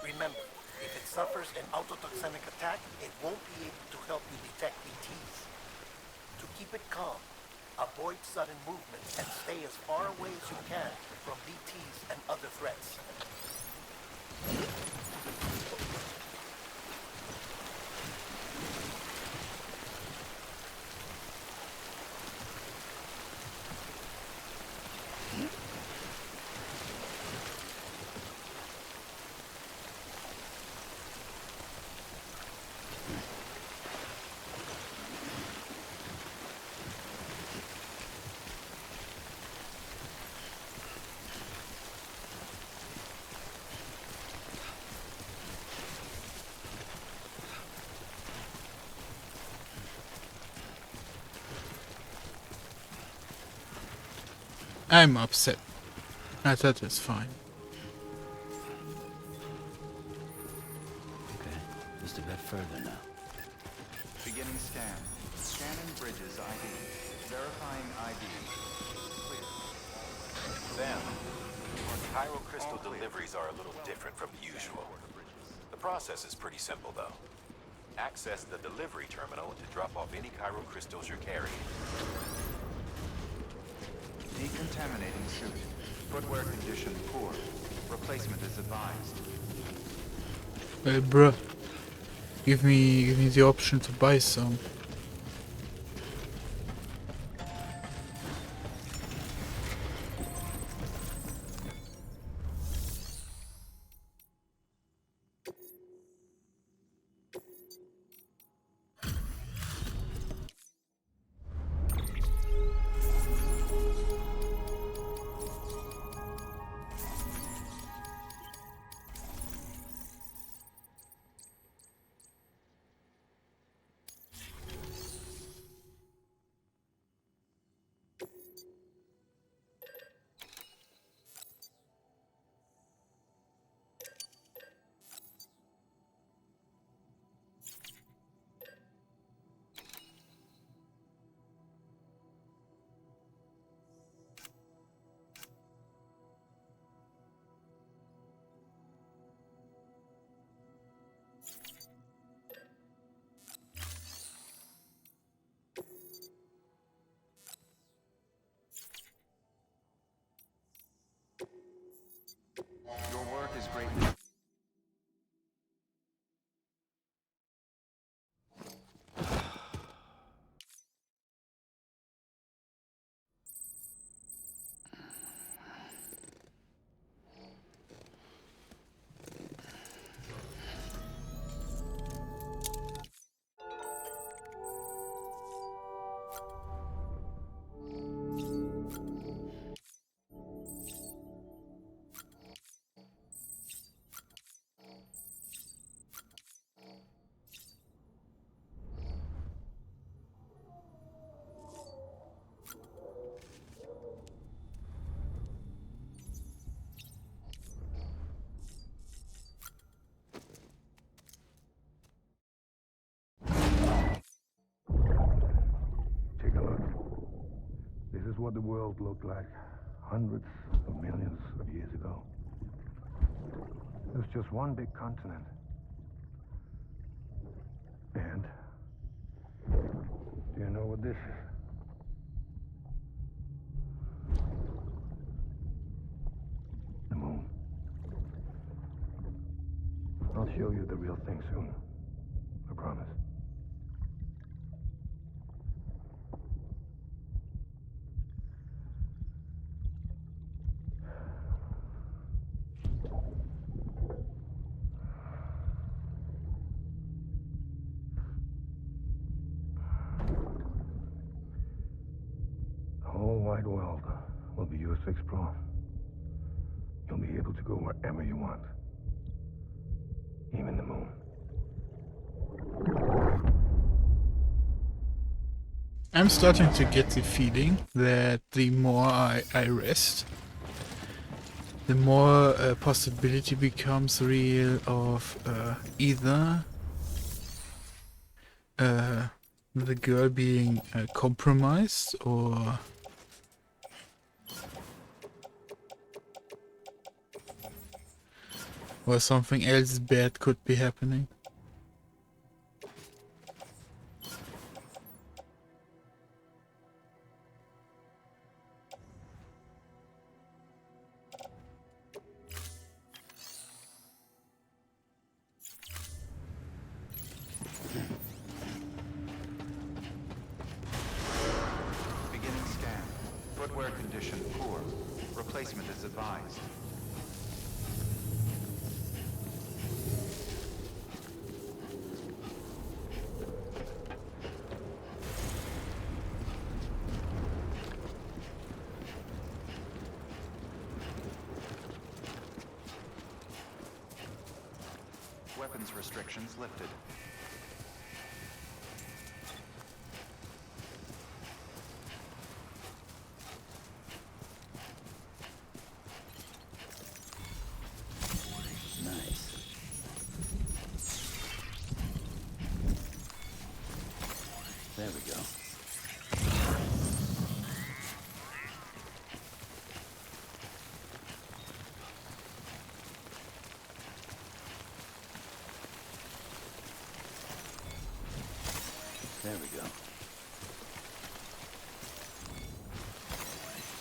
Remember, if it suffers an autotoxemic attack, it won't be able to help you detect BTs. To keep it calm, avoid sudden movement and stay as far away as you can from BTs and other threats. I'm upset. I thought it's fine. Okay, just a bit further now. Beginning scan. Scanning bridges ID. Verifying ID. Clear. Sam, our Cairo crystal deliveries are a little different from the usual. The process is pretty simple, though. Access the delivery terminal to drop off any Cairo crystals you're carrying. Decontaminating suit. Footwear condition poor. Replacement is advised. Well, bruh, give me the option to buy some. Your work is greatly... Take a look. This is what the world looked like hundreds of millions of years ago. It was just one big continent. And do you know what this is? The moon. I'll show you the real thing soon. I promise. The whole wide world will be yours to explore. You'll be able to go wherever you want. Even the moon. I'm starting to get the feeling that the more I rest, the more possibility becomes real of either the girl being compromised or or something else bad could be happening. Beginning scan. Footwear condition poor. Replacement is advised. Weapons restrictions lifted. Nice. There we go. There we go.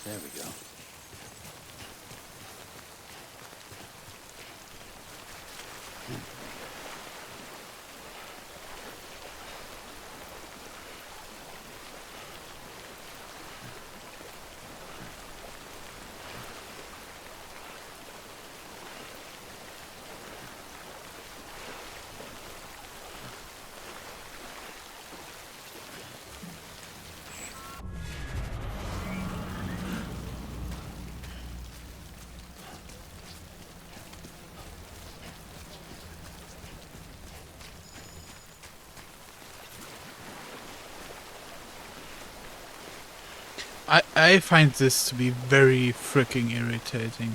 There we go. I find this to be very freaking irritating.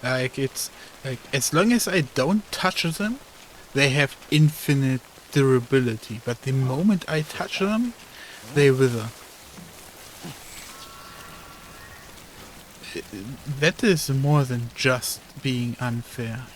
Like, it's like, as long as I don't touch them, they have infinite durability, but the moment I touch them, they wither. That is more than just being unfair.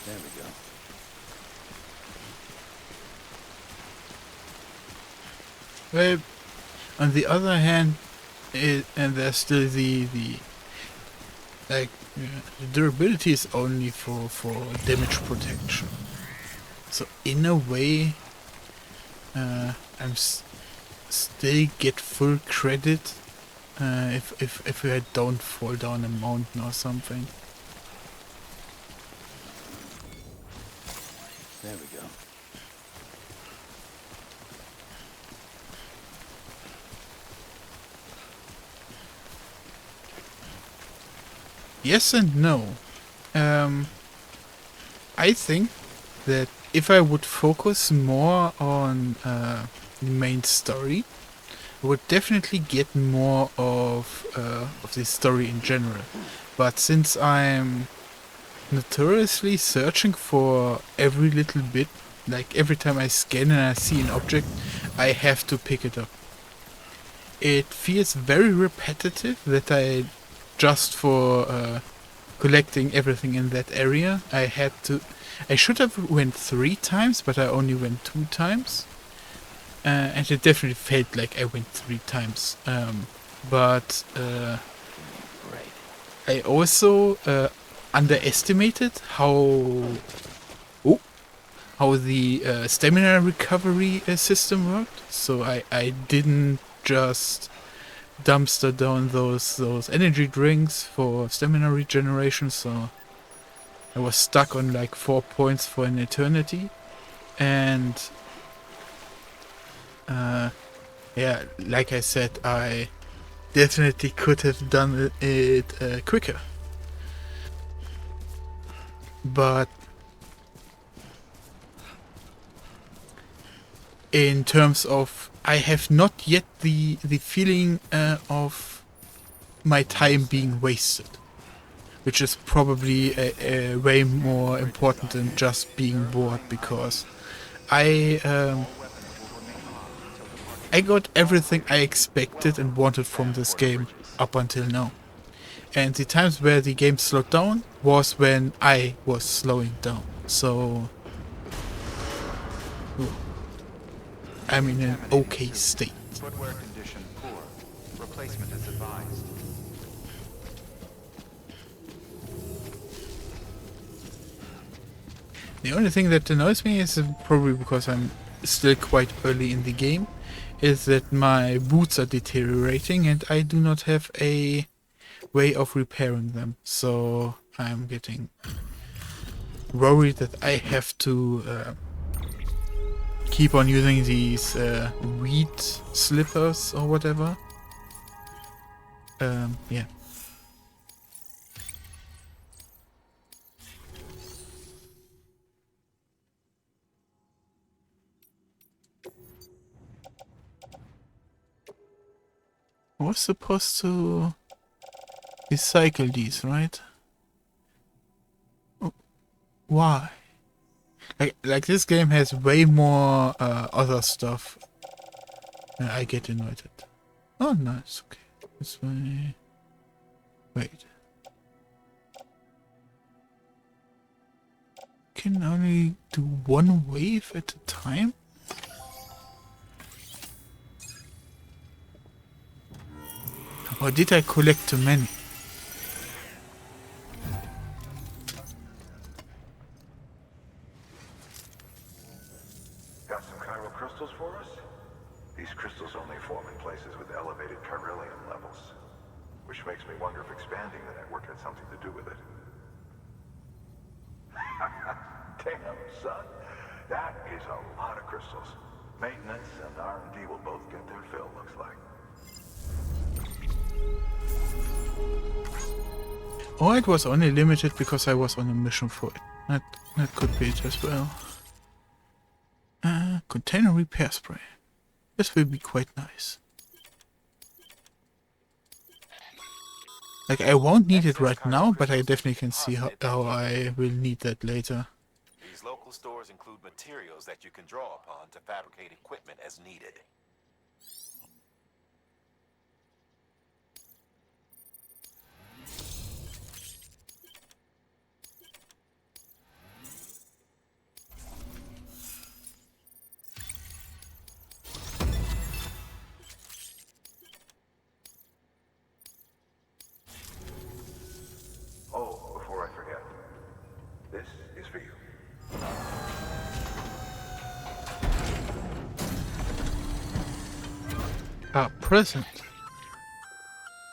There we go. Well, on the other hand, and there's still the like the durability is only for damage protection. So in a way, I'm still get full credit if I don't fall down a mountain or something. There we go. yes and no. I think that if I would focus more on the main story, I would definitely get more of the story in general. But since I'm notoriously searching for every little bit, like every time I scan and I see an object, I have to pick it up. It feels very repetitive that I just for collecting everything in that area, I should have went 3 times, but I only went 2 times. And it definitely felt like I went 3 times. But I also underestimated how the stamina recovery system worked. So I didn't just dumpster down those energy drinks for stamina regeneration, so I was stuck on like 4 points for an eternity. And yeah, like I said, I definitely could have done it quicker. But in terms of, I have not yet the feeling of my time being wasted, which is probably a way more important than just being bored, because I got everything I expected and wanted from this game up until now. And the times where the game slowed down was when I was slowing down. So I'm in an okay state. Footwear condition poor. Replacement is advised. The only thing that annoys me is probably because I'm still quite early in the game, is that my boots are deteriorating and I do not have a way of repairing them. So I'm getting worried that I have to keep on using these wheat slippers or whatever. Yeah. I was supposed to recycle these, right? Why? Like this game has way more other stuff. I get annoyed at. Oh, nice. Okay. This way. Wait. Can only do one wave at a time? Or did I collect too many? Got some chiral crystals for us? These crystals only form in places with elevated chiralium levels, which makes me wonder if expanding the network had something to do with it. Damn, son. That is a lot of crystals. Maintenance and R&D will both get their fill, looks like. Or it was only limited because I was on a mission for it. That could be it as well. Container repair spray. This will be quite nice. Like, I won't need it right now, but I definitely can see how I will need that later. These local stores include materials that you can draw upon to fabricate equipment as needed. Oh, before I forget. This is for you. Ah, present.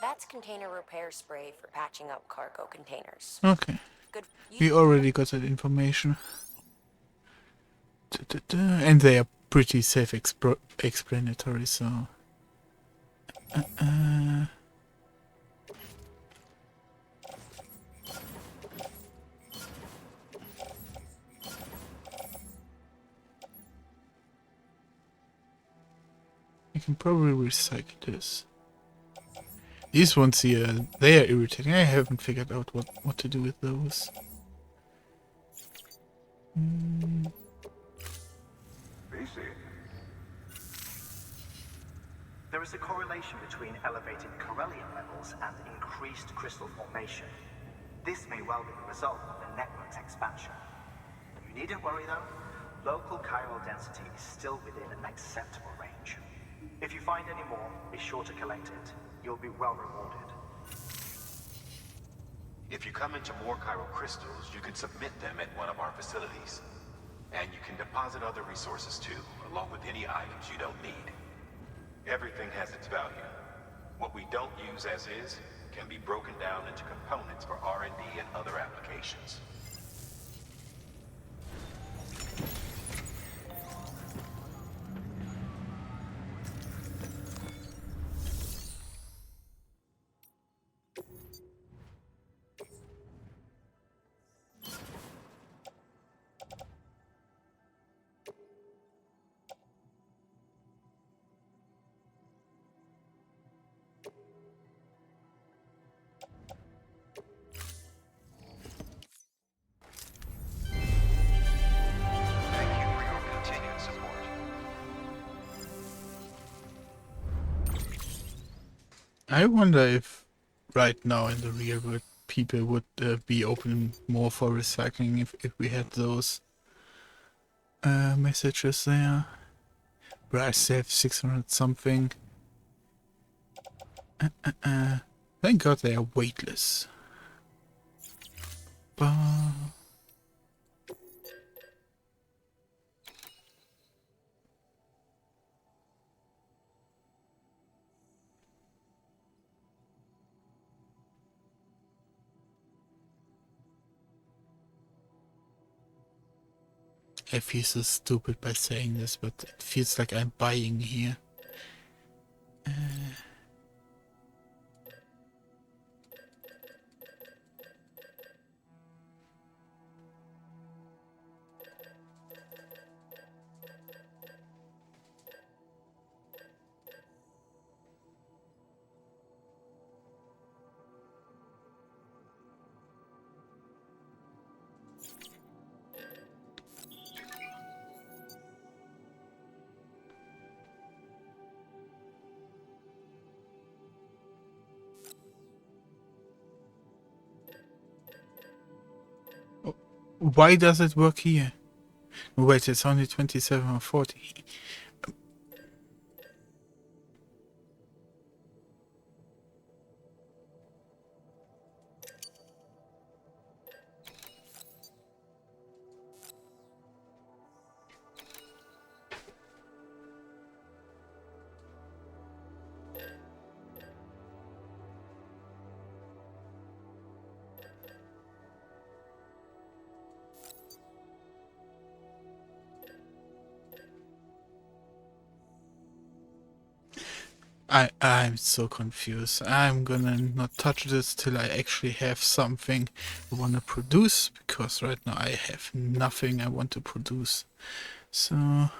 That's container repair spray for patching up cargo containers. Okay. Good. We already got that information. And they are pretty self-explanatory, so... I can probably recycle this. These ones here, they are irritating. I haven't figured out what to do with those. There is a correlation between elevated Corellium levels and increased crystal formation. This may well be the result of the network's expansion. You needn't worry though. Local chiral density is still within an acceptable range. If you find any more, be sure to collect it. You'll be well rewarded. If you come into more chiral crystals, you can submit them at one of our facilities. And you can deposit other resources too, along with any items you don't need. Everything has its value. What we don't use as is can be broken down into components for R&D and other applications. I wonder if right now in the real world people would be open more for recycling if we had those messages there. Where I saved 600 something. Thank God they are weightless. I feel so stupid by saying this, but it feels like I'm buying here. Why does it work here? Wait, it's only 27 or 40. I'm so confused. I'm gonna not touch this till I actually have something I wanna produce, because right now I have nothing I want to produce. So,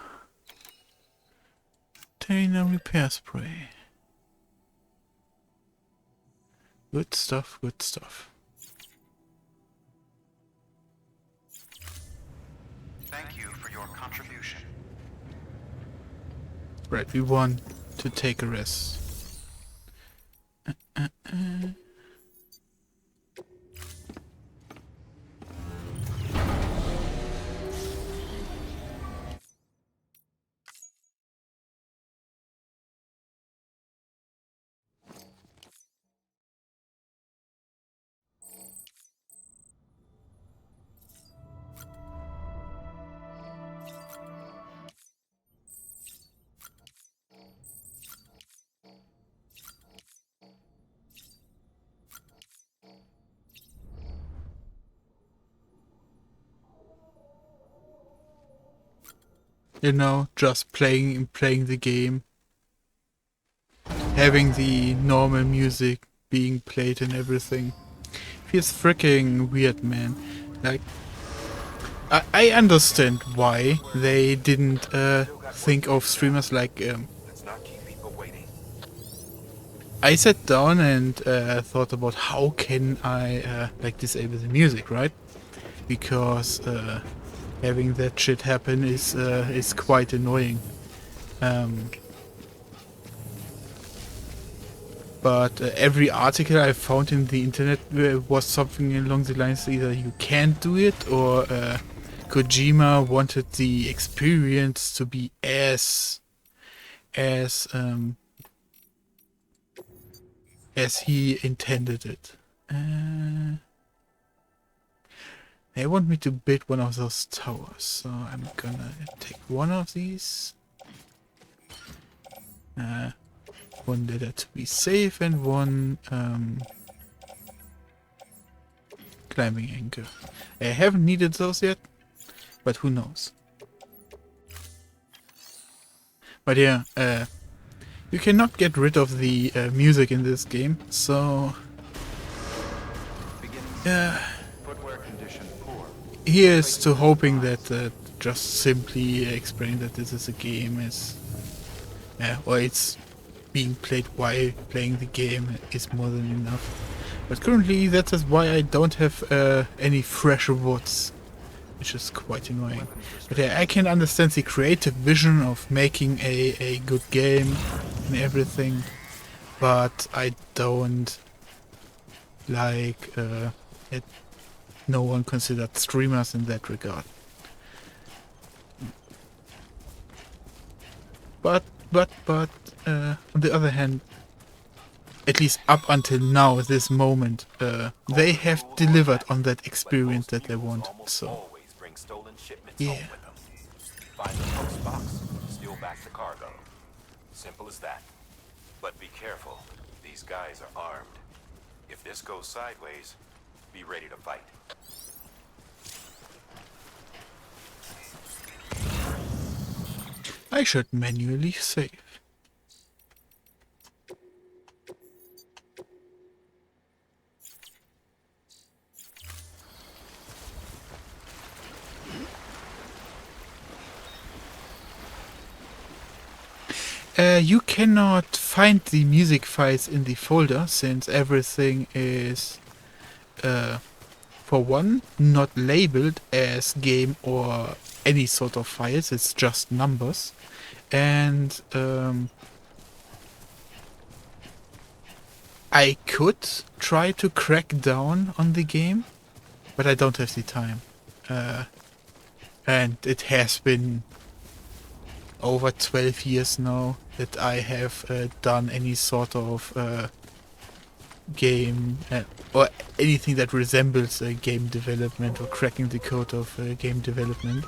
container repair spray. Good stuff, good stuff. Thank you for your contribution. Right, we want to take a rest. You know, just playing the game. Having the normal music being played and everything. Feels freaking weird, man. Like, I understand why they didn't think of streamers like awaiting. I sat down and thought about how can I like disable the music, right? Because having that shit happen is quite annoying. But every article I found in the internet was something along the lines either you can't do it or Kojima wanted the experience to be as he intended it. They want me to build one of those towers, so I'm gonna take one of these. One ladder to be safe and one climbing anchor. I haven't needed those yet, but who knows. But yeah, you cannot get rid of the music in this game, so Footwear condition poor. here's to hoping that just simply explain that this is a game or it's being played while playing the game is more than enough. But currently that is why I don't have any fresh VODs, which is quite annoying. But yeah, I can understand the creative vision of making a good game and everything, but I don't like it. No one considered streamers in that regard. But on the other hand, at least up until now, this moment, they have delivered on that experience that they wanted. So yeah. Find the post box, steal back the cargo. Simple as that. But be careful. These guys are armed. If this goes sideways, be ready to fight. I should manually save. You cannot find the music files in the folder since everything is, for one, not labeled as game or any sort of files, it's just numbers. And I could try to crack down on the game, but I don't have the time. And it has been over 12 years now that I have done any sort of game or anything that resembles game development or cracking the code of game development.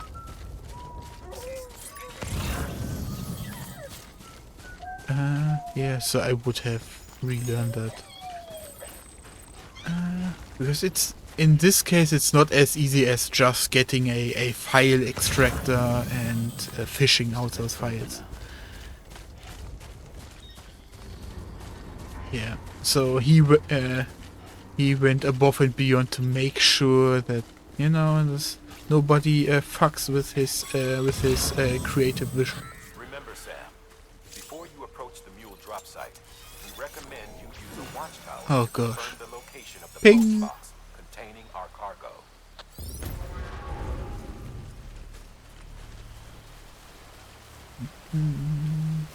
Yeah, so I would have relearned that. Because it's in this case it's not as easy as just getting a file extractor and fishing out those files. Yeah, so he went above and beyond to make sure that, you know, nobody fucks with his creative vision. Remember, Sam, before you approach the mule drop site, we recommend you use a watchtower Oh to gosh. confirm the location of the Ping. post box containing our cargo.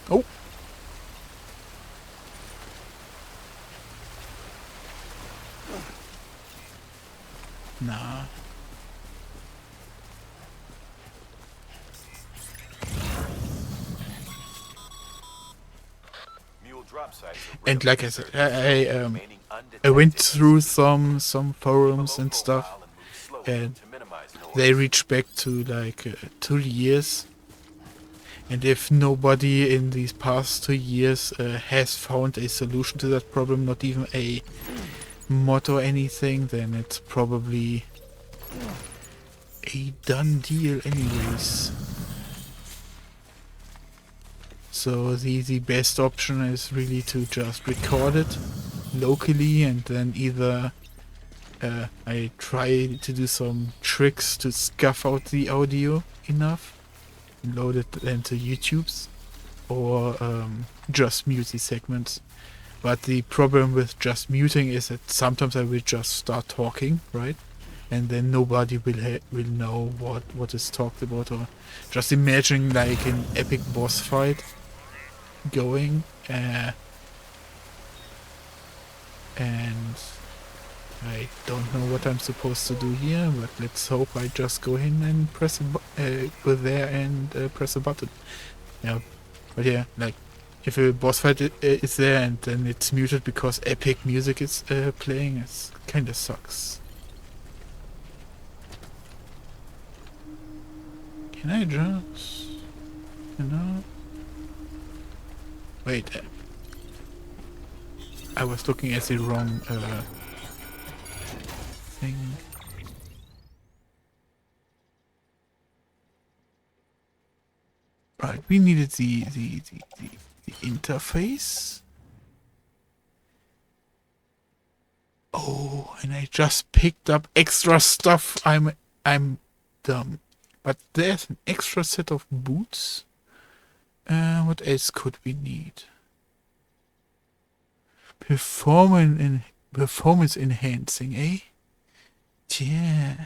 Oh. Nah. Mule drop sites are And like I said, I remaining went through some forums and stuff, and they reach back to like 2 years. And if nobody in these past 2 years has found a solution to that problem, not even a mod or anything, then it's probably a done deal anyways. So the best option is really to just record it locally, and then either I try to do some tricks to scuff out the audio enough, load it into YouTube's, or just mute these segments. But the problem with just muting is that sometimes I will just start talking, right? And then nobody will know what is talked about. Or just imagine like an epic boss fight going, and I don't know what I'm supposed to do here, but let's hope I just go in and go there and press a button. Yeah, but yeah, like if a boss fight is there and then it's muted because epic music is playing, it kind of sucks. Can I just, wait, I was looking at the wrong thing. Right, we needed the interface. Oh, and I just picked up extra stuff. I'm dumb. But there's an extra set of boots. What else could we need? Performance enhancing, eh? Yeah.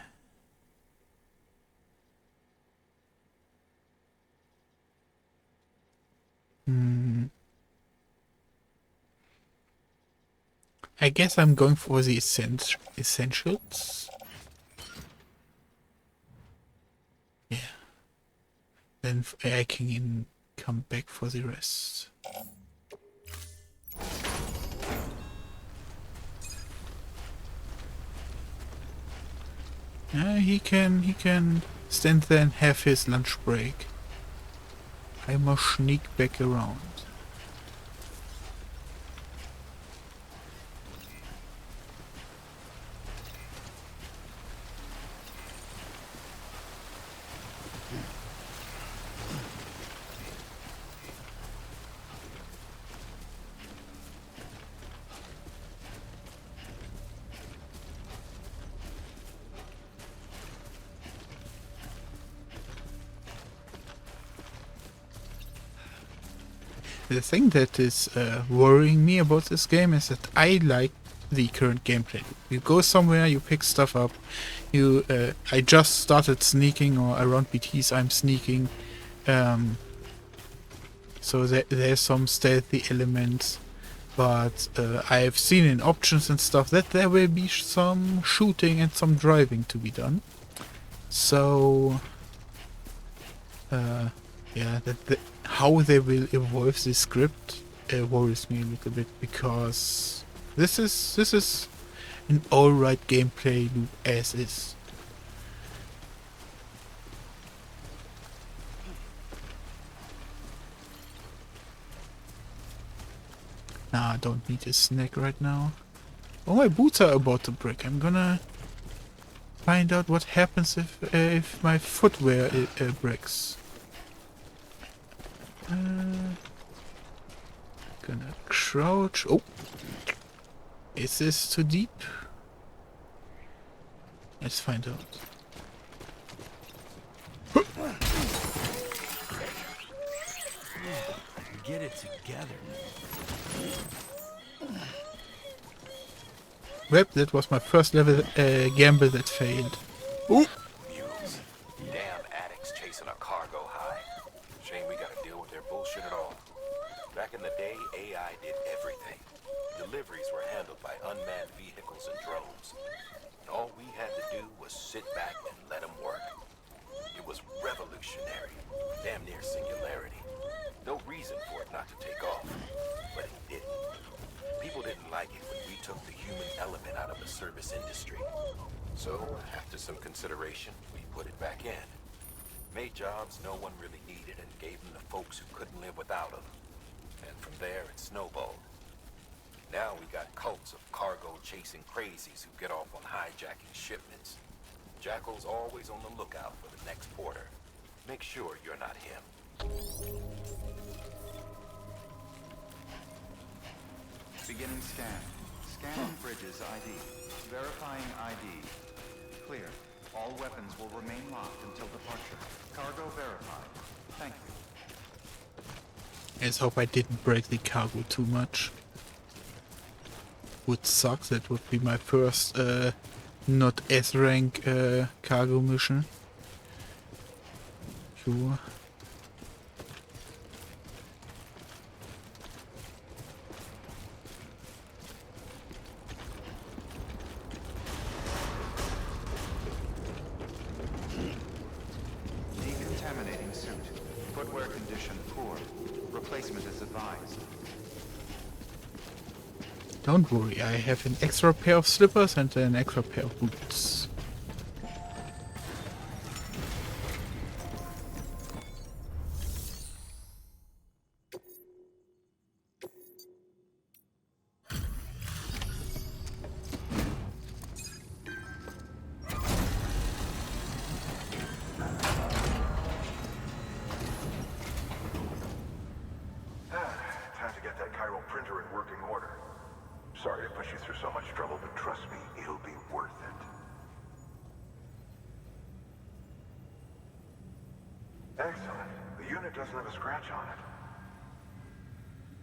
I guess I'm going for the essentials. Yeah. Then I can come back for the rest. He can stand there and have his lunch break. I must sneak back around. The thing that is worrying me about this game is that I like the current gameplay. You go somewhere, you pick stuff up. I just started sneaking, or around BTs I'm sneaking. So there's some stealthy elements. But I've seen in options and stuff that there will be some shooting and some driving to be done. So yeah, how they will evolve the script worries me a little bit, because this is an alright gameplay loop as is. Nah, I don't need a snack right now. Oh, my boots are about to break. I'm gonna find out what happens if my footwear breaks. Gonna crouch. Oh, is this too deep? Let's find out. Get it together. Well, that was my first level gamble that failed. Ooh. Mules. Damn addicts chasing a cargo high. Shame we gotta deal with their bullshit at all. Back in the day, AI did everything. Deliveries were handled by unmanned vehicles and drones. And all we had to do was sit back and let them work. It was revolutionary. Damn near singularity. No reason for it not to take off. But it didn't. People didn't like it when we took the human element out of the service industry. So, after some consideration, we put it back in. Made jobs no one really needed and gave them to folks who couldn't live without them. And from there, it snowballed. Now we got cults of cargo-chasing crazies who get off on hijacking shipments. Jackal's always on the lookout for the next porter. Make sure you're not him. Beginning scan. Scanning bridges ID. Verifying ID. Clear. All weapons will remain locked until departure. Cargo verified. Thank you. Let's hope I didn't break the cargo too much. Would suck. That would be my first not S-rank cargo mission. Sure. Decontaminating suit. Footwear condition poor. Replacement is advised. Don't worry, I have an extra pair of slippers and an extra pair of boots. Time to get that chiral printer in working order. Sorry to put you through so much trouble, but trust me, it'll be worth it. Excellent. The unit doesn't have a scratch on it.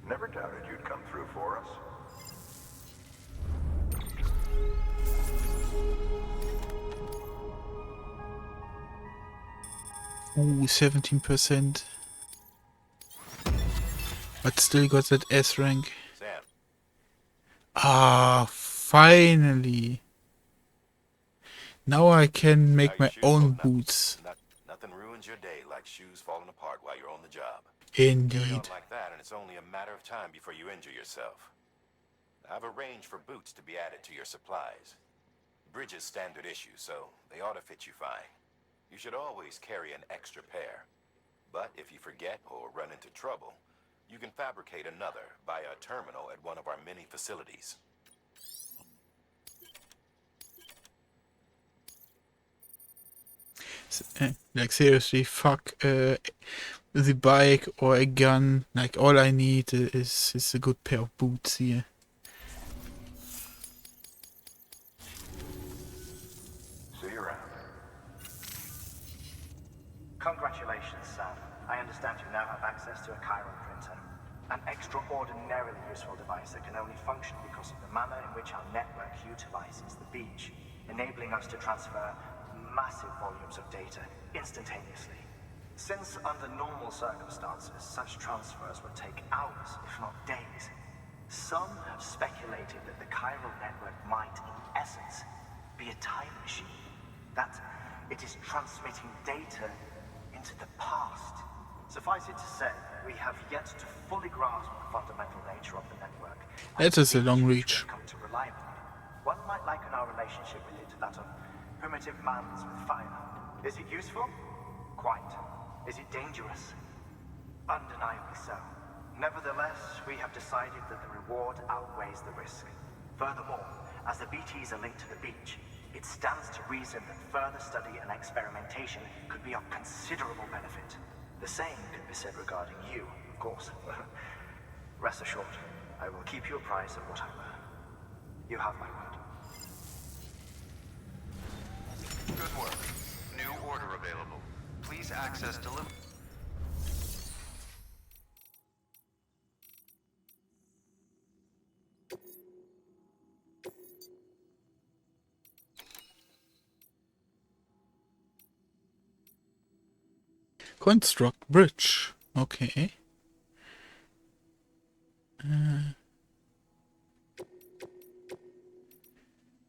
Never doubted you'd come through for us. Ooh, 17%. But still got that S rank. Sam. Ah, finally. Now I can make my own boots. Nothing ruins your day like shoes falling apart while you're on the job. Indeed. Carry on like that, and it's only a matter of time before you injure yourself. I've arranged for boots to be added to your supplies. Bridges standard issue, so they ought to fit you fine. You should always carry an extra pair. But if you forget or run into trouble, you can fabricate another by a terminal at one of our many facilities. Like seriously, fuck the bike or a gun. Like all I need is a good pair of boots here. See you around. Congratulations, Sam. I understand you now have access to a chiral printer. An extraordinarily useful device that can only function because of the manner in which our network utilizes the beach, enabling us to transfer massive volumes of data instantaneously. Since under normal circumstances, such transfers would take hours, if not days, some have speculated that the chiral network might, in essence, be a time machine. That it is transmitting data into the past. Suffice it to say, we have yet to fully grasp the fundamental nature of the network. That is a long reach. Come to rely upon. One might liken our relationship with it to that of primitive mans with fire. Is it useful? Quite. Is it dangerous? Undeniably so. Nevertheless, we have decided that the reward outweighs the risk. Furthermore, as the BTs are linked to the beach, it stands to reason that further study and experimentation could be of considerable benefit. The same could be said regarding you, of course. Rest assured, I will keep you apprised of what I learn. You have my word. Good work. New order available. Please access delivery. Construct bridge. Okay.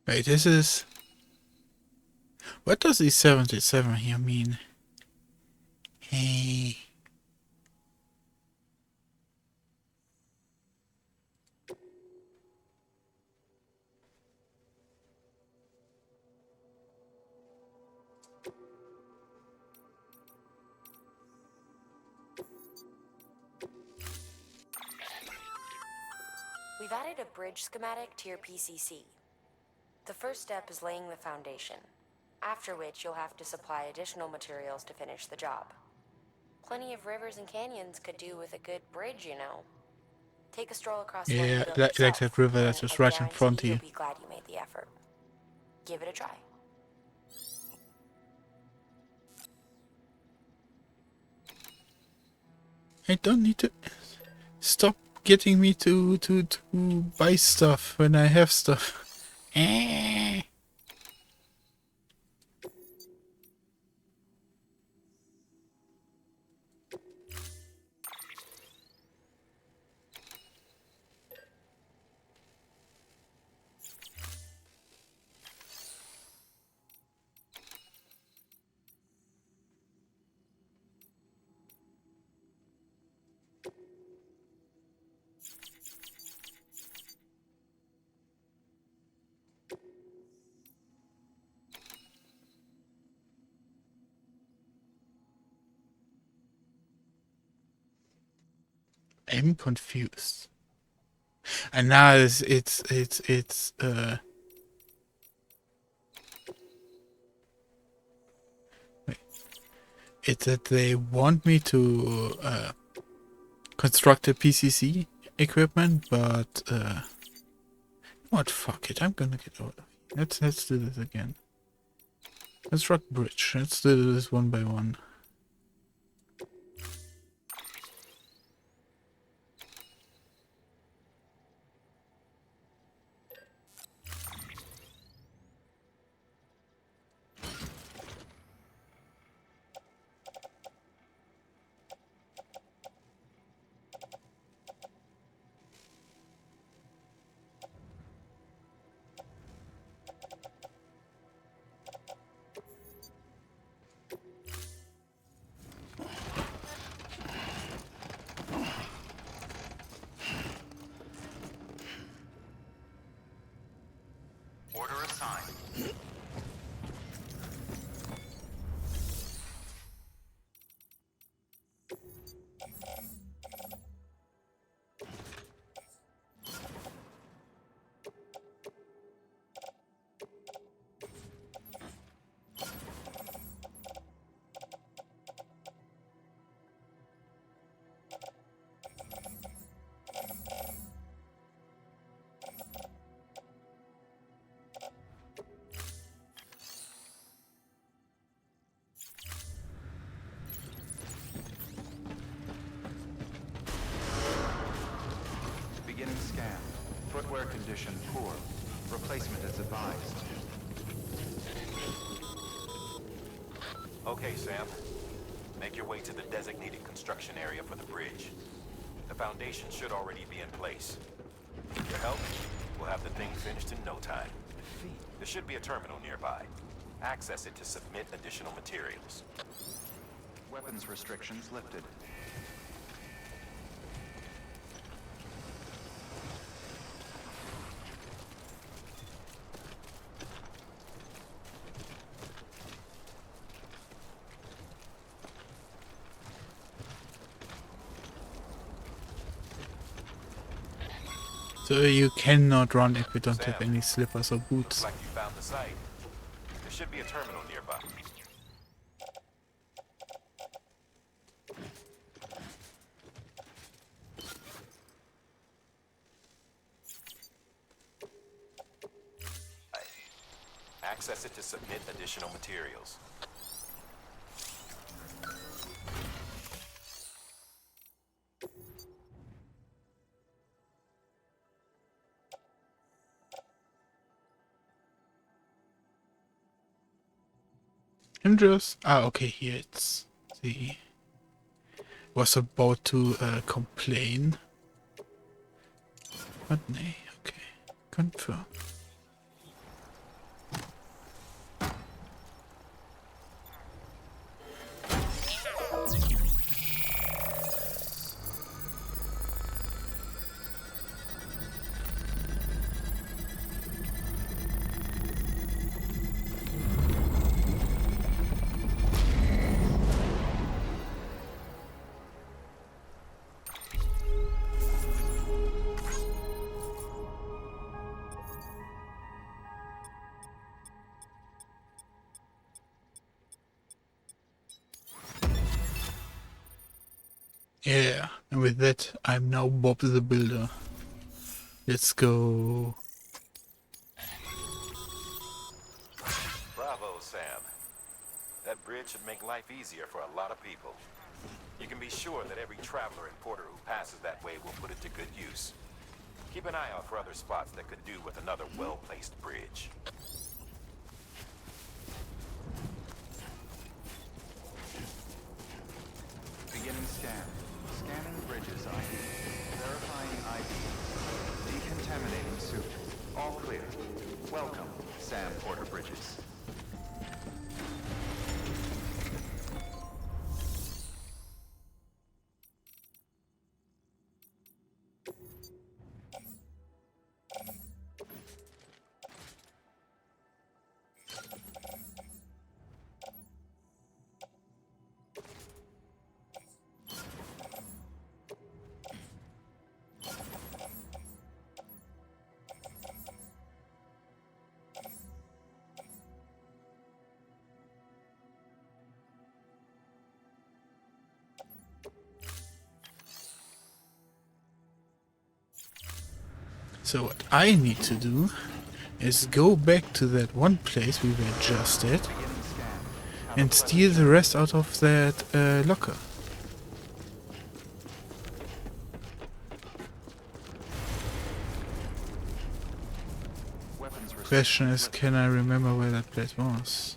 Wait, this is... What does E77 here mean? Hey. We've added a bridge schematic to your PCC. The first step is laying the foundation, after which you'll have to supply additional materials to finish the job. Plenty of rivers and canyons could do with a good bridge, you know. Take a stroll across one Yeah, you built like yourself, that river and that's just I right in front guarantee here. you'll be glad you made the effort. Give it a try. I don't need to... Stop getting me to buy stuff when I have stuff. Eh. I'm confused. And now it's that they want me to construct a PCC equipment, but what? Fuck it, I'm gonna get out of here. Let's do this again. Construct bridge. Let's do this one by one. Order assigned. Beginning scan. Footwear condition poor. Replacement is advised. Okay, Sam. Make your way to the designated construction area for the bridge. The foundation should already be in place. With your help, we'll have the thing finished in no time. There should be a terminal nearby. Access it to submit additional materials. Weapons restrictions lifted. So you cannot run if you don't Sam, have any slippers or boots. looks like you found the site. There should be a terminal nearby. Access it to submit additional materials. I'm just... okay, here it's... the... Was about to complain. But nay, okay. Confirm. Yeah, and with that, I'm now Bob the Builder. Let's go. Bravo, Sam. That bridge should make life easier for a lot of people. You can be sure that every traveler and porter who passes that way will put it to good use. Keep an eye out for other spots that could do with another well-placed bridge. Beginning scan. Scanning bridges ID. Verifying ID. Decontaminating suit. All clear. Welcome, Sam Porter Bridges. So what I need to do is go back to that one place we were just at and steal the rest out of that locker. Question is, can I remember where that place was?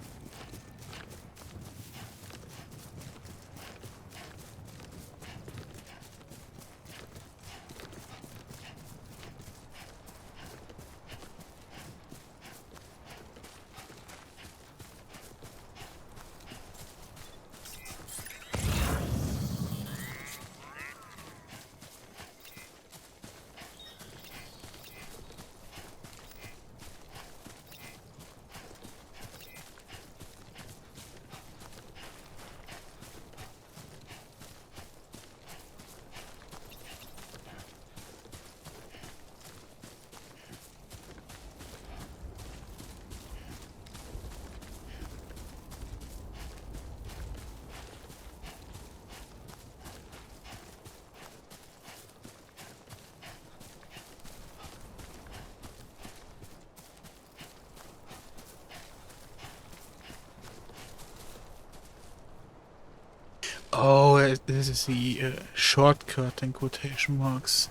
Oh, this is the shortcut in quotation marks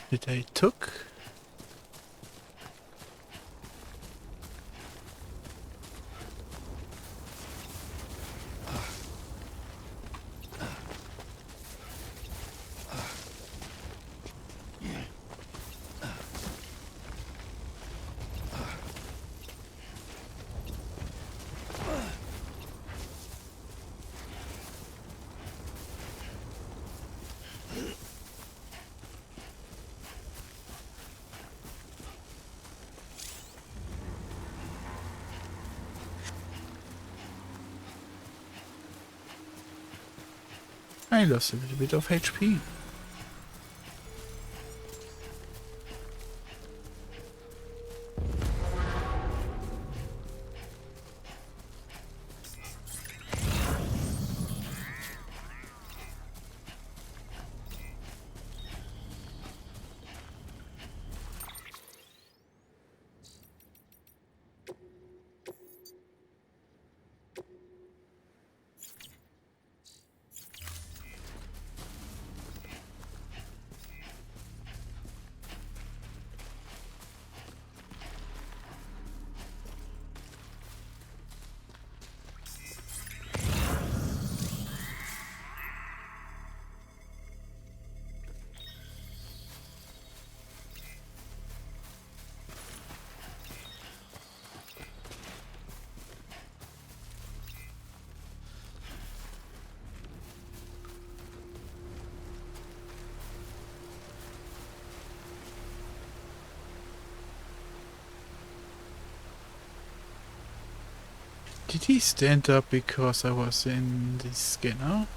that I took. I lost a little bit of HP. Did he stand up because I was in the scanner?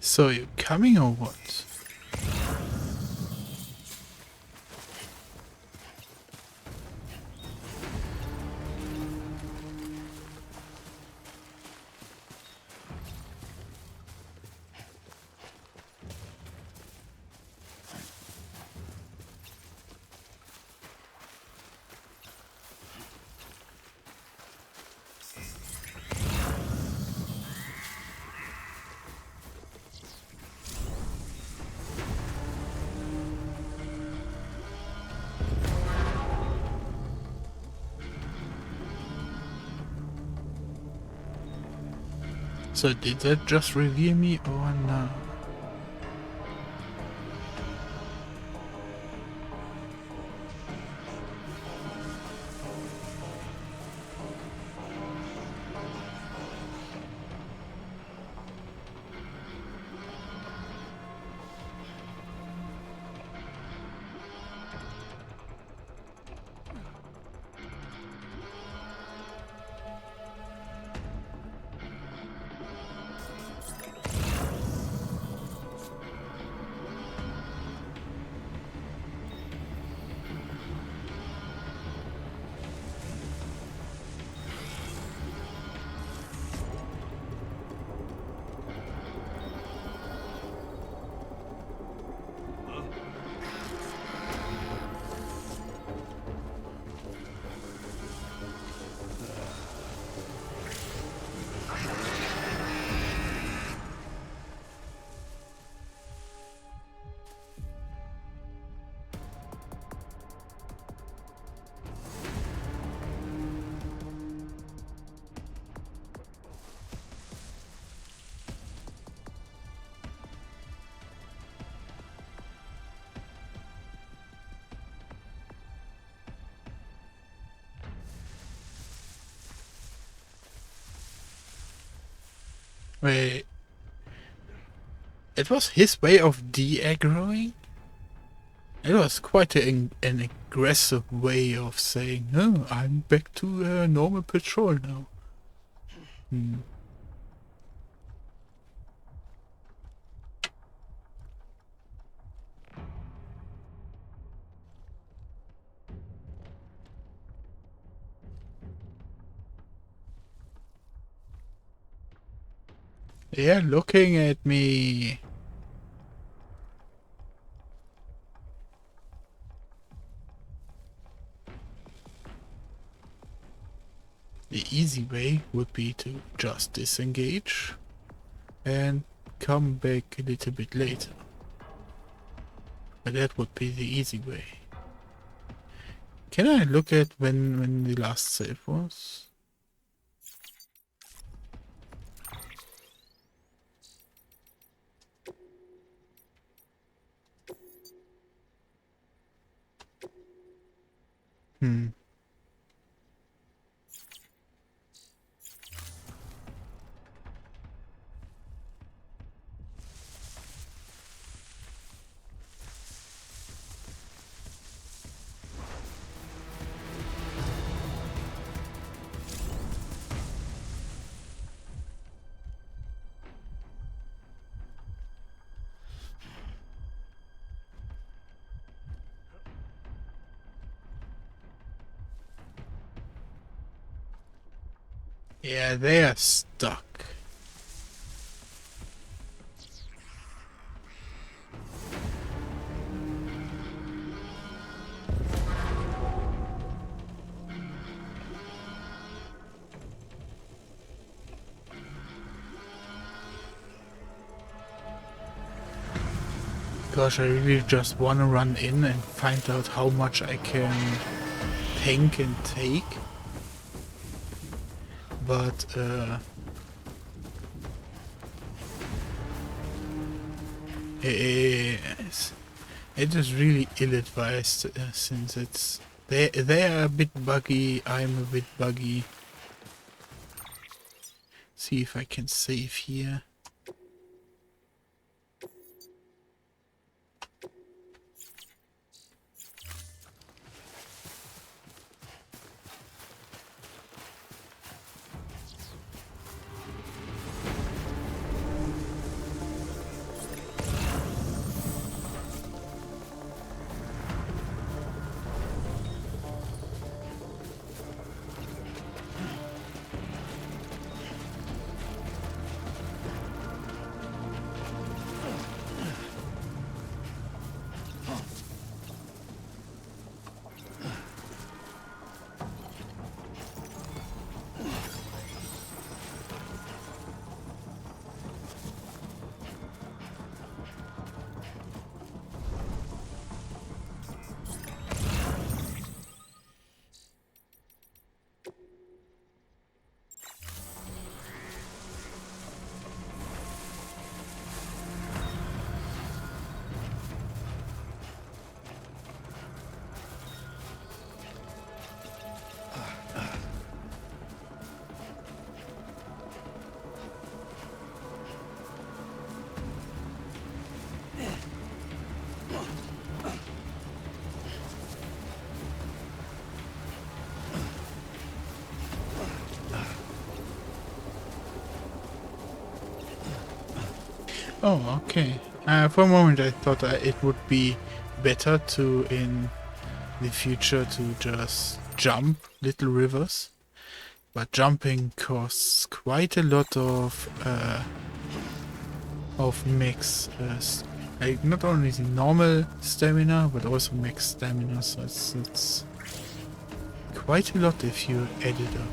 So you coming or what? So did that just reveal me or no? Wait, it was his way of de-aggroing? It was quite an aggressive way of saying, "Oh, I'm back to normal patrol now." They're looking at me. The easy way would be to just disengage and come back a little bit later. But that would be the easy way. Can I look at when the last save was? Yeah, they are stuck. Gosh, I really just want to run in and find out how much I can tank and take. But, it is really ill-advised since it's they are a bit buggy, I'm a bit buggy. See if I can save here. Oh, okay. For a moment I thought it would be better to, in the future, to just jump little rivers. But jumping costs quite a lot of max, like not only the normal stamina, but also max stamina, so it's quite a lot if you add it up.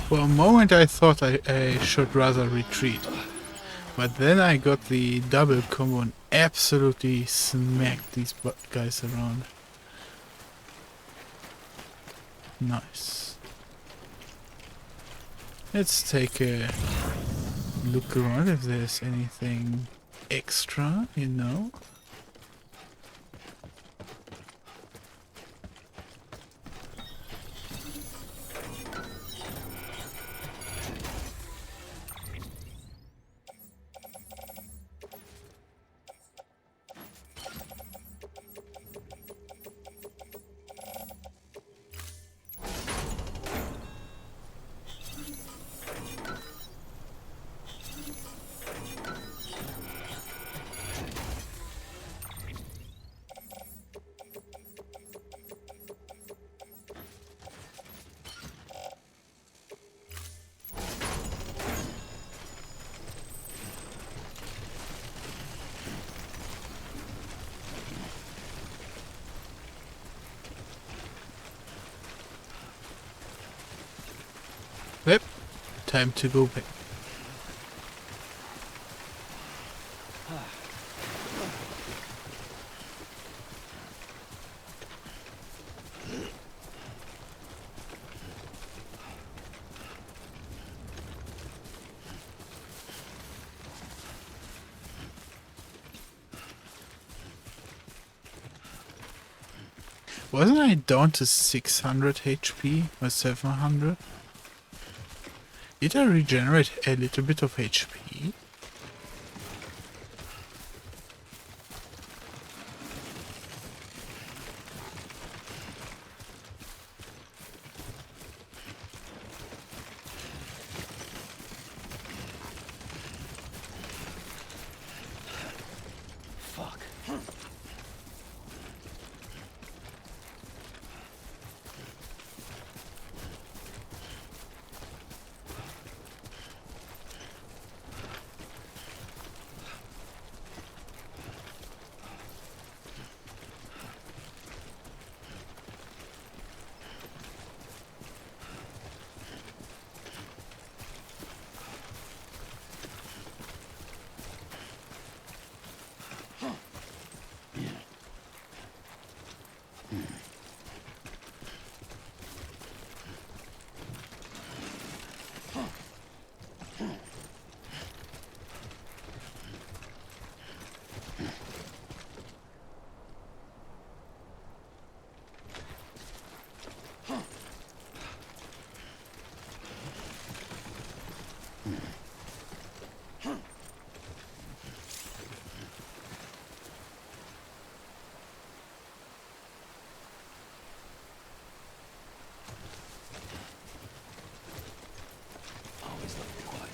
For a moment I thought I should rather retreat, but then I got the double combo and absolutely smacked these guys around. Nice. Let's take a look around if there's anything extra, you know. Yep, time to go back. Wasn't I down to 600 HP or 700? Did I regenerate a little bit of HP? Fuck. Always love it quiet.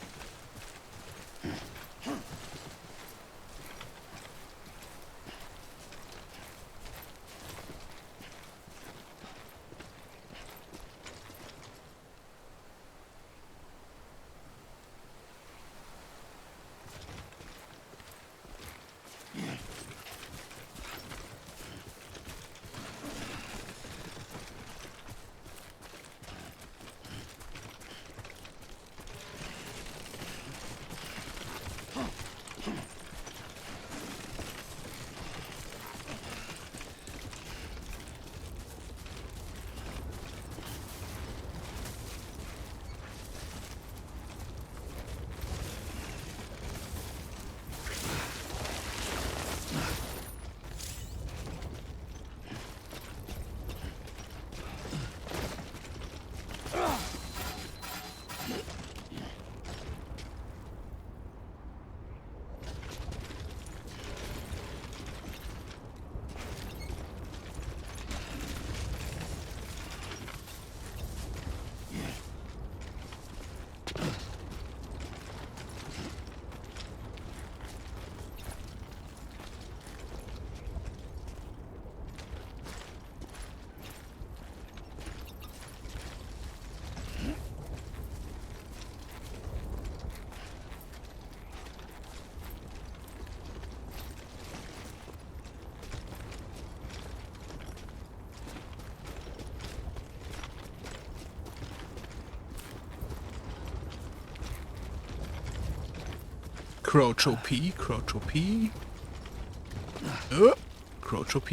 Crouch OP, Crouch OP. Crouch OP.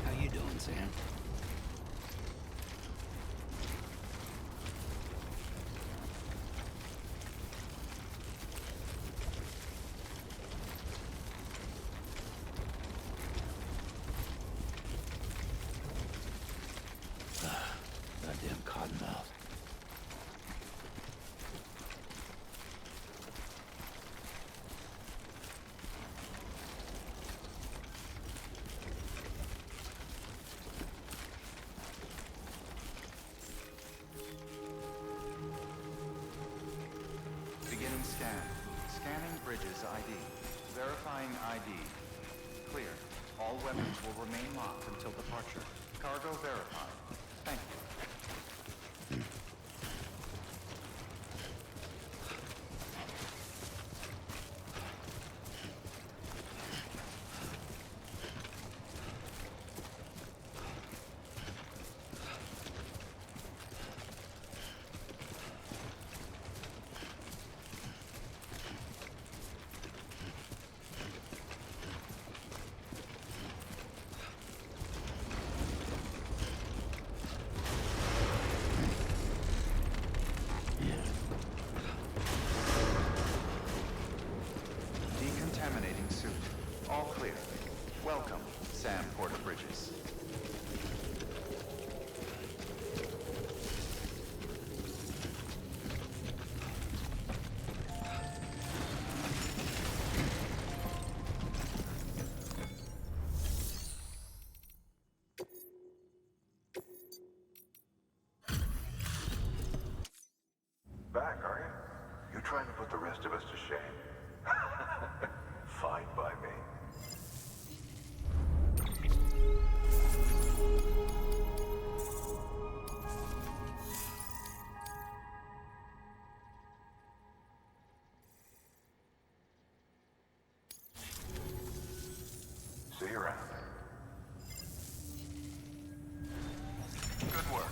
How you doing, Sam? Goddamn cottonmouth. Beginning scan. Scanning bridges ID. Verifying ID. Clear. All weapons will remain locked until departure. Cargo verified. Thank you. All clear. Welcome, Sam Porter Bridges. Back, are you? You're trying to put the rest of us to shame. Fine by me. See you around. Good work.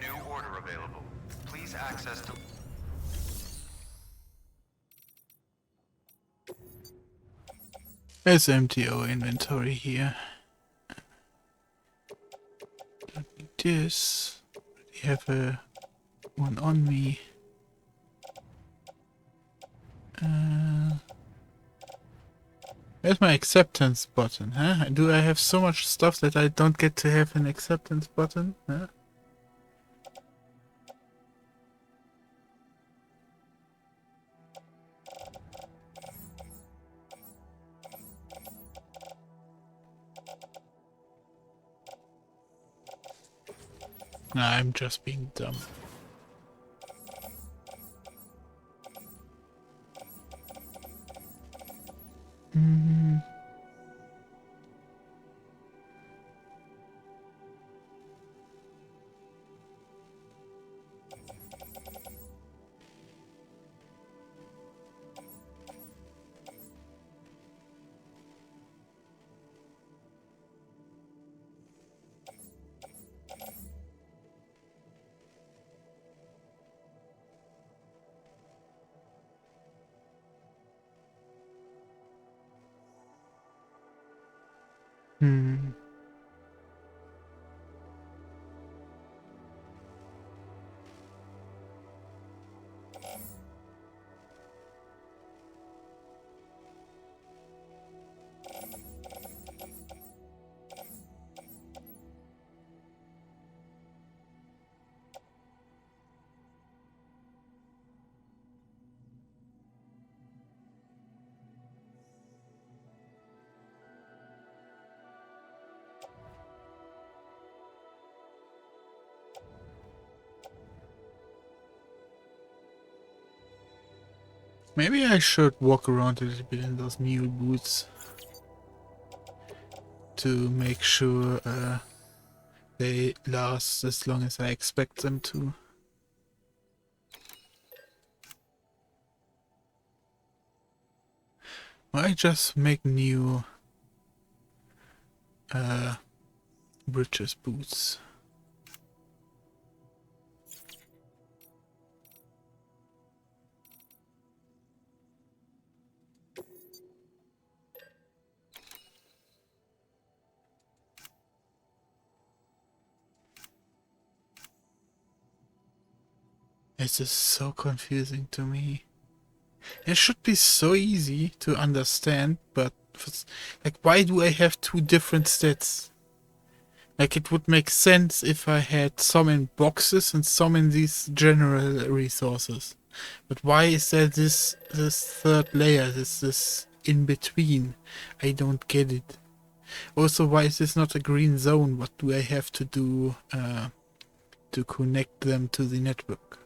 New order available. Please access to... Let's empty our inventory here. Don't need this. I have one on me. Where's my acceptance button, huh? Do I have so much stuff that I don't get to have an acceptance button? Huh? Nah, I'm just being dumb. Maybe I should walk around a little bit in those mule boots to make sure they last as long as I expect them to. I just make new britches boots. This is so confusing to me. It should be so easy to understand, but like, why do I have two different stats? Like, it would make sense if I had some in boxes and some in these general resources. But why is there this third layer, this in between? I don't get it. Also, why is this not a green zone? What do I have to do to connect them to the network?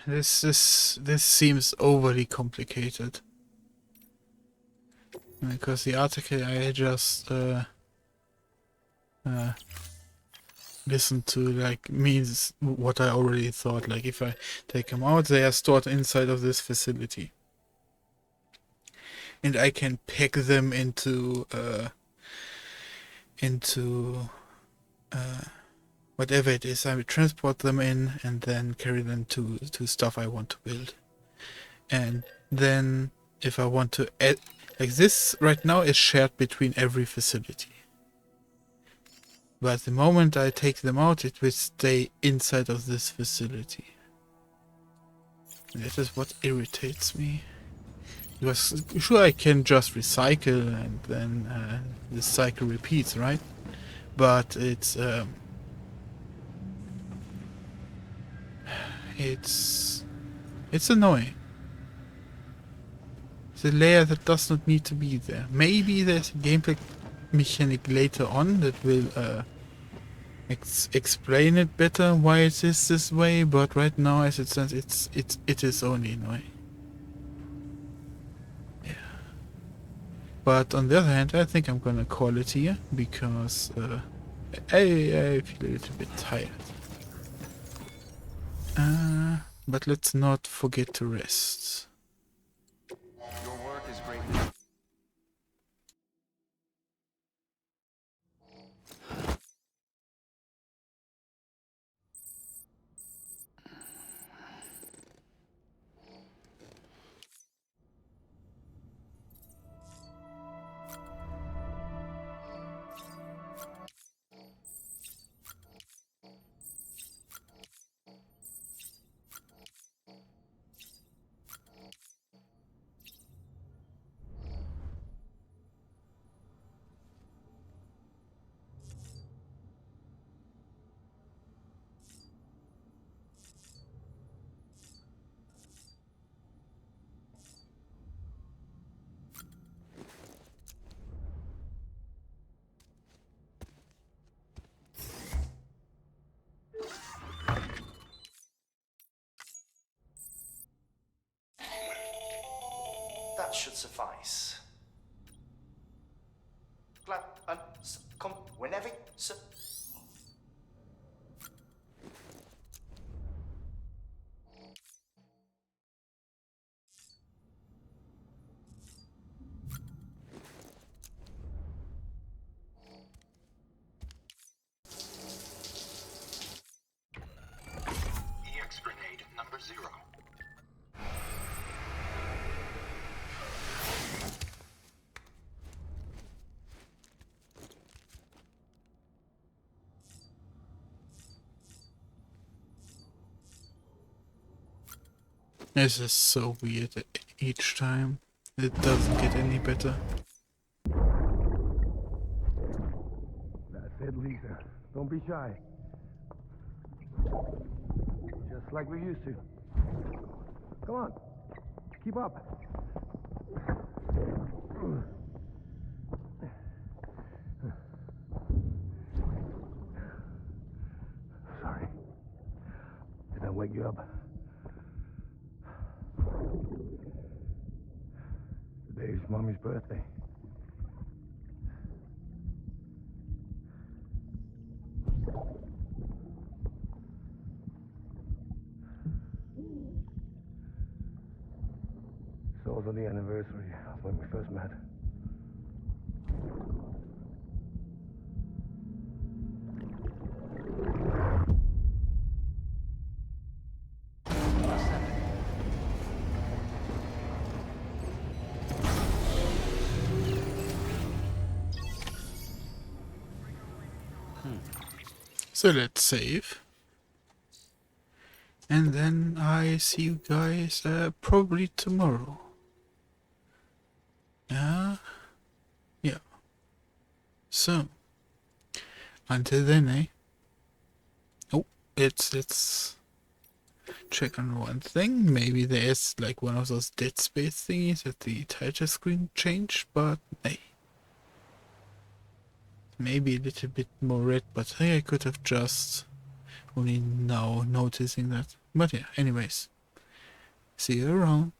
This seems overly complicated. Because the article I just listened to like means what I already thought. Like if I take them out, they are stored inside of this facility, and I can pack them into whatever it is. I would transport them in and then carry them to stuff I want to build. And then if I want to add, like this right now is shared between every facility. But the moment I take them out, it will stay inside of this facility. And that is what irritates me. Because sure, I can just recycle and then the cycle repeats, right? But it's annoying. It's a layer that does not need to be there. Maybe there's a gameplay mechanic later on that will explain it better why it is this way, but right now as it stands, it is only annoying. Yeah. But on the other hand, I think I'm gonna call it here because I feel a little bit tired. But let's not forget to rest. Your work is greatly... That should suffice. Glad and come whenever. EX grenade number 0. This is so weird each time. It doesn't get any better. That's it, Lisa. Don't be shy. Just like we used to. Come on. Keep up. Sorry. Did I wake you up? Today's Mommy's birthday. It's also the anniversary of when we first met. So let's save. And then I see you guys probably tomorrow. Yeah. So until then, oh, let's check on one thing. Maybe there's like one of those Dead Space thingies that the title screen changed, but hey. Maybe a little bit more red, but hey, I could have just only now noticing that. But yeah, anyways. See you around.